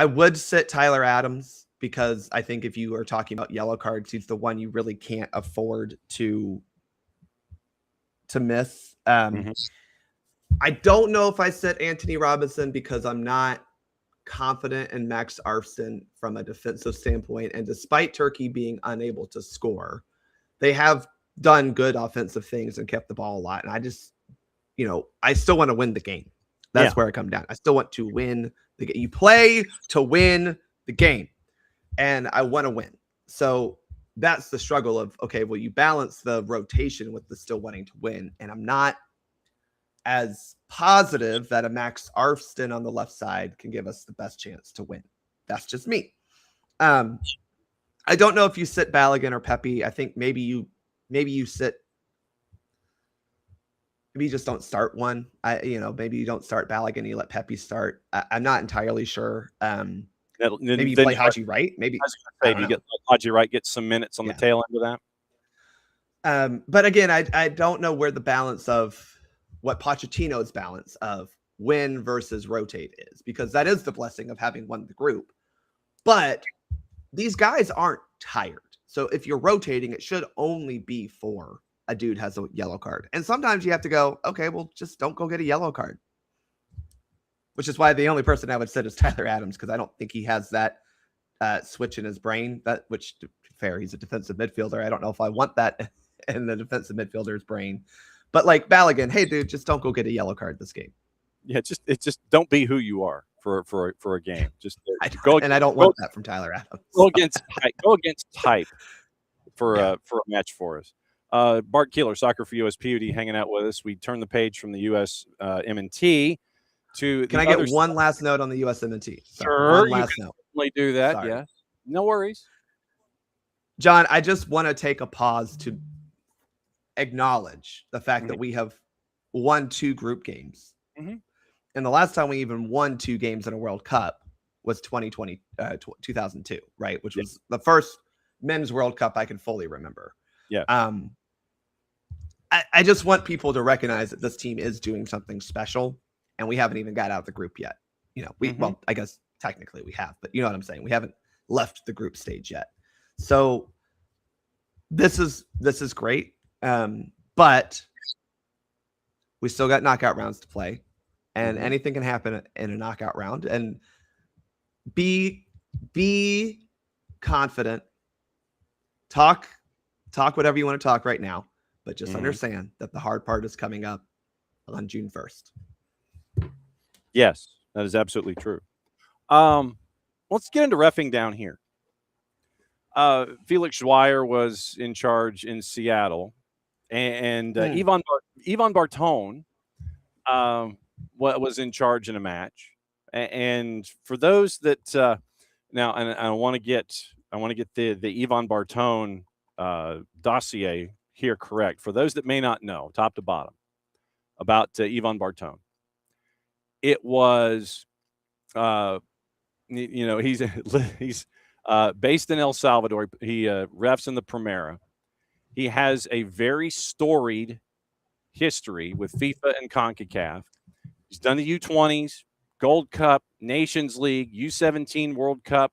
Speaker 10: would sit Tyler Adams, because I think if you are talking about yellow cards, he's the one you really can't afford to miss. I don't know if I sit Anthony Robinson, because I'm not confident in Max Arfson from a defensive standpoint. And despite Turkey being unable to score, they have done good offensive things and kept the ball a lot. And I just, I still want to win the game. That's where I come down. I still want to win the game. You play to win the game, and I want to win. So that's the struggle of, okay, well, you balance the rotation with the still wanting to win. And I'm not as positive that a Max Arfston on the left side can give us the best chance to win. That's just me. I don't know if you sit Balogun or Pepe. I think maybe you sit. Maybe you just don't start one. Maybe you don't start Balogun. You let Pepe start. I'm not entirely sure. Maybe you play Haji Wright. Maybe
Speaker 3: you get Haji Wright get some minutes on the tail end of
Speaker 10: that. But again, I don't know where the balance of what Pochettino's balance of win versus rotate is, because that is the blessing of having won the group. But these guys aren't tired. So if you're rotating, it should only be for a dude has a yellow card. And sometimes you have to go, okay, well, just don't go get a yellow card. Which is why the only person I would sit is Tyler Adams, because I don't think he has that switch in his brain. Which, to be fair, he's a defensive midfielder. I don't know if I want that in the defensive midfielder's brain. But like Balogun, hey, dude, just don't go get a yellow card this game.
Speaker 3: Yeah, just don't be who you are for a game. Just
Speaker 10: I don't want that from Tyler Adams.
Speaker 3: Go against type for a match for us. Bart Keeler, Soccer for US PUD, hanging out with us. We turn the page from the US M&T to.
Speaker 10: Can I get one last note on the US M&T?
Speaker 3: Sure,
Speaker 10: one last note.
Speaker 3: Do that. Sorry. Yeah, no worries.
Speaker 10: John, I just want to take a pause to acknowledge the fact that we have won 2 group games. And the last time we even won 2 games in a World Cup was 2002, right? Which was the first men's World Cup I can fully remember.
Speaker 3: Yeah.
Speaker 10: I just want people to recognize that this team is doing something special, and we haven't even got out of the group yet. Well, I guess technically we have, but you know what I'm saying? We haven't left the group stage yet. So this is great. But we still got knockout rounds to play, and anything can happen in a knockout round. And be confident. Talk whatever you want to talk right now, but just understand that the hard part is coming up on June 1st.
Speaker 3: Yes, that is absolutely true. Let's get into reffing down here. Felix Zweier was in charge in Seattle, and Ivan Bartone was in charge in a match. And for those that now, and I want to get the Ivan Bartone dossier here correct. For those that may not know, top to bottom, about Ivan Bartone, it was, he's based in El Salvador. He refs in the Primera. He has a very storied history with FIFA and CONCACAF. He's done the U20s, Gold Cup, Nations League, U17 World Cup,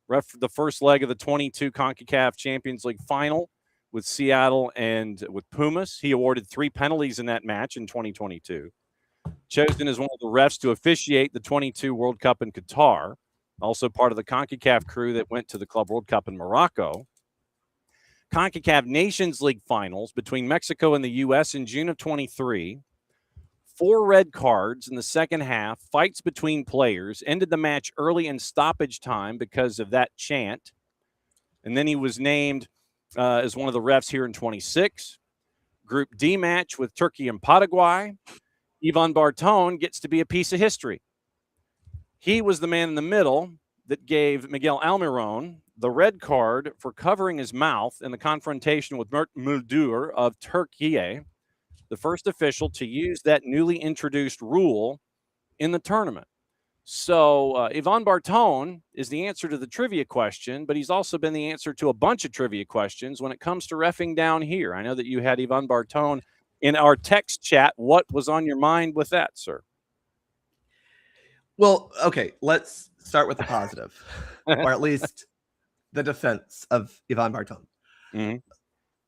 Speaker 3: ref the first leg of the 22 CONCACAF Champions League final with Seattle and with Pumas. He awarded 3 penalties in that match in 2022. Chosen as one of the refs to officiate the 22 World Cup in Qatar. Also part of the CONCACAF crew that went to the Club World Cup in Morocco. CONCACAF Nations League finals between Mexico and the U.S. in June of 23. 4 red cards in the second half. Fights between players. Ended the match early in stoppage time because of that chant. And then he was named as one of the refs here in 26. Group D match with Turkey and Paraguay. Ivan Bartone gets to be a piece of history. He was the man in the middle that gave Miguel Almiron the red card for covering his mouth in the confrontation with Mert Muldur of Turkey, the first official to use that newly introduced rule in the tournament. So Ivan Bartone is the answer to the trivia question, but he's also been the answer to a bunch of trivia questions when it comes to reffing down here. I know that you had Ivan Bartone in our text chat. What was on your mind with that, sir?
Speaker 10: Well, okay, let's start with the positive, or at least the defense of Ivan Bartone.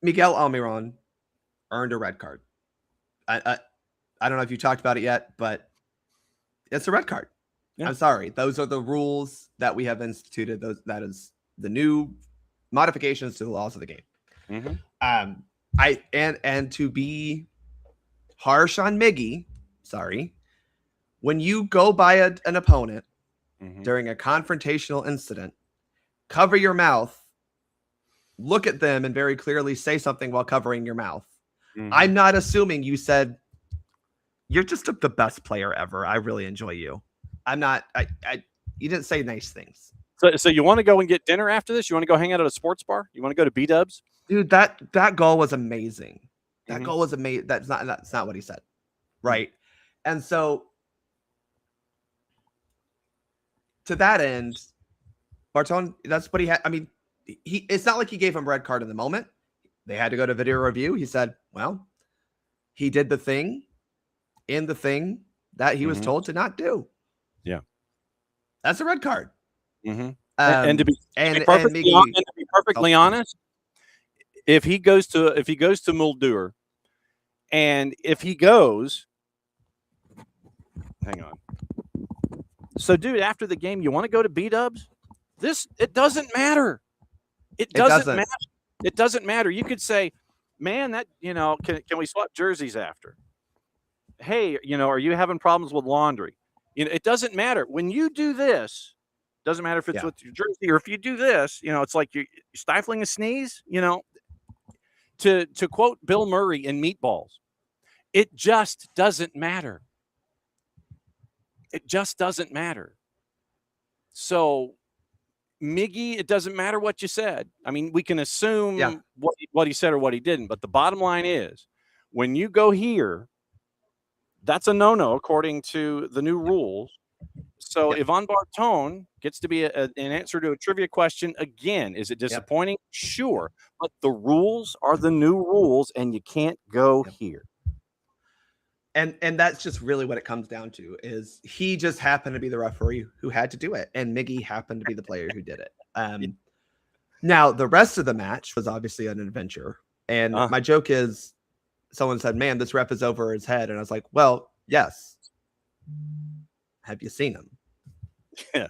Speaker 10: Miguel Almiron earned a red card. I don't know if you talked about it yet, but it's a red card. Yeah. I'm sorry. Those are the rules that we have instituted. That is the new modifications to the laws of the game. And to be harsh on Miggy, sorry, when you go by an opponent during a confrontational incident, cover your mouth, look at them, and very clearly say something while covering your mouth. I'm not assuming you said, "You're just the best player ever. I really enjoy you." I'm not. You didn't say nice things.
Speaker 3: So you want to go and get dinner after this? You want to go hang out at a sports bar? You want to go to B-Dubs?
Speaker 10: Dude, that goal was amazing. That goal was amazing. That's not what he said, right? And so, to that end, Bartone, that's what he had. I mean, it's not like he gave him red card in the moment. They had to go to video review. He said, well, he did the thing in the thing that he was told to not do.
Speaker 3: Yeah.
Speaker 10: That's a red card.
Speaker 3: And to be perfectly honest, if he goes to Muldur, and if he goes, hang on. So, dude, after the game, you want to go to B-Dubs? It doesn't matter. It doesn't matter. It doesn't matter. You could say, man, that, can we swap jerseys after? Hey, are you having problems with laundry? It doesn't matter. When you do this, doesn't matter if it's with your jersey or if you do this, it's like you're stifling a sneeze, to quote Bill Murray in Meatballs, it just doesn't matter. It just doesn't matter. So, Miggy, it doesn't matter what you said. I mean, we can assume what he said or what he didn't, but the bottom line is, when you go here, that's a no-no according to the new rules. So Yvonne Bartone gets to be an answer to a trivia question again. Is it disappointing? Sure. But the rules are the new rules, and you can't go here.
Speaker 10: And that's just really what it comes down to, is he just happened to be the referee who had to do it, and Miggy happened to be the player who did it. Now, the rest of the match was obviously an adventure. And my joke is, someone said, man, this ref is over his head. And I was like, well, yes. Have you seen him?
Speaker 3: Yeah.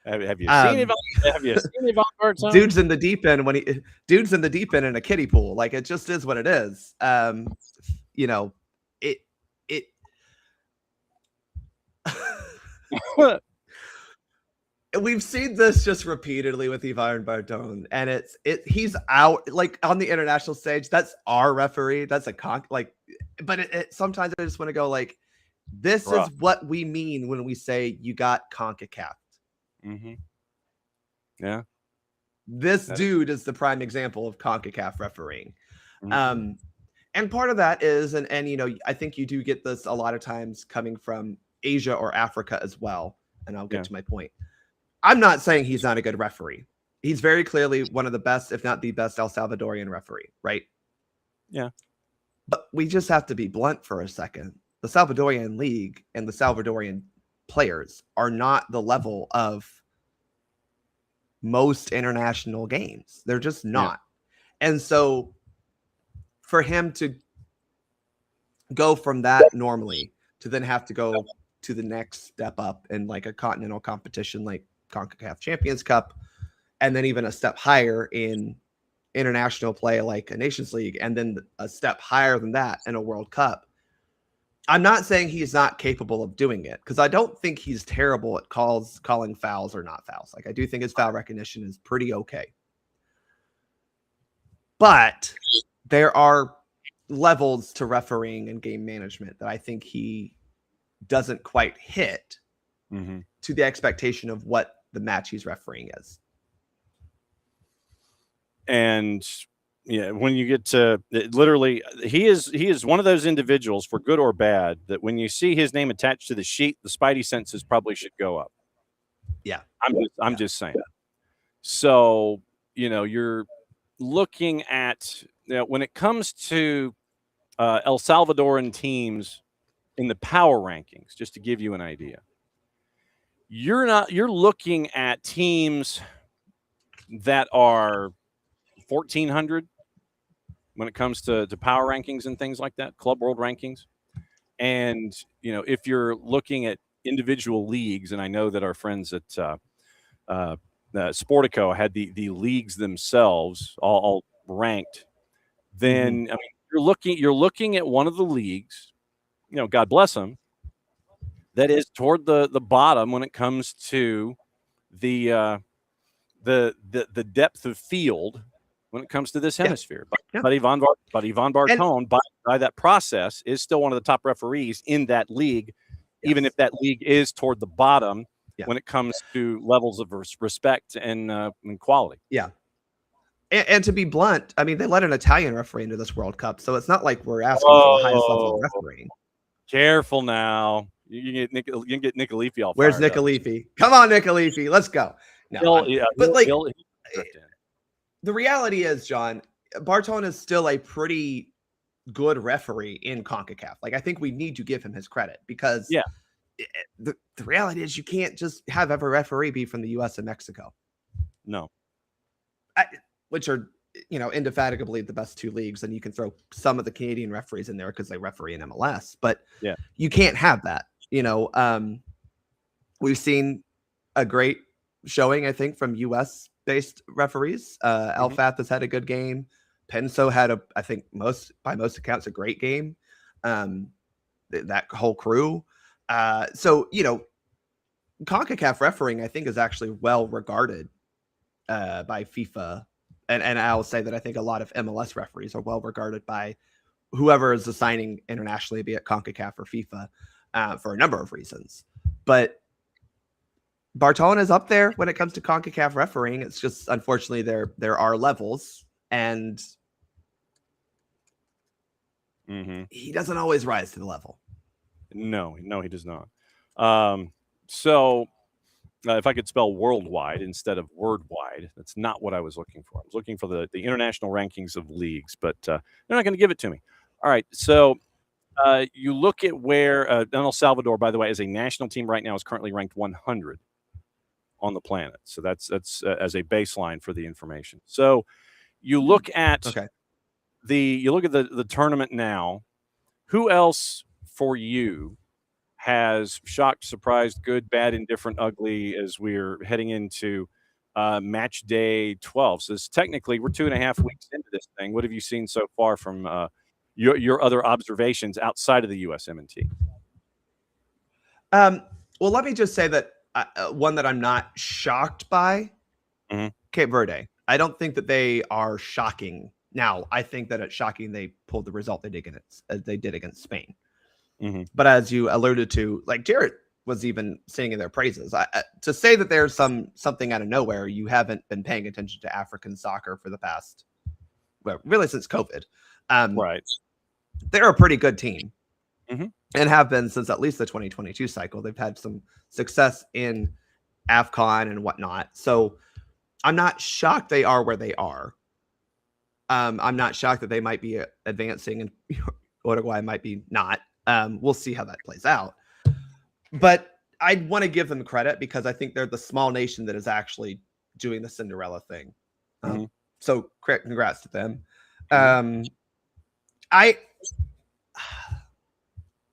Speaker 3: Have you seen Yvonne Bartone?
Speaker 10: Dude's in the deep end in a kiddie pool. Like, it just is what it is. We've seen this just repeatedly with Yvonne Bartone, and he's out, like, on the international stage. That's our referee. That's but sometimes I just want to go, like, this is what we mean when we say you got CONCACAF.
Speaker 3: Yeah.
Speaker 10: This dude is the prime example of CONCACAF refereeing. And part of that is, and I think you do get this a lot of times coming from Asia or Africa as well. And I'll get to my point. I'm not saying he's not a good referee. He's very clearly one of the best, if not the best, El Salvadorian referee, right?
Speaker 3: Yeah.
Speaker 10: But we just have to be blunt for a second. The Salvadorian League and the Salvadorian players are not the level of most international games. They're just not. Yeah. And so for him to go from that normally to then have to go to the next step up in like a continental competition like CONCACAF Champions Cup, and then even a step higher in international play like a Nations League, and then a step higher than that in a World Cup. I'm not saying he's not capable of doing it, because I don't think he's terrible at calling fouls or not fouls. Like, I do think his foul recognition is pretty okay. But there are levels to refereeing and game management that I think he doesn't quite hit to the expectation of what the match he's refereeing is.
Speaker 3: And when you get to literally, he is one of those individuals, for good or bad, that when you see his name attached to the sheet, the spidey senses probably should go up.
Speaker 10: Yeah.
Speaker 3: I'm just saying. So, you're looking at, when it comes to El Salvadoran teams in the power rankings, just to give you an idea, you're looking at teams that are 1,400 when it comes to power rankings and things like that, Club World rankings. And, if you're looking at individual leagues, and I know that our friends at Sportico had the leagues themselves all ranked, then I mean, you're looking at one of the leagues, God bless them, that is toward the bottom when it comes to the depth of field when it comes to this hemisphere. But Yvonne Bartone, by that process, is still one of the top referees in that league, even if that league is toward the bottom when it comes to levels of respect and quality.
Speaker 10: Yeah. And to be blunt, I mean, they let an Italian referee into this World Cup, so it's not like we're asking for the highest level of refereeing.
Speaker 3: Careful now. You can get Nicolifi off.
Speaker 10: Where's Nicolifi? Come on, Nicolifi. Let's go. No, the reality is, John, Bartone is still a pretty good referee in CONCACAF. Like, I think we need to give him his credit because the reality is you can't just have every referee be from the U.S. and Mexico.
Speaker 3: No.
Speaker 10: Which are, indefatigably the best two leagues. And you can throw some of the Canadian referees in there because they referee in MLS. But you can't have that. We've seen a great showing, I think, from U.S.-based referees. Alfath has had a good game. Penso had I think by most accounts, a great game. That whole crew. So, CONCACAF refereeing, I think, is actually well regarded by FIFA. And I'll say that I think a lot of MLS referees are well regarded by whoever is assigning internationally, be it CONCACAF or FIFA, for a number of reasons. But Bartone is up there when it comes to CONCACAF refereeing. It's just, unfortunately, there are levels, and he doesn't always rise to the level.
Speaker 3: No, he does not. So if I could spell worldwide instead of word-wide, that's not what I was looking for. I was looking for the international rankings of leagues, but they're not going to give it to me. All right, so you look at where El Salvador, by the way, as a national team right now is currently ranked 100 on the planet. So that's as a baseline for the information. So you look at the tournament now. Who else for you has shocked, surprised, good, bad, indifferent, ugly as we're heading into match day 12? So technically we're 2.5 weeks into this thing. What have you seen so far from your other observations outside of the USMNT?
Speaker 10: Well, let me just say that one that I'm not shocked by, Cape Verde. I don't think that they are shocking. Now, I think that it's shocking they pulled the result they did against Spain. But as you alluded to, like Jarrett was even singing their praises. To say that there's something out of nowhere, you haven't been paying attention to African soccer for the past, really since COVID.
Speaker 3: Right.
Speaker 10: They're a pretty good team and have been since at least the 2022 cycle. They've had some success in AFCON and whatnot. So I'm not shocked they are where they are. I'm not shocked that they might be advancing and Uruguay might be not. We'll see how that plays out. But I want to give them credit because I think they're the small nation that is actually doing the Cinderella thing. So congrats to them.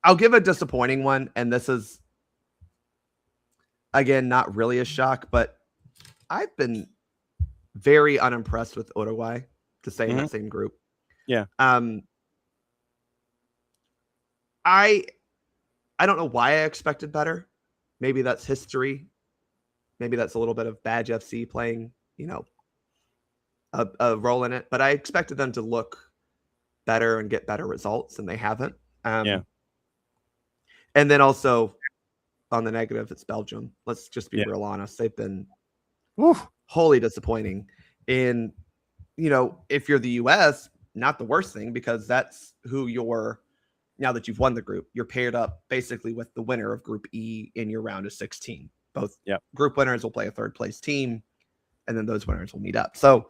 Speaker 10: I'll give a disappointing one, and this is, again, not really a shock, but I've been very unimpressed with Uruguay, to say in that same group.
Speaker 3: Yeah.
Speaker 10: I don't know why I expected better. Maybe that's history. Maybe that's a little bit of Badge FC playing, a role in it. But I expected them to look better and get better results, and they haven't. And then also on the negative, it's Belgium. Let's just be real honest. They've been wholly disappointing. And, if you're the U.S., not the worst thing, because that's who you're, now that you've won the group, you're paired up basically with the winner of Group E in your round of 16. Both group winners will play a third place team, and then those winners will meet up. So,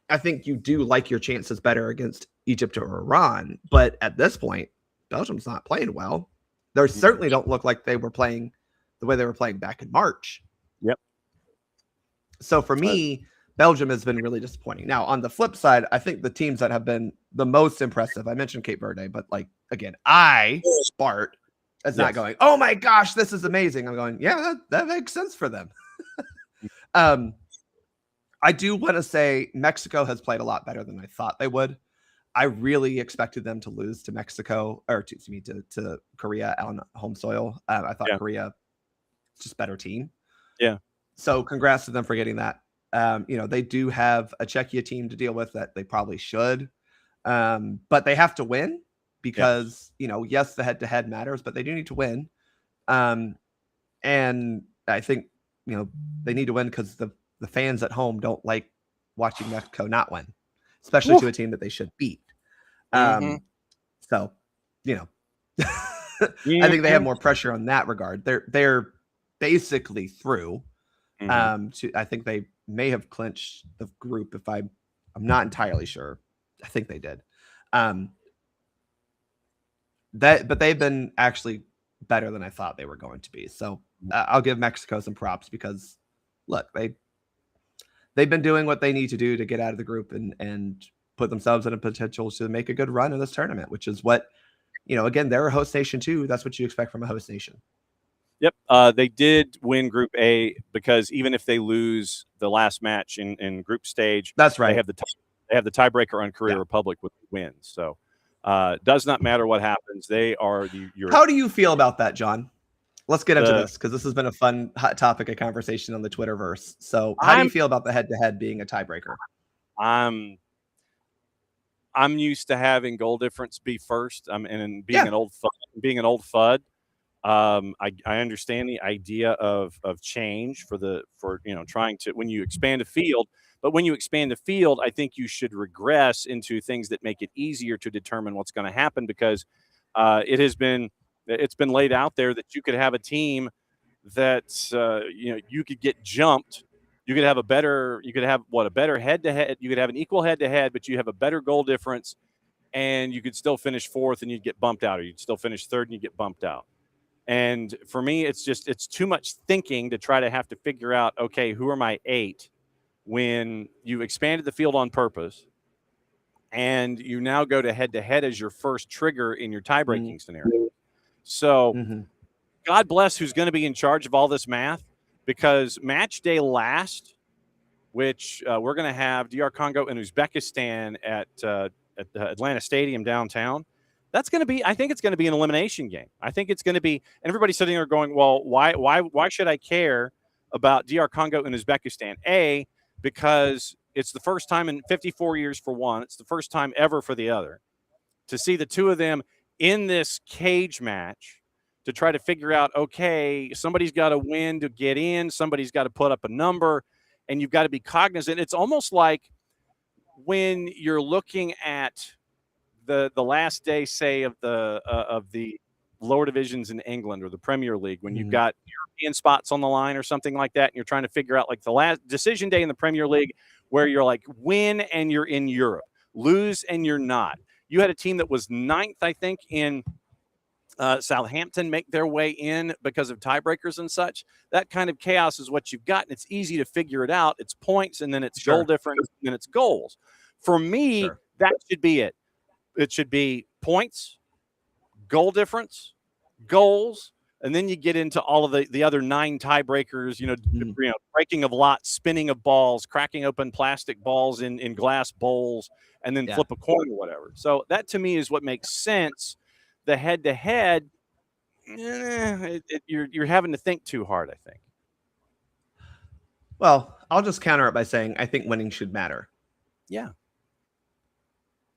Speaker 10: I think you do like your chances better against Egypt or Iran. But at this point, Belgium's not playing well. They certainly don't look like they were playing the way they were playing back in March. So for me, Belgium has been really disappointing. Now, on the flip side, I think the teams that have been the most impressive, I mentioned Cape Verde, but again, Bart, is not going, oh my gosh, this is amazing. I'm going, yeah, that makes sense for them. I do want to say Mexico has played a lot better than I thought they would. I really expected them to lose to Mexico, or to Korea on home soil. I thought Korea just better team.
Speaker 3: Yeah.
Speaker 10: So congrats to them for getting that. They do have a Czechia team to deal with that they probably should. But they have to win because, yes, the head-to-head matters, but they do need to win. And I think, they need to win because the fans at home don't like watching Mexico not win, especially to a team that they should beat. So, I think they have more pressure on that regard. They're basically through. I think they may have clinched the group. I'm not entirely sure. I think they did. But they've been actually better than I thought they were going to be. So I'll give Mexico some props because look, they've been doing what they need to do to get out of the group and put themselves in a potential to make a good run in this tournament, which is what, again, they're a host nation too. That's what you expect from a host nation.
Speaker 3: Yep. They did win Group A because even if they lose the last match in group stage,
Speaker 10: that's right.
Speaker 3: They have the tiebreaker on Korea Republic with the wins. So does not matter what happens. They are the Europe. How
Speaker 10: do you feel about that, John? Let's get into this because this has been a fun hot topic of conversation on the Twitterverse. So how do you feel about the head-to-head being a tiebreaker?
Speaker 3: I'm used to having goal difference be first. And being an old FUD. I understand the idea of change for trying to when you expand a field, but when you expand the field, I think you should regress into things that make it easier to determine what's going to happen because it's been laid out there that you could have a team that you could get jumped. You could have a better head-to-head. You could have an equal head-to-head, but you have a better goal difference, and you could still finish fourth and you'd get bumped out, or you'd still finish third and you get bumped out. And for me, it's too much thinking to try to have to figure out, okay, who are my 8 when you expanded the field on purpose and you now go to head-to-head as your first trigger in your tie-breaking scenario. So God bless who's going to be in charge of all this math because match day last, which we're going to have DR Congo and Uzbekistan at the Atlanta Stadium downtown. That's going to be, I think it's going to be an elimination game. I think it's going to be, and everybody's sitting there going, well, why should I care about DR Congo and Uzbekistan? A, because it's the first time in 54 years for one. It's the first time ever for the other. To see the two of them in this cage match to try to figure out, okay, somebody's got to win to get in. Somebody's got to put up a number, and you've got to be cognizant. It's almost like when you're looking at the last day, say, of the lower divisions in England or the Premier League, when you've got European spots on the line or something like that, and you're trying to figure out like the last decision day in the Premier League where you're like win and you're in Europe, lose and you're not. You had a team that was 9th, I think, in Southampton make their way in because of tiebreakers and such. That kind of chaos is what you've got, and it's easy to figure it out. It's points, and then it's goal difference, and then it's goals. For me, that should be it. It should be points, goal difference, goals, and then you get into all of the other 9 tiebreakers, breaking of lots, spinning of balls, cracking open plastic balls in glass bowls, and then flip a coin or whatever. So that to me is what makes sense. The head-to-head, you're having to think too hard, I think.
Speaker 10: Well, I'll just counter it by saying I think winning should matter.
Speaker 3: Yeah.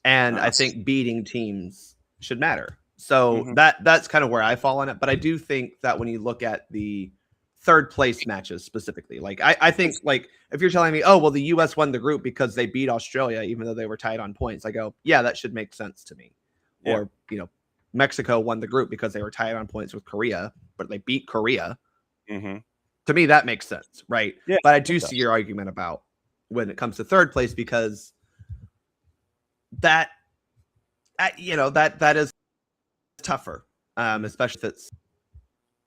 Speaker 10: And I think beating teams should matter. So that's kind of where I fall on it. But I do think that when you look at the third place matches specifically, like I think like if you're telling me, oh, well, the U.S. won the group because they beat Australia, even though they were tied on points, I go, yeah, that should make sense to me. Yeah. Or, Mexico won the group because they were tied on points with Korea, but they beat Korea. To me, that makes sense, right? Yeah, but I do see your argument about when it comes to third place because that is tougher, especially if it's,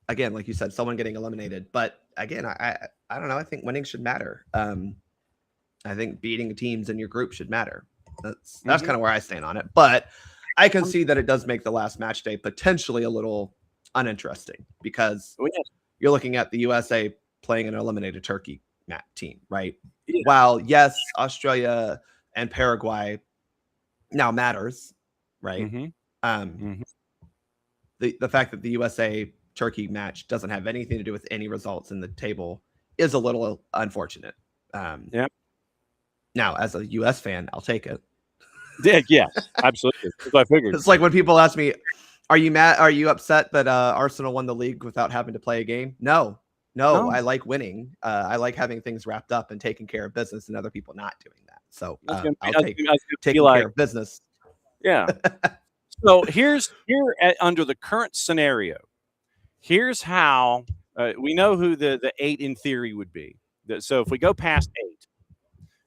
Speaker 10: again, like you said, someone getting eliminated. But again, I don't know. I think winning should matter. I think beating teams in your group should matter. That's kind of where I stand on it. But I can see that it does make the last match day potentially a little uninteresting because you're looking at the USA playing an eliminated Turkey team, right? Yeah. While, yes, Australia and Paraguay now matters, right? The fact that the USA Turkey match doesn't have anything to do with any results in the table is a little unfortunate. Now, as a US fan, I'll take it.
Speaker 3: Yes, absolutely. That's what I figured.
Speaker 10: It's like when people ask me, "Are you mad? Are you upset that Arsenal won the league without having to play a game?" No. I like winning. I like having things wrapped up and taking care of business, and other people not doing that. So I'll take taking care of business.
Speaker 3: Yeah. So here under the current scenario, here's how we know who the 8 in theory would be. So if we go past 8,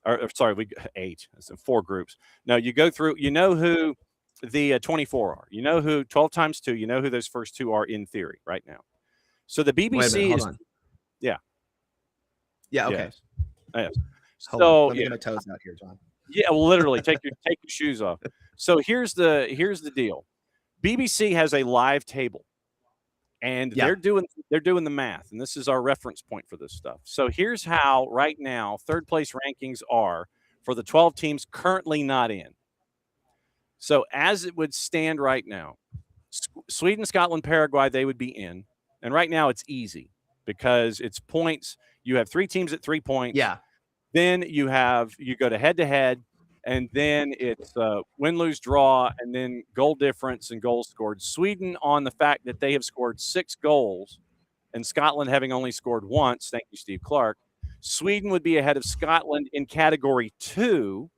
Speaker 3: or sorry, we 8. It's 4 groups. No, you go through. You know who the 24 are. You know who 12 times 2. You know who those first 2 are in theory right now. So the BBC
Speaker 10: hold on. Yeah. Okay.
Speaker 3: Yes.
Speaker 10: So let me get my toes out here, John.
Speaker 3: Yeah, well, literally take your shoes off. So here's the deal. BBC has a live table, and they're doing the math, and this is our reference point for this stuff. So here's how right now third place rankings are for the 12 teams currently not in. So as it would stand right now, Sweden, Scotland, Paraguay, they would be in, and right now it's easy because it's points. You have 3 teams at 3 points.
Speaker 10: Yeah.
Speaker 3: Then you go to head-to-head, and then it's win, lose, draw, and then goal difference and goals scored. Sweden, on the fact that they have scored 6 goals, and Scotland having only scored once, thank you, Steve Clark, Sweden would be ahead of Scotland in Category 2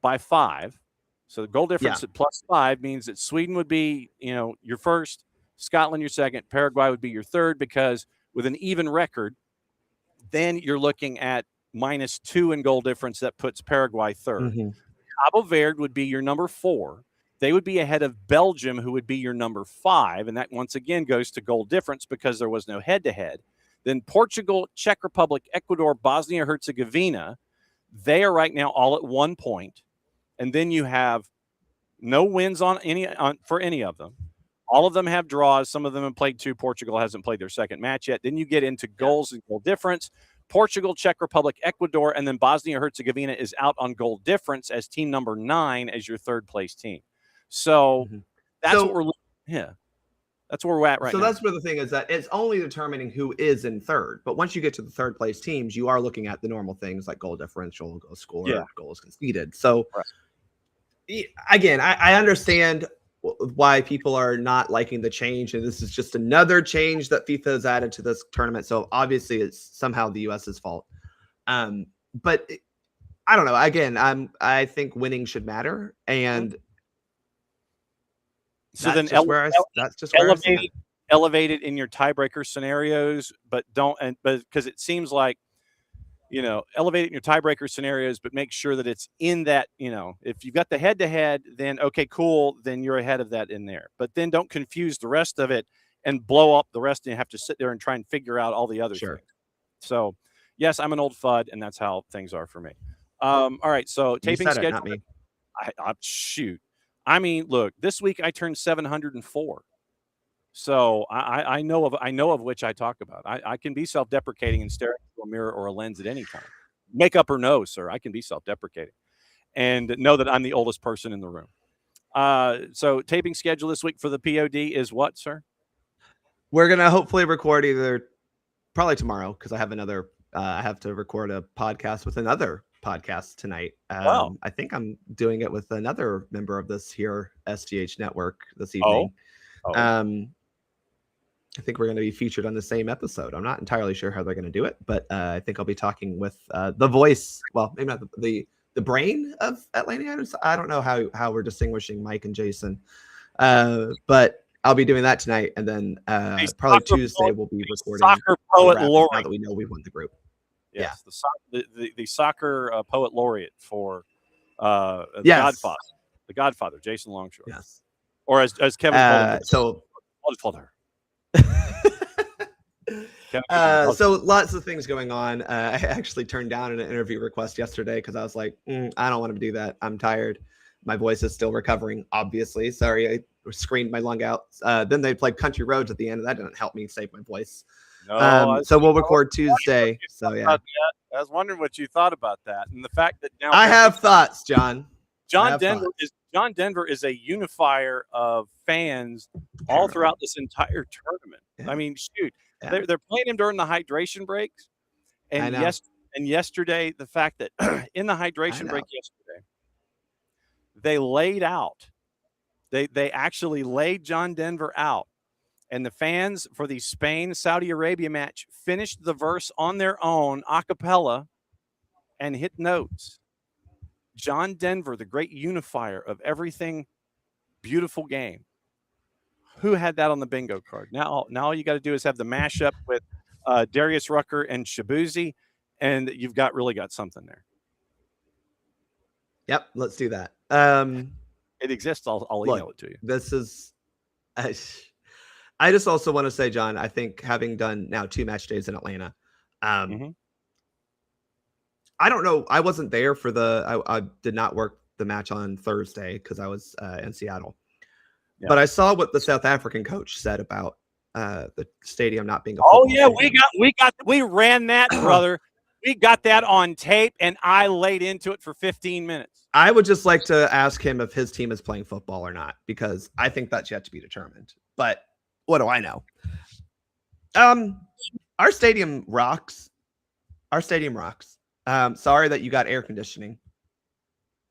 Speaker 3: by 5. So the goal difference at +5 means that Sweden would be, your first, Scotland your second, Paraguay would be your third, because with an even record, then you're looking at -2 in goal difference. That puts Paraguay third. Cabo Verde would be your number 4. They would be ahead of Belgium, who would be your number 5. And that once again goes to goal difference because there was no head-to-head. Then Portugal, Czech Republic, Ecuador, Bosnia-Herzegovina, they are right now all at 1 point. And then you have no wins for any of them. All of them have draws. Some of them have played 2. Portugal hasn't played their second match yet. Then you get into goals and goal difference. Portugal, Czech Republic, Ecuador, and then Bosnia-Herzegovina is out on goal difference as team number 9 as your third place team. So that's what we're looking at. Yeah. That's where we're at right now.
Speaker 10: So that's where the thing is that it's only determining who is in third. But once you get to the third place teams, you are looking at the normal things like goal differential, goal scored, goals conceded. So again, I understand why people are not liking the change, and this is just another change that FIFA has added to this tournament. So obviously it's somehow the US's fault. But I don't know. Again, I think winning should matter, and
Speaker 3: so then
Speaker 10: that's just where
Speaker 3: elevate it in your tiebreaker scenarios, but because it seems like elevate it in your tiebreaker scenarios, but make sure that it's in that, if you've got the head-to-head, then okay, cool, then you're ahead of that in there. But then don't confuse the rest of it and blow up the rest, and you have to sit there and try and figure out all the other things. So, yes, I'm an old FUD, and that's how things are for me. All right, so taping schedule.
Speaker 10: Not me.
Speaker 3: Shoot. I mean, look, this week I turned 704. So I know of which I talk about. I can be self-deprecating and stare into a mirror or a lens at any time. Makeup or no, sir, I can be self-deprecating and know that I'm the oldest person in the room. So taping schedule this week for the POD is what, sir?
Speaker 10: We're going to hopefully record probably tomorrow, because I have I have to record a podcast with another podcast tonight. I think I'm doing it with another member of this here SDH network this evening. I think we're going to be featured on the same episode. I'm not entirely sure how they're going to do it, but I think I'll be talking with the voice. Well, maybe not the brain of Atlanta Items. I don't know how we're distinguishing Mike and Jason, but I'll be doing that tonight, and then probably Tuesday we'll be recording
Speaker 3: soccer poet laureate.
Speaker 10: Now that we know we won the group.
Speaker 3: Yes, the soccer poet laureate for Godfather, the Godfather, Jason Longshore.
Speaker 10: Yes,
Speaker 3: or as Kevin called him.
Speaker 10: So
Speaker 3: I'll just call her.
Speaker 10: So lots of things going on. I actually turned down an interview request yesterday because I was like, I don't want to do that. I'm tired. My voice is still recovering, obviously. Sorry, I screamed my lung out. Then they played Country Roads at the end, and that didn't help me save my voice.
Speaker 3: No,
Speaker 10: so we'll record Tuesday. So yeah,
Speaker 3: I was wondering what you thought about that, and the fact that now
Speaker 10: I have thoughts, John.
Speaker 3: John Denver is a unifier of fans all throughout this entire tournament.
Speaker 10: Yeah.
Speaker 3: I mean, shoot,
Speaker 10: Yeah.
Speaker 3: they're playing him during the hydration breaks, and yesterday, the fact that in the hydration break yesterday, they laid out. They actually laid John Denver out, and the fans for the Spain-Saudi Arabia match finished the verse on their own a cappella and hit notes. John Denver, the great unifier of everything beautiful game. Who had that on the bingo card? Now all you got to do is have the mashup with Darius Rucker and Shabuzi, and you've really got something there.
Speaker 10: Yep, let's do that.
Speaker 3: It exists. I'll email it to you.
Speaker 10: This is. I just also want to say, John, I think having done now 2 match days in Atlanta, I don't know. I wasn't there for I did not work the match on Thursday because I was in Seattle. Yeah. But I saw what the South African coach said about the stadium not being a football stadium.
Speaker 3: we ran that, brother. We got that on tape, and I laid into it for 15 minutes.
Speaker 10: I would just like to ask him if his team is playing football or not, because I think that's yet to be determined. But what do I know? Our stadium rocks. Sorry that you got air conditioning.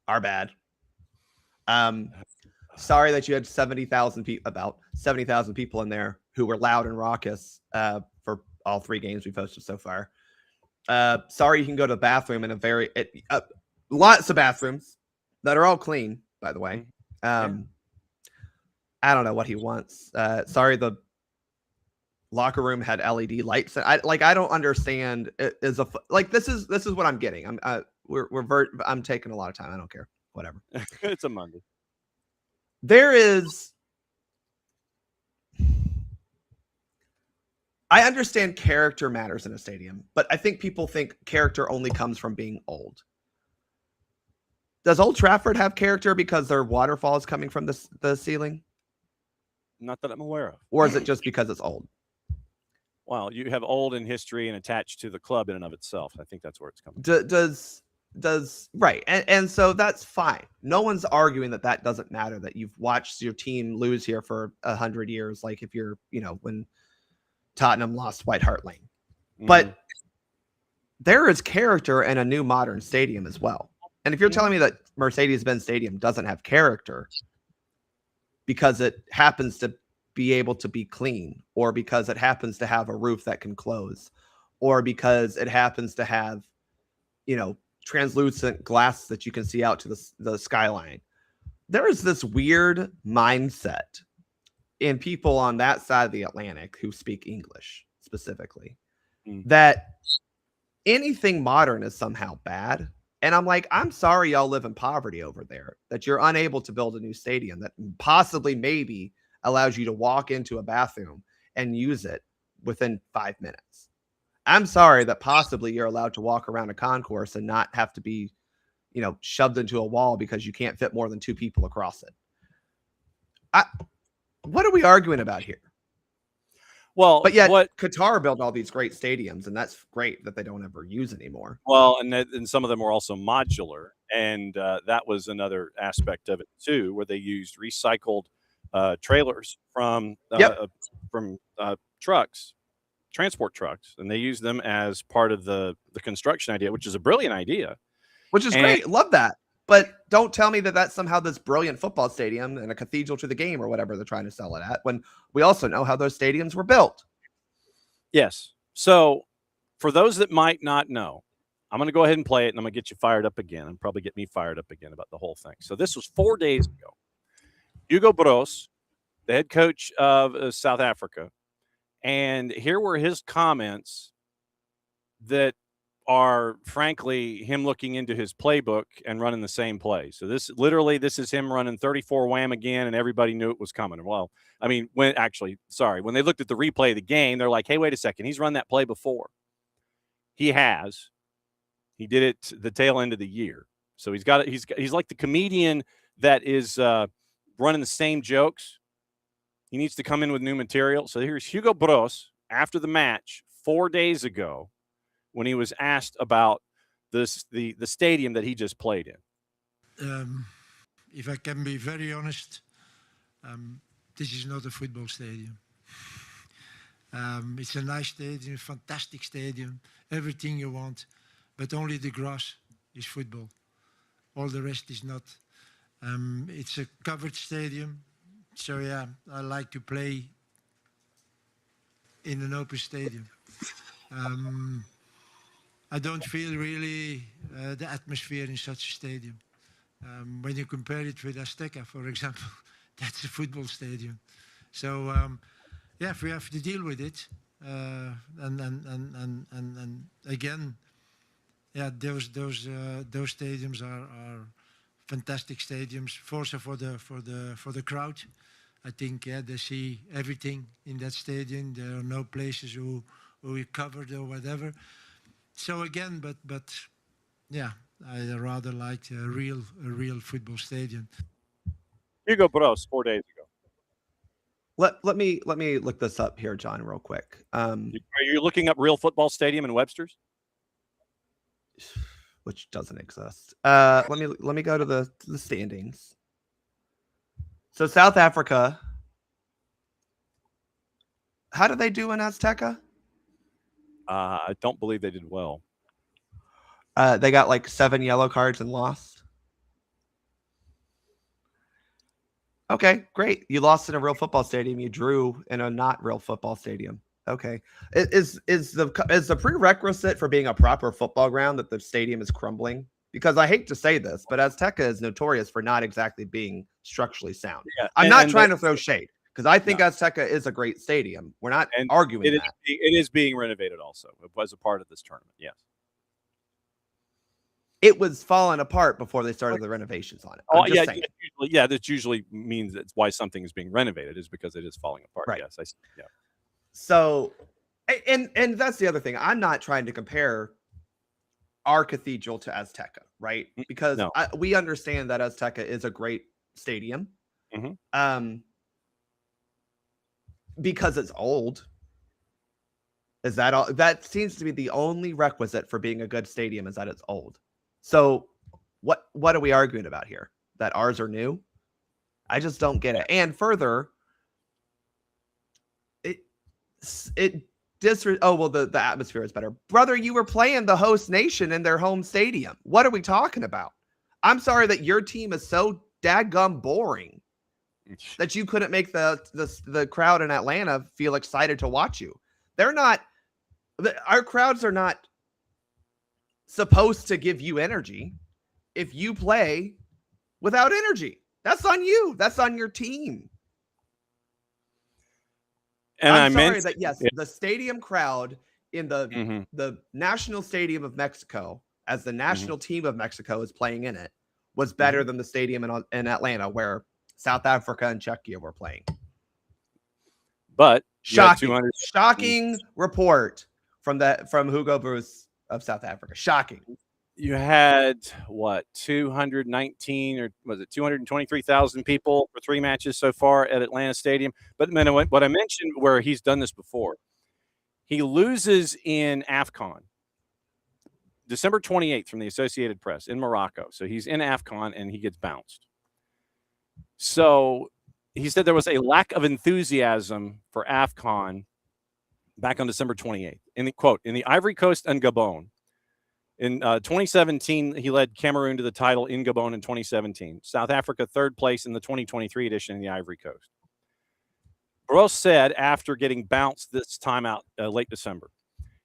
Speaker 10: Our bad. Sorry that you had 70,000 people, about 70,000 people in there who were loud and raucous for all 3 games we've hosted so far. Sorry you can go to the bathroom in lots of bathrooms that are all clean, by the way. I don't know what he wants. Sorry the locker room had LED lights. I don't understand. This is what I'm getting. I'm taking a lot of time. I don't care. Whatever.
Speaker 3: It's a Monday.
Speaker 10: I understand character matters in a stadium, but I think people think character only comes from being old. Does Old Trafford have character because their waterfall is coming from the ceiling?
Speaker 3: Not that I'm aware of.
Speaker 10: Or is it just because it's old?
Speaker 3: Well, you have old in history and attached to the club in and of itself. I think that's where it's coming
Speaker 10: from. Right. And so that's fine. No one's arguing that doesn't matter, that you've watched your team lose here for 100 years. Like if you're, when Tottenham lost White Hart Lane. Mm-hmm. But there is character in a new modern stadium as well. And if you're telling me that Mercedes-Benz Stadium doesn't have character because it happens to be able to be clean, or because it happens to have a roof that can close, or because it happens to have, translucent glass that you can see out to the skyline, there is this weird mindset in people on that side of the Atlantic who speak English specifically, that anything modern is somehow bad. And I'm like, I'm sorry y'all live in poverty over there, that you're unable to build a new stadium that possibly maybe allows you to walk into a bathroom and use it within 5 minutes. I'm sorry that possibly you're allowed to walk around a concourse and not have to be, shoved into a wall because you can't fit more than 2 people across it. What are we arguing about here?
Speaker 3: Well,
Speaker 10: but yet Qatar built all these great stadiums, and that's great that they don't ever use anymore.
Speaker 3: Well, and some of them were also modular, and that was another aspect of it too, where they used recycled trailers from trucks, transport trucks, and they used them as part of the construction idea, which is a brilliant idea.
Speaker 10: Which is great. Love that. But don't tell me that that's somehow this brilliant football stadium and a cathedral to the game or whatever they're trying to sell it at, when we also know how those stadiums were built.
Speaker 3: Yes. So for those that might not know, I'm going to go ahead and play it, and I'm going to get you fired up again, and probably get me fired up again about the whole thing. So this was 4 days ago. Hugo Bros, the head coach of South Africa, and here were his comments that are frankly him looking into his playbook and running the same play. So this is him running 34 wham again, and everybody knew it was coming. Well, I mean, when they looked at the replay of the game, they're like, hey, wait a second, he's run that play before. He did it the tail end of the year. So he's like the comedian that is running the same jokes. He needs to come in with new material. So here's Hugo Bros after the match 4 days ago, when he was asked about the stadium that he just played in.
Speaker 11: if I can be very honest, this is not a football stadium. It's a nice stadium, fantastic stadium, everything you want, but only the grass is football. All the rest is not. It's a covered stadium, so yeah, I like to play in an open stadium. I don't feel really the atmosphere in such a stadium. When you compare it with Azteca, for example, that's a football stadium. So yeah, we have to deal with it. And again, yeah, those stadiums are fantastic stadiums. Also for the crowd, I think they see everything in that stadium. There are no places who are covered or whatever. So again, but yeah, I rather like a real football stadium.
Speaker 3: Hugo Bros 4 days ago.
Speaker 10: Let me look this up here, John, real quick.
Speaker 3: Are you looking up real football stadium in Webster's?
Speaker 10: Which doesn't exist. Let me go to the standings. So South Africa, how did they do in Azteca?
Speaker 3: I don't believe they did well.
Speaker 10: They got like 7 yellow cards and lost. Okay, great. You lost in a real football stadium. You drew in a not real football stadium. Okay. Is the prerequisite for being a proper football ground that the stadium is crumbling? Because I hate to say this, but Azteca is notorious for not exactly being structurally sound.
Speaker 3: Yeah,
Speaker 10: I'm not trying to throw shade because I think Azteca is a great stadium. We're not arguing that.
Speaker 3: It is being renovated also. It was a part of this tournament, yes.
Speaker 10: It was falling apart before they started the renovations on it.
Speaker 3: That usually means that's why something is being renovated is because it is falling apart.
Speaker 10: Right.
Speaker 3: Yes, yeah.
Speaker 10: So, and that's the other thing. I'm not trying to compare our cathedral to Azteca, right? Because we understand that Azteca is a great stadium.
Speaker 3: Mm-hmm.
Speaker 10: Because it's old. Is that all? That seems to be the only requisite for being a good stadium is that it's old. So what are we arguing about here? That ours are new? I just don't get it. And further, the atmosphere is better. Brother, you were playing the host nation in their home stadium. What are we talking about? I'm sorry that your team is so dadgum boring that you couldn't make the crowd in Atlanta feel excited to watch you. Our crowds are not supposed to give you energy if you play without energy. That's on you. That's on your team.
Speaker 3: And
Speaker 10: I'm sorry that the stadium crowd in the National Stadium of Mexico, as the national team of Mexico is playing in it, was better than the stadium in Atlanta where South Africa and Czechia were playing.
Speaker 3: But
Speaker 10: shocking report from Hugo Bruce of South Africa. Shocking.
Speaker 3: You had 219 or was it 223,000 people for 3 matches so far at Atlanta Stadium. But what I mentioned where he's done this before, he loses in AFCON December 28th from the Associated Press in Morocco. So he's in AFCON and he gets bounced. So he said there was a lack of enthusiasm for AFCON back on December 28th. In the Ivory Coast and Gabon. In 2017, he led Cameroon to the title in Gabon in 2017. South Africa, 3rd place in the 2023 edition in the Ivory Coast. Bros said after getting bounced this time out late December,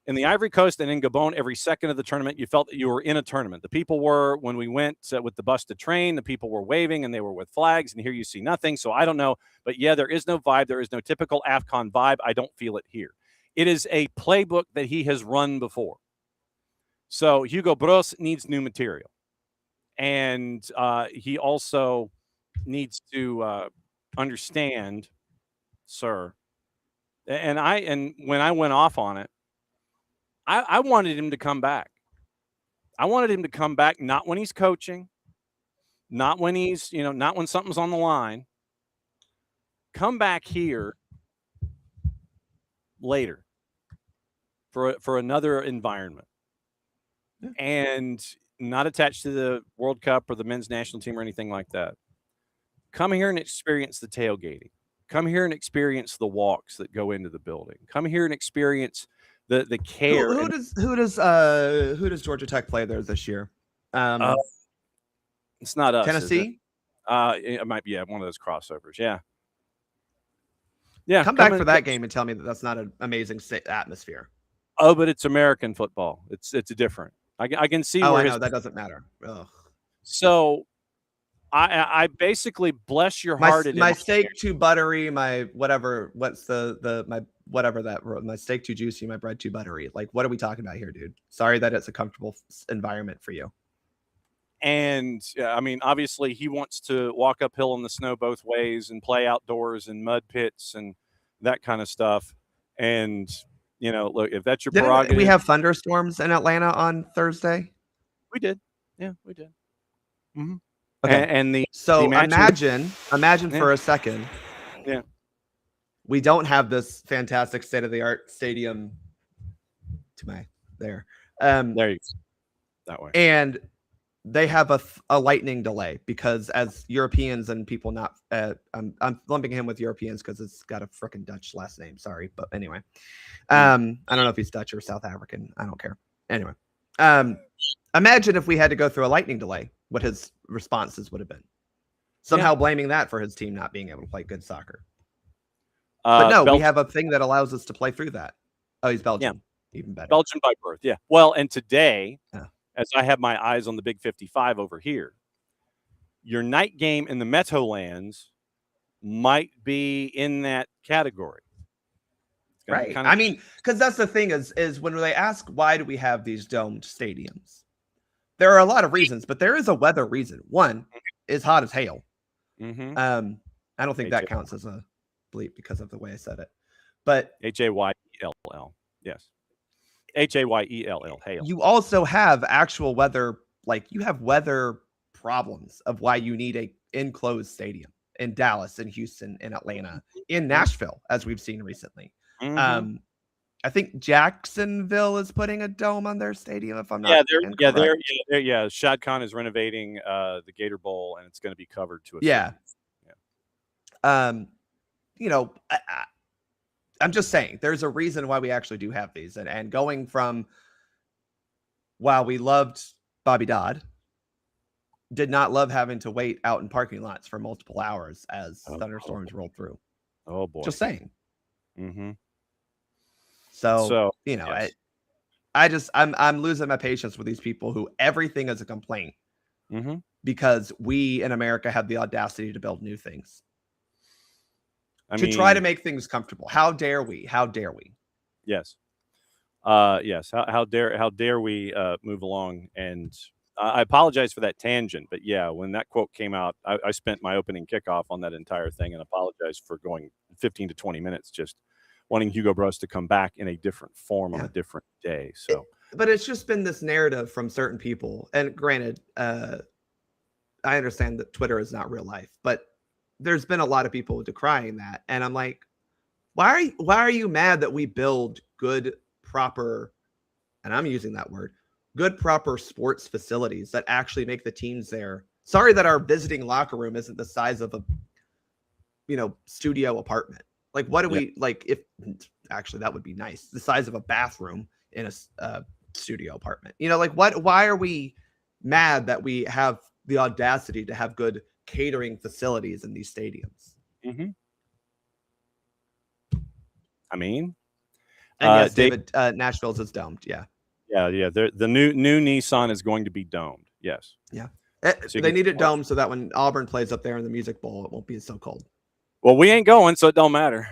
Speaker 3: in the Ivory Coast and in Gabon, every second of the tournament, you felt that you were in a tournament. The people were, when we went with the bus to train, the people were waving and they were with flags, and here you see nothing. So I don't know. But yeah, there is no vibe. There is no typical AFCON vibe. I don't feel it here. It is a playbook that he has run before. So Hugo Bros needs new material. And he also needs to understand, sir. And when I went off on it, I wanted him to come back. I wanted him to come back, not when he's coaching, not when he's, not when something's on the line. Come back here later for another environment. And not attached to the World Cup or the men's national team or anything like that. Come here and experience the tailgating. Come here and experience the walks that go into the building. Come here and experience the care.
Speaker 10: Who does Georgia Tech play there this year?
Speaker 3: It's not us.
Speaker 10: Tennessee?
Speaker 3: It might be one of those crossovers. Yeah. Yeah.
Speaker 10: Come back for that game and tell me that that's not an amazing atmosphere.
Speaker 3: Oh, but it's American football. It's different. I can see.
Speaker 10: I know that doesn't matter. Ugh.
Speaker 3: So I basically bless your heart.
Speaker 10: My steak too buttery. My whatever. What's my whatever that my steak too juicy. My bread too buttery. Like, what are we talking about here, dude? Sorry that it's a comfortable environment for you.
Speaker 3: And I mean, obviously, he wants to walk uphill in the snow both ways and play outdoors in mud pits and that kind of stuff. And look, if that's your prerogative,
Speaker 10: we have thunderstorms in Atlanta on Thursday.
Speaker 3: We did, yeah, we did. Mm-hmm.
Speaker 10: Okay, imagine for a second.
Speaker 3: Yeah,
Speaker 10: we don't have this fantastic state-of-the-art stadium. There you go.
Speaker 3: That way,
Speaker 10: and they have a lightning delay because as Europeans and people not I'm lumping him with Europeans because it's got a freaking Dutch last name. Sorry, but anyway, I don't know if he's Dutch or South African. I don't care. Anyway, imagine if we had to go through a lightning delay, what his responses would have been. Somehow blaming that for his team not being able to play good soccer. But no, we have a thing that allows us to play through that. Oh, he's Belgian. Yeah. Even better.
Speaker 3: Belgian by birth. Yeah. Well, and today, as I have my eyes on the Big 55 over here, your night game in the Meadowlands might be in that category.
Speaker 10: Right. I mean, because that's the thing is when they ask why do we have these domed stadiums, there are a lot of reasons, but there is a weather reason. One is hot as hail.
Speaker 3: Mm-hmm.
Speaker 10: I don't think that counts as a bleep because of the way I said it. But
Speaker 3: Hayell. Yes. Hayell. Hail.
Speaker 10: You also have actual weather, like you have weather problems of why you need a enclosed stadium in Dallas, in Houston, in Atlanta, in Nashville, as we've seen recently.
Speaker 3: Mm-hmm.
Speaker 10: I think Jacksonville is putting a dome on their stadium. If I'm not,
Speaker 3: they're Shad Khan is renovating the Gator Bowl, and it's going to be covered to a
Speaker 10: I'm just saying there's a reason why we actually do have these, and going from while we loved Bobby Dodd, did not love having to wait out in parking lots for multiple hours as thunderstorms rolled through.
Speaker 3: Oh boy,
Speaker 10: just saying.
Speaker 3: Mm-hmm.
Speaker 10: So I'm losing my patience with these people who everything is a complaint because we in America have the audacity to build new things. Try to make things comfortable. How dare we? How dare we?
Speaker 3: Yes. Yes. How dare we move along? And I apologize for that tangent, but yeah, when that quote came out, I spent my opening kickoff on that entire thing and apologized for going 15 to 20 minutes just wanting Hugo Broos to come back in a different form on a different day. So,
Speaker 10: but it's just been this narrative from certain people. And granted, I understand that Twitter is not real life, but there's been a lot of people decrying that. And I'm like, why are you mad that we build good, proper, and I'm using that word, good, proper sports facilities that actually make the teams there? Sorry that our visiting locker room isn't the size of a, studio apartment. Like, what do we like? If actually that would be nice, the size of a bathroom in a studio apartment. What? Why are we mad that we have the audacity to have good catering facilities in these stadiums?
Speaker 3: Mm-hmm. I mean,
Speaker 10: and yes, David, Nashville's is domed. Yeah.
Speaker 3: The new Nissan is going to be domed. Yes.
Speaker 10: Yeah. So they need it domed so that when Auburn plays up there in the Music Bowl, it won't be so cold.
Speaker 3: Well, we ain't going, so it don't matter.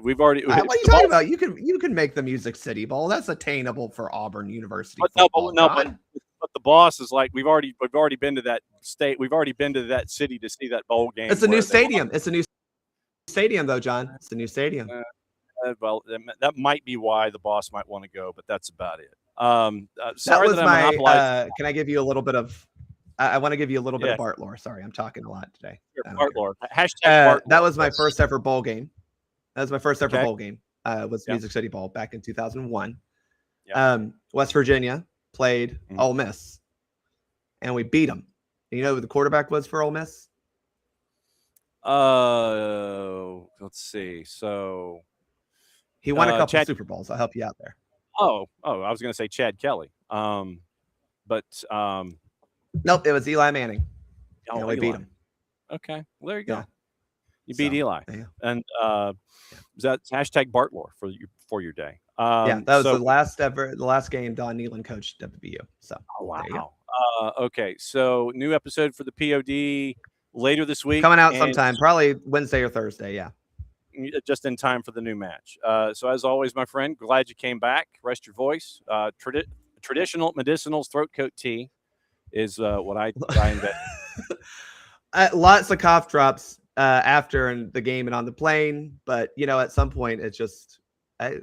Speaker 3: We've already.
Speaker 10: What are you talking about? You can make the Music City Bowl. That's attainable for Auburn University.
Speaker 3: But but the boss is like, we've already been to that state. We've already been to that city to see that bowl game.
Speaker 10: It's a new stadium. It's a new stadium, though, John. It's a new stadium.
Speaker 3: Well, that might be why the boss might want to go, but that's about it.
Speaker 10: Sorry that I'm monopolizing. Can I give you a little bit of? I want to give you a little bit of Bart lore. Sorry, I'm talking a lot today.
Speaker 3: Bart lore. Hashtag Bart
Speaker 10: that was my first ever bowl game. Bowl game. Was Music City Bowl back in 2001. West Virginia played Ole Miss, and we beat them. You know who the quarterback was for Ole Miss?
Speaker 3: Let's see. So
Speaker 10: he won a couple
Speaker 3: Chad,
Speaker 10: Super Bowls. I'll help you out there.
Speaker 3: I was going to say Chad Kelly. But
Speaker 10: nope, it was Eli Manning.
Speaker 3: Oh,
Speaker 10: we beat him.
Speaker 3: Okay, well, there you go.
Speaker 10: Yeah.
Speaker 3: You beat Eli,
Speaker 10: yeah.
Speaker 3: And was that hashtag Bart lore for your day?
Speaker 10: Yeah, that was the last game Don Nehlen coached WVU. So
Speaker 3: wow. Okay, so new episode for the POD later this week,
Speaker 10: coming out sometime, probably Wednesday or Thursday. Yeah,
Speaker 3: just in time for the new match. So as always, my friend, glad you came back. Rest your voice. Traditional medicinals throat coat tea is what I invented.
Speaker 10: Lots of cough drops after the game and on the plane, but at some point it's just I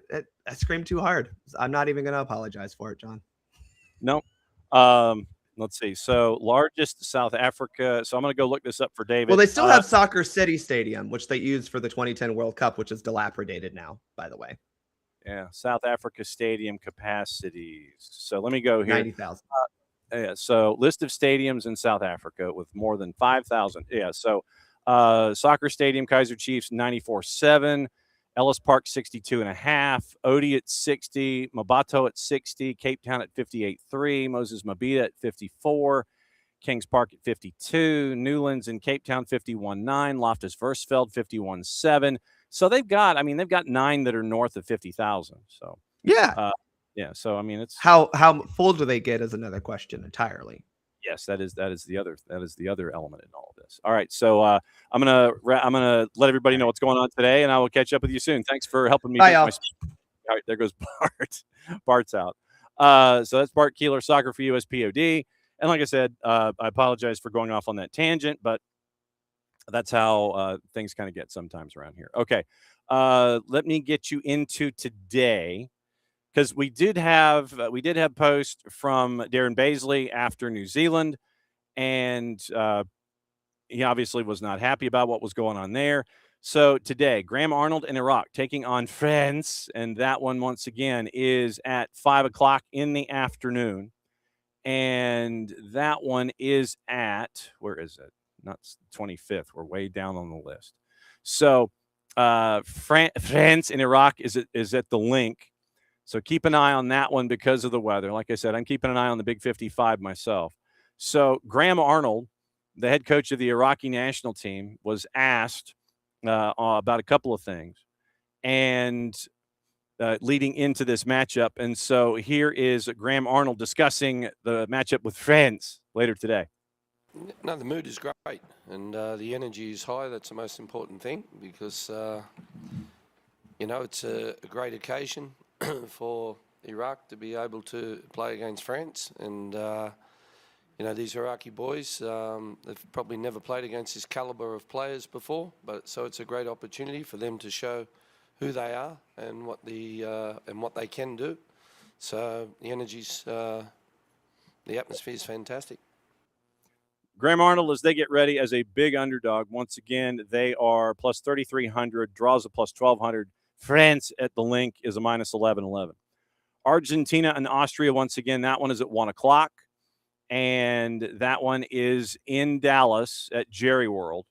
Speaker 10: screamed too hard. I'm not even going to apologize for it, John.
Speaker 3: No. Let's see. So largest South Africa. So I'm going to go look this up for David.
Speaker 10: Well, they still have Soccer City Stadium, which they used for the 2010 World Cup, which is dilapidated now, by the way.
Speaker 3: Yeah, South Africa stadium capacities. So let me go here.
Speaker 10: 90,000.
Speaker 3: Yeah, so list of stadiums in South Africa with more than 5,000. Yeah, so soccer stadium, Kaizer Chiefs 94.7, Ellis Park 62.5, Odie at 60, Mabato at 60, Cape Town at 58.3, Moses Mabhida at 54, Kings Park at 52, Newlands in Cape Town 51.9, Loftus Versfeld 51.7. So they've got 9 that are north of 50,000. So
Speaker 10: yeah.
Speaker 3: Yeah, so I mean, it's
Speaker 10: how full do they get is another question entirely.
Speaker 3: Yes, that is the other element in all of this. All right, so I'm gonna let everybody know what's going on today, and I will catch up with you soon. Thanks for helping me.
Speaker 10: Bye, y'all.
Speaker 3: All right, there goes Bart. Bart's out. So that's Bart Keeler, Soccer for US POD. And like I said, I apologize for going off on that tangent, but that's how things kind of get sometimes around here. Okay, let me get you into today. Because we did have post from Darren Baisley after New Zealand, and he obviously was not happy about what was going on there. So today, Graham Arnold in Iraq taking on France, and that one once again is at 5:00 in the afternoon, and that one is at, where is it? Not 25th. We're way down on the list. So France in Iraq is at the link. So keep an eye on that one because of the weather. Like I said, I'm keeping an eye on the Big 55 myself. So Graham Arnold, the head coach of the Iraqi national team, was asked about a couple of things and leading into this matchup. And so here is Graham Arnold discussing the matchup with France later today.
Speaker 12: No, the mood is great and the energy is high. That's the most important thing because, it's a great occasion for Iraq to be able to play against France. And, these Iraqi boys, they've probably never played against this caliber of players before, so it's a great opportunity for them to show who they are and what they can do. So the energy's, the atmosphere is fantastic.
Speaker 3: Graham Arnold, as they get ready as a big underdog, once again, they are plus 3,300, draws a plus 1,200. France at the link is a minus 1111. Argentina and Austria, once again, that one is at 1:00. And that one is in Dallas at Jerry World.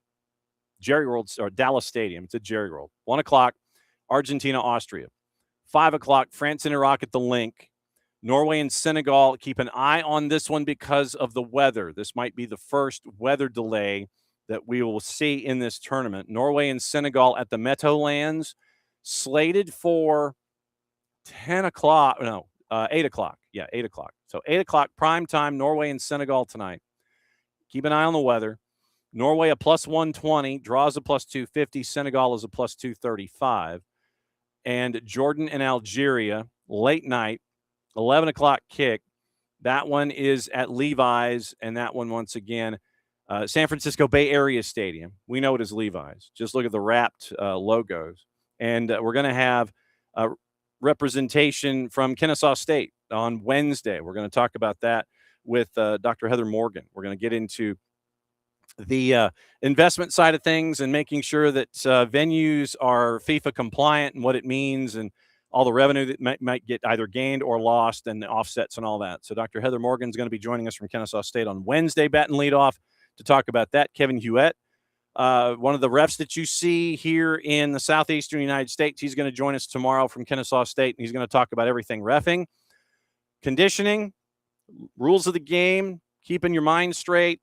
Speaker 3: Jerry World, or Dallas Stadium. It's at Jerry World. 1:00, Argentina, Austria. 5:00, France and Iraq at the link. Norway and Senegal, keep an eye on this one because of the weather. This might be the first weather delay that we will see in this tournament. Norway and Senegal at the Meadowlands, slated for 8:00. Yeah, 8:00. So 8:00 prime time, Norway and Senegal tonight. Keep an eye on the weather. Norway a plus 120, draws a plus 250. Senegal is a plus 235. And Jordan and Algeria, late night, 11:00 kick. That one is at Levi's, and that one, once again, San Francisco Bay Area Stadium. We know it as Levi's. Just look at the wrapped logos. And we're going to have representation from Kennesaw State on Wednesday. We're going to talk about that with Dr. Heather Morgan. We're going to get into the investment side of things and making sure that venues are FIFA compliant and what it means and all the revenue that might get either gained or lost and the offsets and all that. So Dr. Heather Morgan is going to be joining us from Kennesaw State on Wednesday, bat and lead off, to talk about that. Kevin Hewitt one of the refs that you see here in the southeastern United States. He's going to join us tomorrow from Kennesaw State, and he's going to talk about everything reffing, conditioning, rules of the game, keeping your mind straight,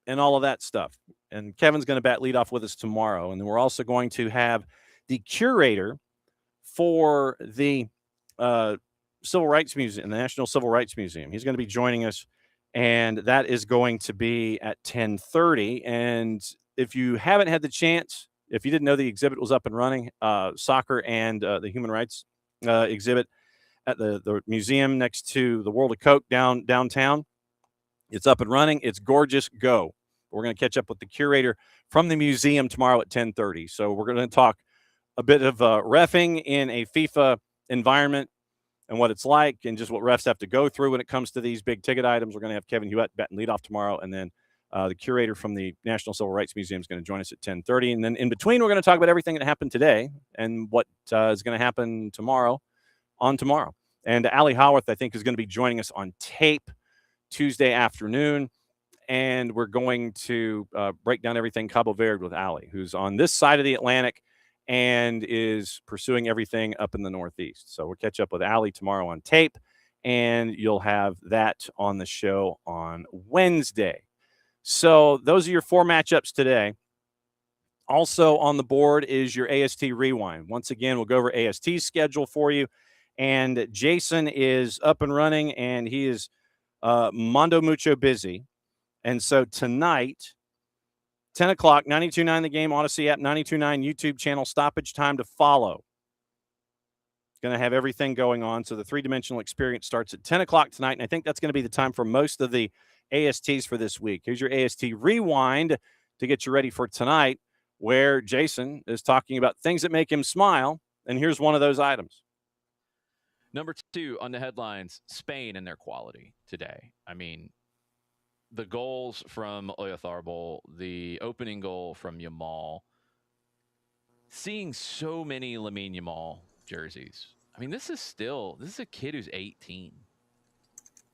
Speaker 3: and all of that stuff. And Kevin's going to bat lead off with us tomorrow. And then we're also going to have the curator for the Civil Rights Museum, the National Civil Rights Museum. He's going to be joining us, and that is going to be at 10:30. And if you haven't had the chance, if you didn't know the exhibit was up and running, soccer and the human rights exhibit at the museum next to the World of Coke downtown, it's up and running. It's gorgeous. Go. We're going to catch up with the curator from the museum tomorrow at 10:30. So we're going to talk a bit of reffing in a FIFA environment and what it's like and just what refs have to go through when it comes to these big ticket items. We're going to have Kevin Hewitt batting leadoff tomorrow, and then the curator from the National Civil Rights Museum is going to join us at 10:30. And then in between, we're going to talk about everything that happened today and what is going to happen tomorrow. And Ali Howarth, I think, is going to be joining us on tape Tuesday afternoon. And we're going to break down everything Cabo Verde with Ali, who's on this side of the Atlantic and is pursuing everything up in the Northeast. So we'll catch up with Ali tomorrow on tape, and you'll have that on the show on Wednesday. So those are your 4 matchups today. Also on the board is your AST Rewind. Once again, we'll go over AST's schedule for you. And Jason is up and running, and he is mondo mucho busy. And so tonight, 10 o'clock, 92.9 The Game, Odyssey app, 92.9 YouTube channel, stoppage time to follow. Going to have everything going on. So the three-dimensional experience starts at 10 o'clock tonight, and I think that's going to be the time for most of the ASTs for this week. Here's your AST Rewind to get you ready for tonight, where Jason is talking about things that make him smile, and here's one of those items.
Speaker 13: Number 2 on the headlines, Spain and their quality today. I mean, the goals from Oyarzabal, the opening goal from Yamal, seeing so many Lamine Yamal jerseys. I mean, this is a kid who's 18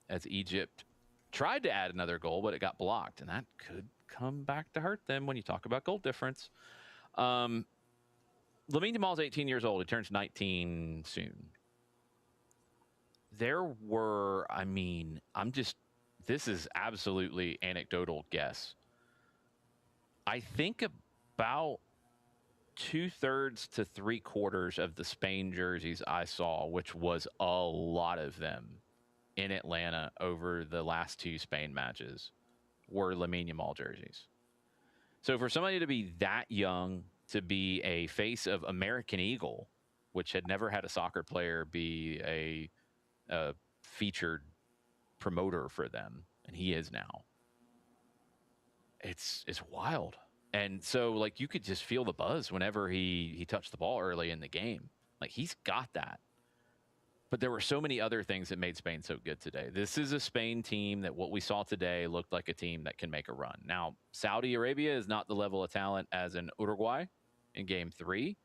Speaker 13: as Egypt tried to add another goal, but it got blocked, and that could come back to hurt them when you talk about goal difference. Lamine Yamal's 18 years old. He turns 19 soon. This is absolutely anecdotal guess. I think about 2/3 to 3/4 of the Spain jerseys I saw, which was a lot of them in Atlanta over the last 2 Spain matches, were Lamine Yamal jerseys. So for somebody to be that young, to be a face of American Eagle, which had never had a soccer player be a featured promoter for them, and he is now. It's wild. And so, like, you could just feel the buzz whenever he touched the ball early in the game. Like, he's got that. But there were so many other things that made Spain so good today. This is a Spain team that what we saw today looked like a team that can make a run. Now, Saudi Arabia is not the level of talent as in Uruguay in Game 3.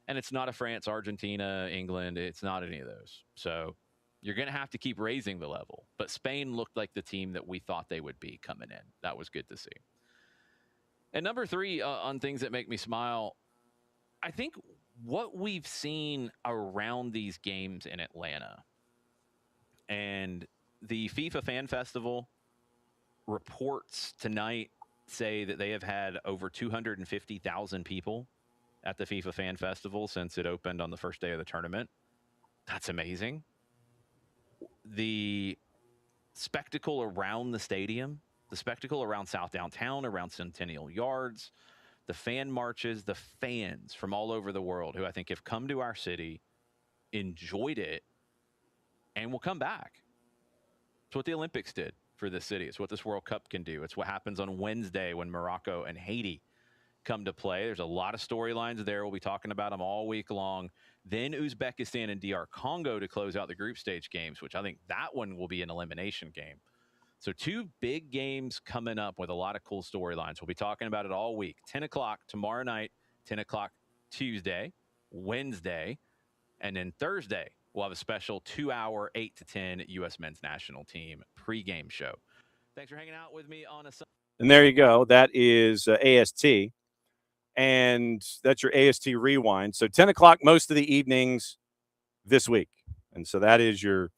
Speaker 13: And it's not a France, Argentina, England. It's not any of those. So you're going to have to keep raising the level. But Spain looked like the team that we thought they would be coming in. That was good to see. And number 3 on things that make me smile, I think what we've seen around these games in Atlanta and the FIFA Fan Festival reports tonight say that they have had over 250,000 people at the FIFA Fan Festival since it opened on the first day of the tournament. That's amazing. The spectacle around the stadium, the spectacle around South Downtown, around Centennial Yards, the fan marches, the fans from all over the world who I think have come to our city, enjoyed it, and will come back. It's what the Olympics did for this city. It's what this World Cup can do. It's what happens on Wednesday when Morocco and Haiti come to play. There's a lot of storylines there. We'll be talking about them all week long. Then Uzbekistan and DR Congo to close out the group stage games, which I think that one will be an elimination game. So 2 big games coming up with a lot of cool storylines. We'll be talking about it all week. 10 o'clock tomorrow night, 10 o'clock Tuesday, Wednesday, and then Thursday, we'll have a special 2-hour, 8 to 10 U.S. men's national team pregame show. Thanks for hanging out with me on a Sunday.
Speaker 3: And there you go. That is AST. And that's your AST Rewind. So 10 o'clock most of the evenings this week. And so that is your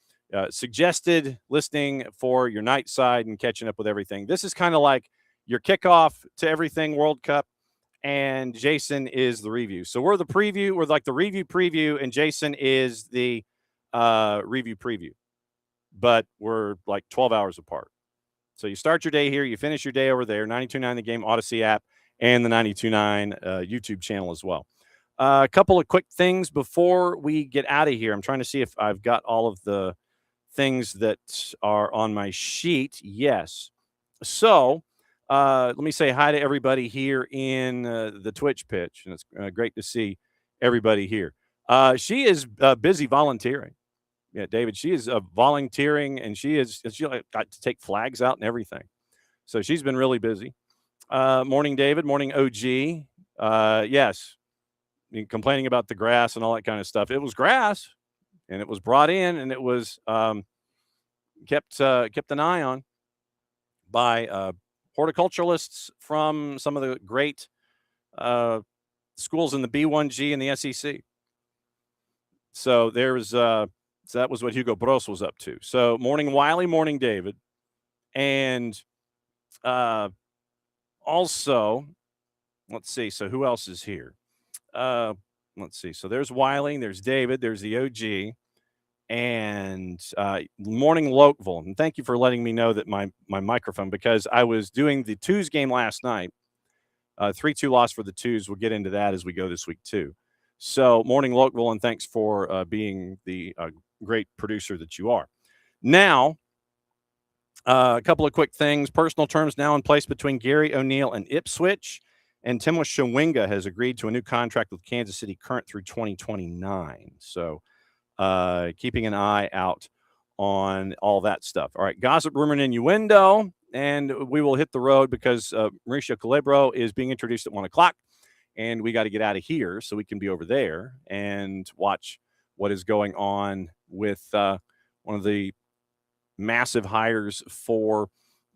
Speaker 3: suggested listening for your night side and catching up with everything. This is kind of like your kickoff to everything World Cup, and Jason is the review. So we're the preview. We're like the review preview, and Jason is the review preview. But we're like 12 hours apart. So you start your day here, you finish your day over there, 92.9 The Game Odyssey app and the 92.9 YouTube channel as well. A couple of quick things before we get out of here. I'm trying to see if I've got all of the things that are on my sheet. Yes. So let me say hi to everybody here in the Twitch pitch. And it's great to see everybody here. She is busy volunteering. Yeah, David, she is volunteering, and she got to take flags out and everything. So she's been really busy. Morning, David. Morning, OG. Yes, complaining about the grass and all that kind of stuff. It was grass, and it was brought in, and it was kept an eye on by horticulturalists from some of the great schools in the B1G and the SEC. So there's so that was what Hugo Bros was up to. So morning, Wiley, morning, David. And also, let's see. So who else is here? Let's see. So there's Wiley, there's David, there's the OG, and morning, Lokeville. And thank you for letting me know that my microphone, because I was doing the Twos game last night. 3-2 loss for the Twos. We'll get into that as we go this week too. So morning, Lokeville, and thanks for being the great producer that you are. Now, a couple of quick things. Personal terms now in place between Gary O'Neill and Ipswich, and Timo Shawinga has agreed to a new contract with Kansas City Current through 2029. So keeping an eye out on all that stuff. All right, gossip, rumor, and innuendo, and we will hit the road because Mauricio Calabro is being introduced at 1 o'clock, and we got to get out of here so we can be over there and watch what is going on with one of the massive hires for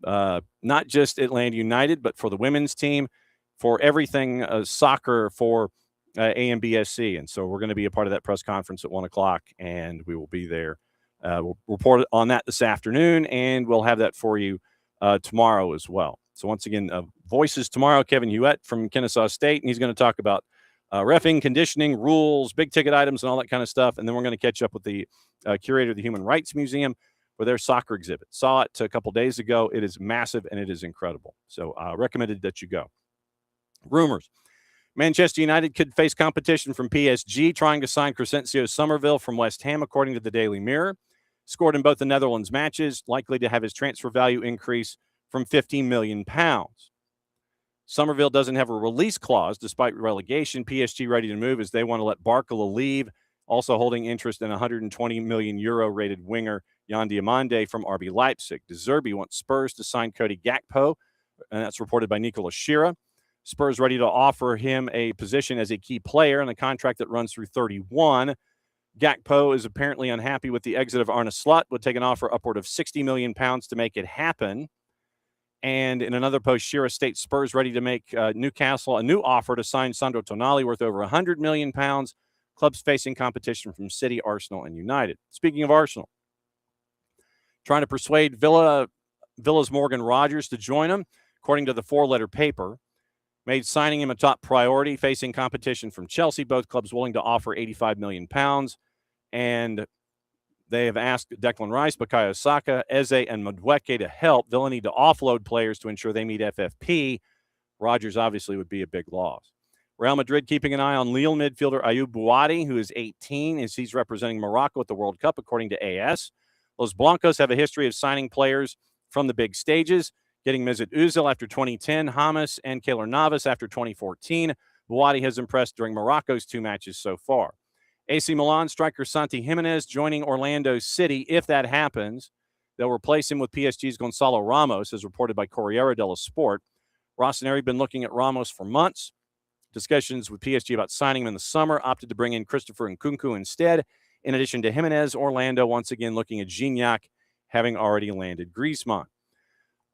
Speaker 3: not just Atlanta United, but for the women's team, for everything soccer for AMBSC. And so we're going to be a part of that press conference at 1 o'clock, and we will be there. We'll report on that this afternoon, and we'll have that for you tomorrow as well. So once again, voices tomorrow, Kevin Hewitt from Kennesaw State, and he's going to talk about reffing, conditioning, rules, big-ticket items, and all that kind of stuff. And then we're going to catch up with the curator of the Human Rights Museum for their soccer exhibit. Saw it a couple days ago. It is massive, and it is incredible. So recommended that you go. Rumors. Manchester United could face competition from PSG, trying to sign Crescencio Somerville from West Ham, according to the Daily Mirror. Scored in both the Netherlands matches, likely to have his transfer value increase from £15 million. Somerville doesn't have a release clause despite relegation. PSG ready to move as they want to let Barcola leave, also holding interest in €120 million rated winger Jan Diomande from RB Leipzig. De Zerbi wants Spurs to sign Cody Gakpo, and that's reported by Nicola Shearer. Spurs ready to offer him a position as a key player in a contract that runs through 31. Gakpo is apparently unhappy with the exit of Arne Slot, would take an offer upward of £60 million to make it happen. And in another post, Shearer states Spurs ready to make Newcastle a new offer to sign Sandro Tonali worth over £100 million. Clubs facing competition from City, Arsenal, and United. Speaking of Arsenal, trying to persuade Villa's Morgan Rogers to join him, according to the four-letter paper. Made signing him a top priority, facing competition from Chelsea. Both clubs willing to offer £85 million. And they have asked Declan Rice, Bukayo Saka, Eze, and Madueke to help. They'll need to offload players to ensure they meet FFP. Rogers obviously would be a big loss. Real Madrid keeping an eye on Lille midfielder Ayoub Bouadi, who is 18, as he's representing Morocco at the World Cup, according to AS. Los Blancos have a history of signing players from the big stages, getting Mesut Ozil after 2010, Hamas and Keylor Navas after 2014. Bouadi has impressed during Morocco's 2 matches so far. AC Milan striker Santi Jimenez joining Orlando City. If that happens, they'll replace him with PSG's Gonzalo Ramos, as reported by Corriere dello Sport. Rossoneri been looking at Ramos for months. Discussions with PSG about signing him in the summer, opted to bring in Christopher Nkunku instead. In addition to Jimenez, Orlando once again looking at Gignac, having already landed Griezmann.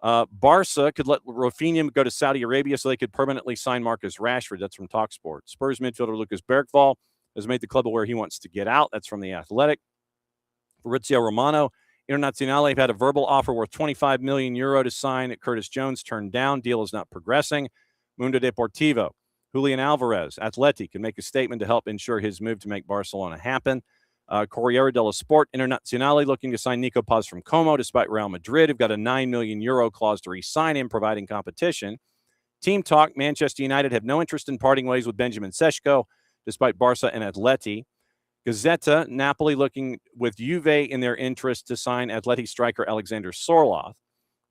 Speaker 3: Barca could let Rafinha go to Saudi Arabia so they could permanently sign Marcus Rashford. That's from TalkSport. Spurs midfielder Lucas Bergvall has made the club aware he wants to get out. That's from The Athletic. Fabrizio Romano, Internazionale have had a verbal offer worth €25 million to sign. Curtis Jones turned down. Deal is not progressing. Mundo Deportivo, Julian Alvarez, Atleti, can make a statement to help ensure his move to make Barcelona happen. Corriere dello Sport, Internazionale looking to sign Nico Paz from Como despite Real Madrid, who've got a €9 million clause to re-sign him, providing competition. Team talk, Manchester United have no interest in parting ways with Benjamin Sesko despite Barca and Atleti. Gazzetta, Napoli looking with Juve in their interest to sign Atleti striker Alexander Sorloth.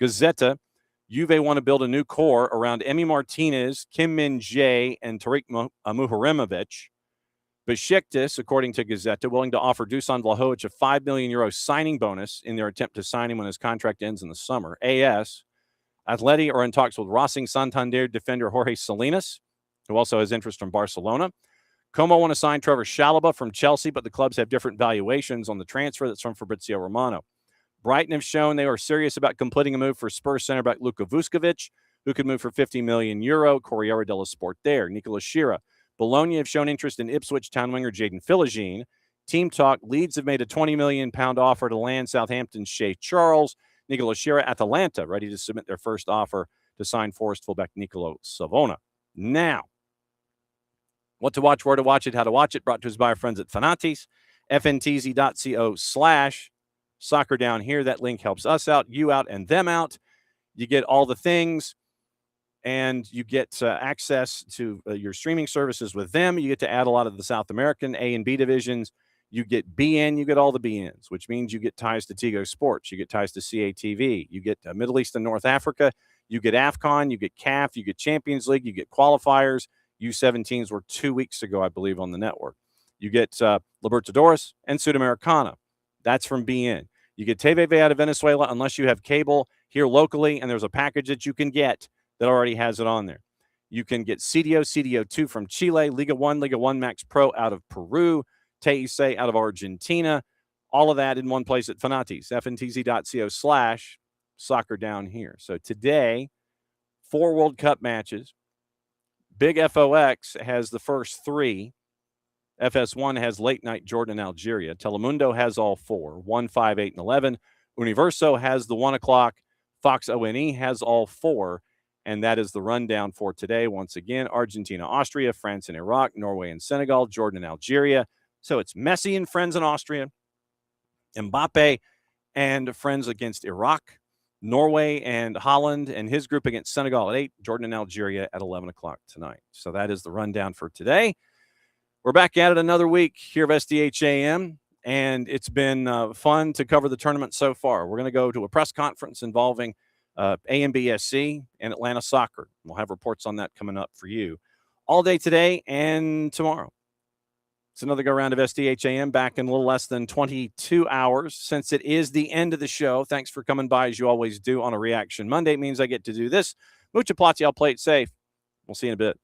Speaker 3: Gazzetta, Juve want to build a new core around Emi Martinez, Kim Min-jae, and Tariq Muharremovic. Besiktas, according to Gazzetta, willing to offer Dusan Vlahovic a €5 million signing bonus in their attempt to sign him when his contract ends in the summer. AS, Atleti are in talks with Racing Santander defender Jorge Salinas, who also has interest from Barcelona. Como want to sign Trevor Chalobah from Chelsea, but the clubs have different valuations on the transfer. That's from Fabrizio Romano. Brighton have shown they are serious about completing a move for Spurs center back Luka Vuskovic, who could move for €50 million. Corriere dello Sport there. Nicola Shira. Bologna have shown interest in Ipswich Town winger Jaden Philogene. Team talk, Leeds have made a £20 million offer to land Southampton's Shea Charles. Nicola Shira, Atalanta, ready to submit their first offer to sign Forest fullback Nicolo Savona. Now, what to watch, where to watch it, how to watch it, brought to us by our friends at Fanatis, fntz.co/soccer down here. That link helps us out, you out, and them out. You get all the things, and you get access to your streaming services with them. You get to add a lot of the South American A and B divisions. You get BN, you get all the BNs, which means you get ties to Tigo Sports. You get ties to CATV. You get Middle East and North Africa. You get AFCON. You get CAF. You get Champions League. You get qualifiers. U17s were 2 weeks ago, I believe, on the network. You get Libertadores and Sudamericana. That's from BN. You get TVV out of Venezuela unless you have cable here locally, and there's a package that you can get that already has it on there. You can get CDO2 from Chile, Liga 1 Max Pro out of Peru, TEC out of Argentina. All of that in one place at Fanatis, fntz.co/soccer down here. So today, 4 World Cup matches. Big FOX has the first 3. FS1 has late night Jordan and Algeria. Telemundo has all 4, 1, 5, 8, and 11. Universo has the 1 o'clock. Fox ONE has all 4. And that is the rundown for today. Once again, Argentina, Austria, France and Iraq, Norway and Senegal, Jordan and Algeria. So it's Messi and friends in Austria, Mbappe and friends against Iraq, Norway and Holland and his group against Senegal at 8, Jordan and Algeria at 11 o'clock tonight. So that is the rundown for today. We're back at it another week here of SDH AM, and it's been fun to cover the tournament so far. We're going to go to a press conference involving AMBSC and Atlanta Soccer. We'll have reports on that coming up for you all day today and tomorrow. It's another go-round of SDH AM back in a little less than 22 hours. Since it is the end of the show, thanks for coming by as you always do on a Reaction Monday. It means I get to do this. Mucha Plati, I'll play it safe. We'll see you in a bit.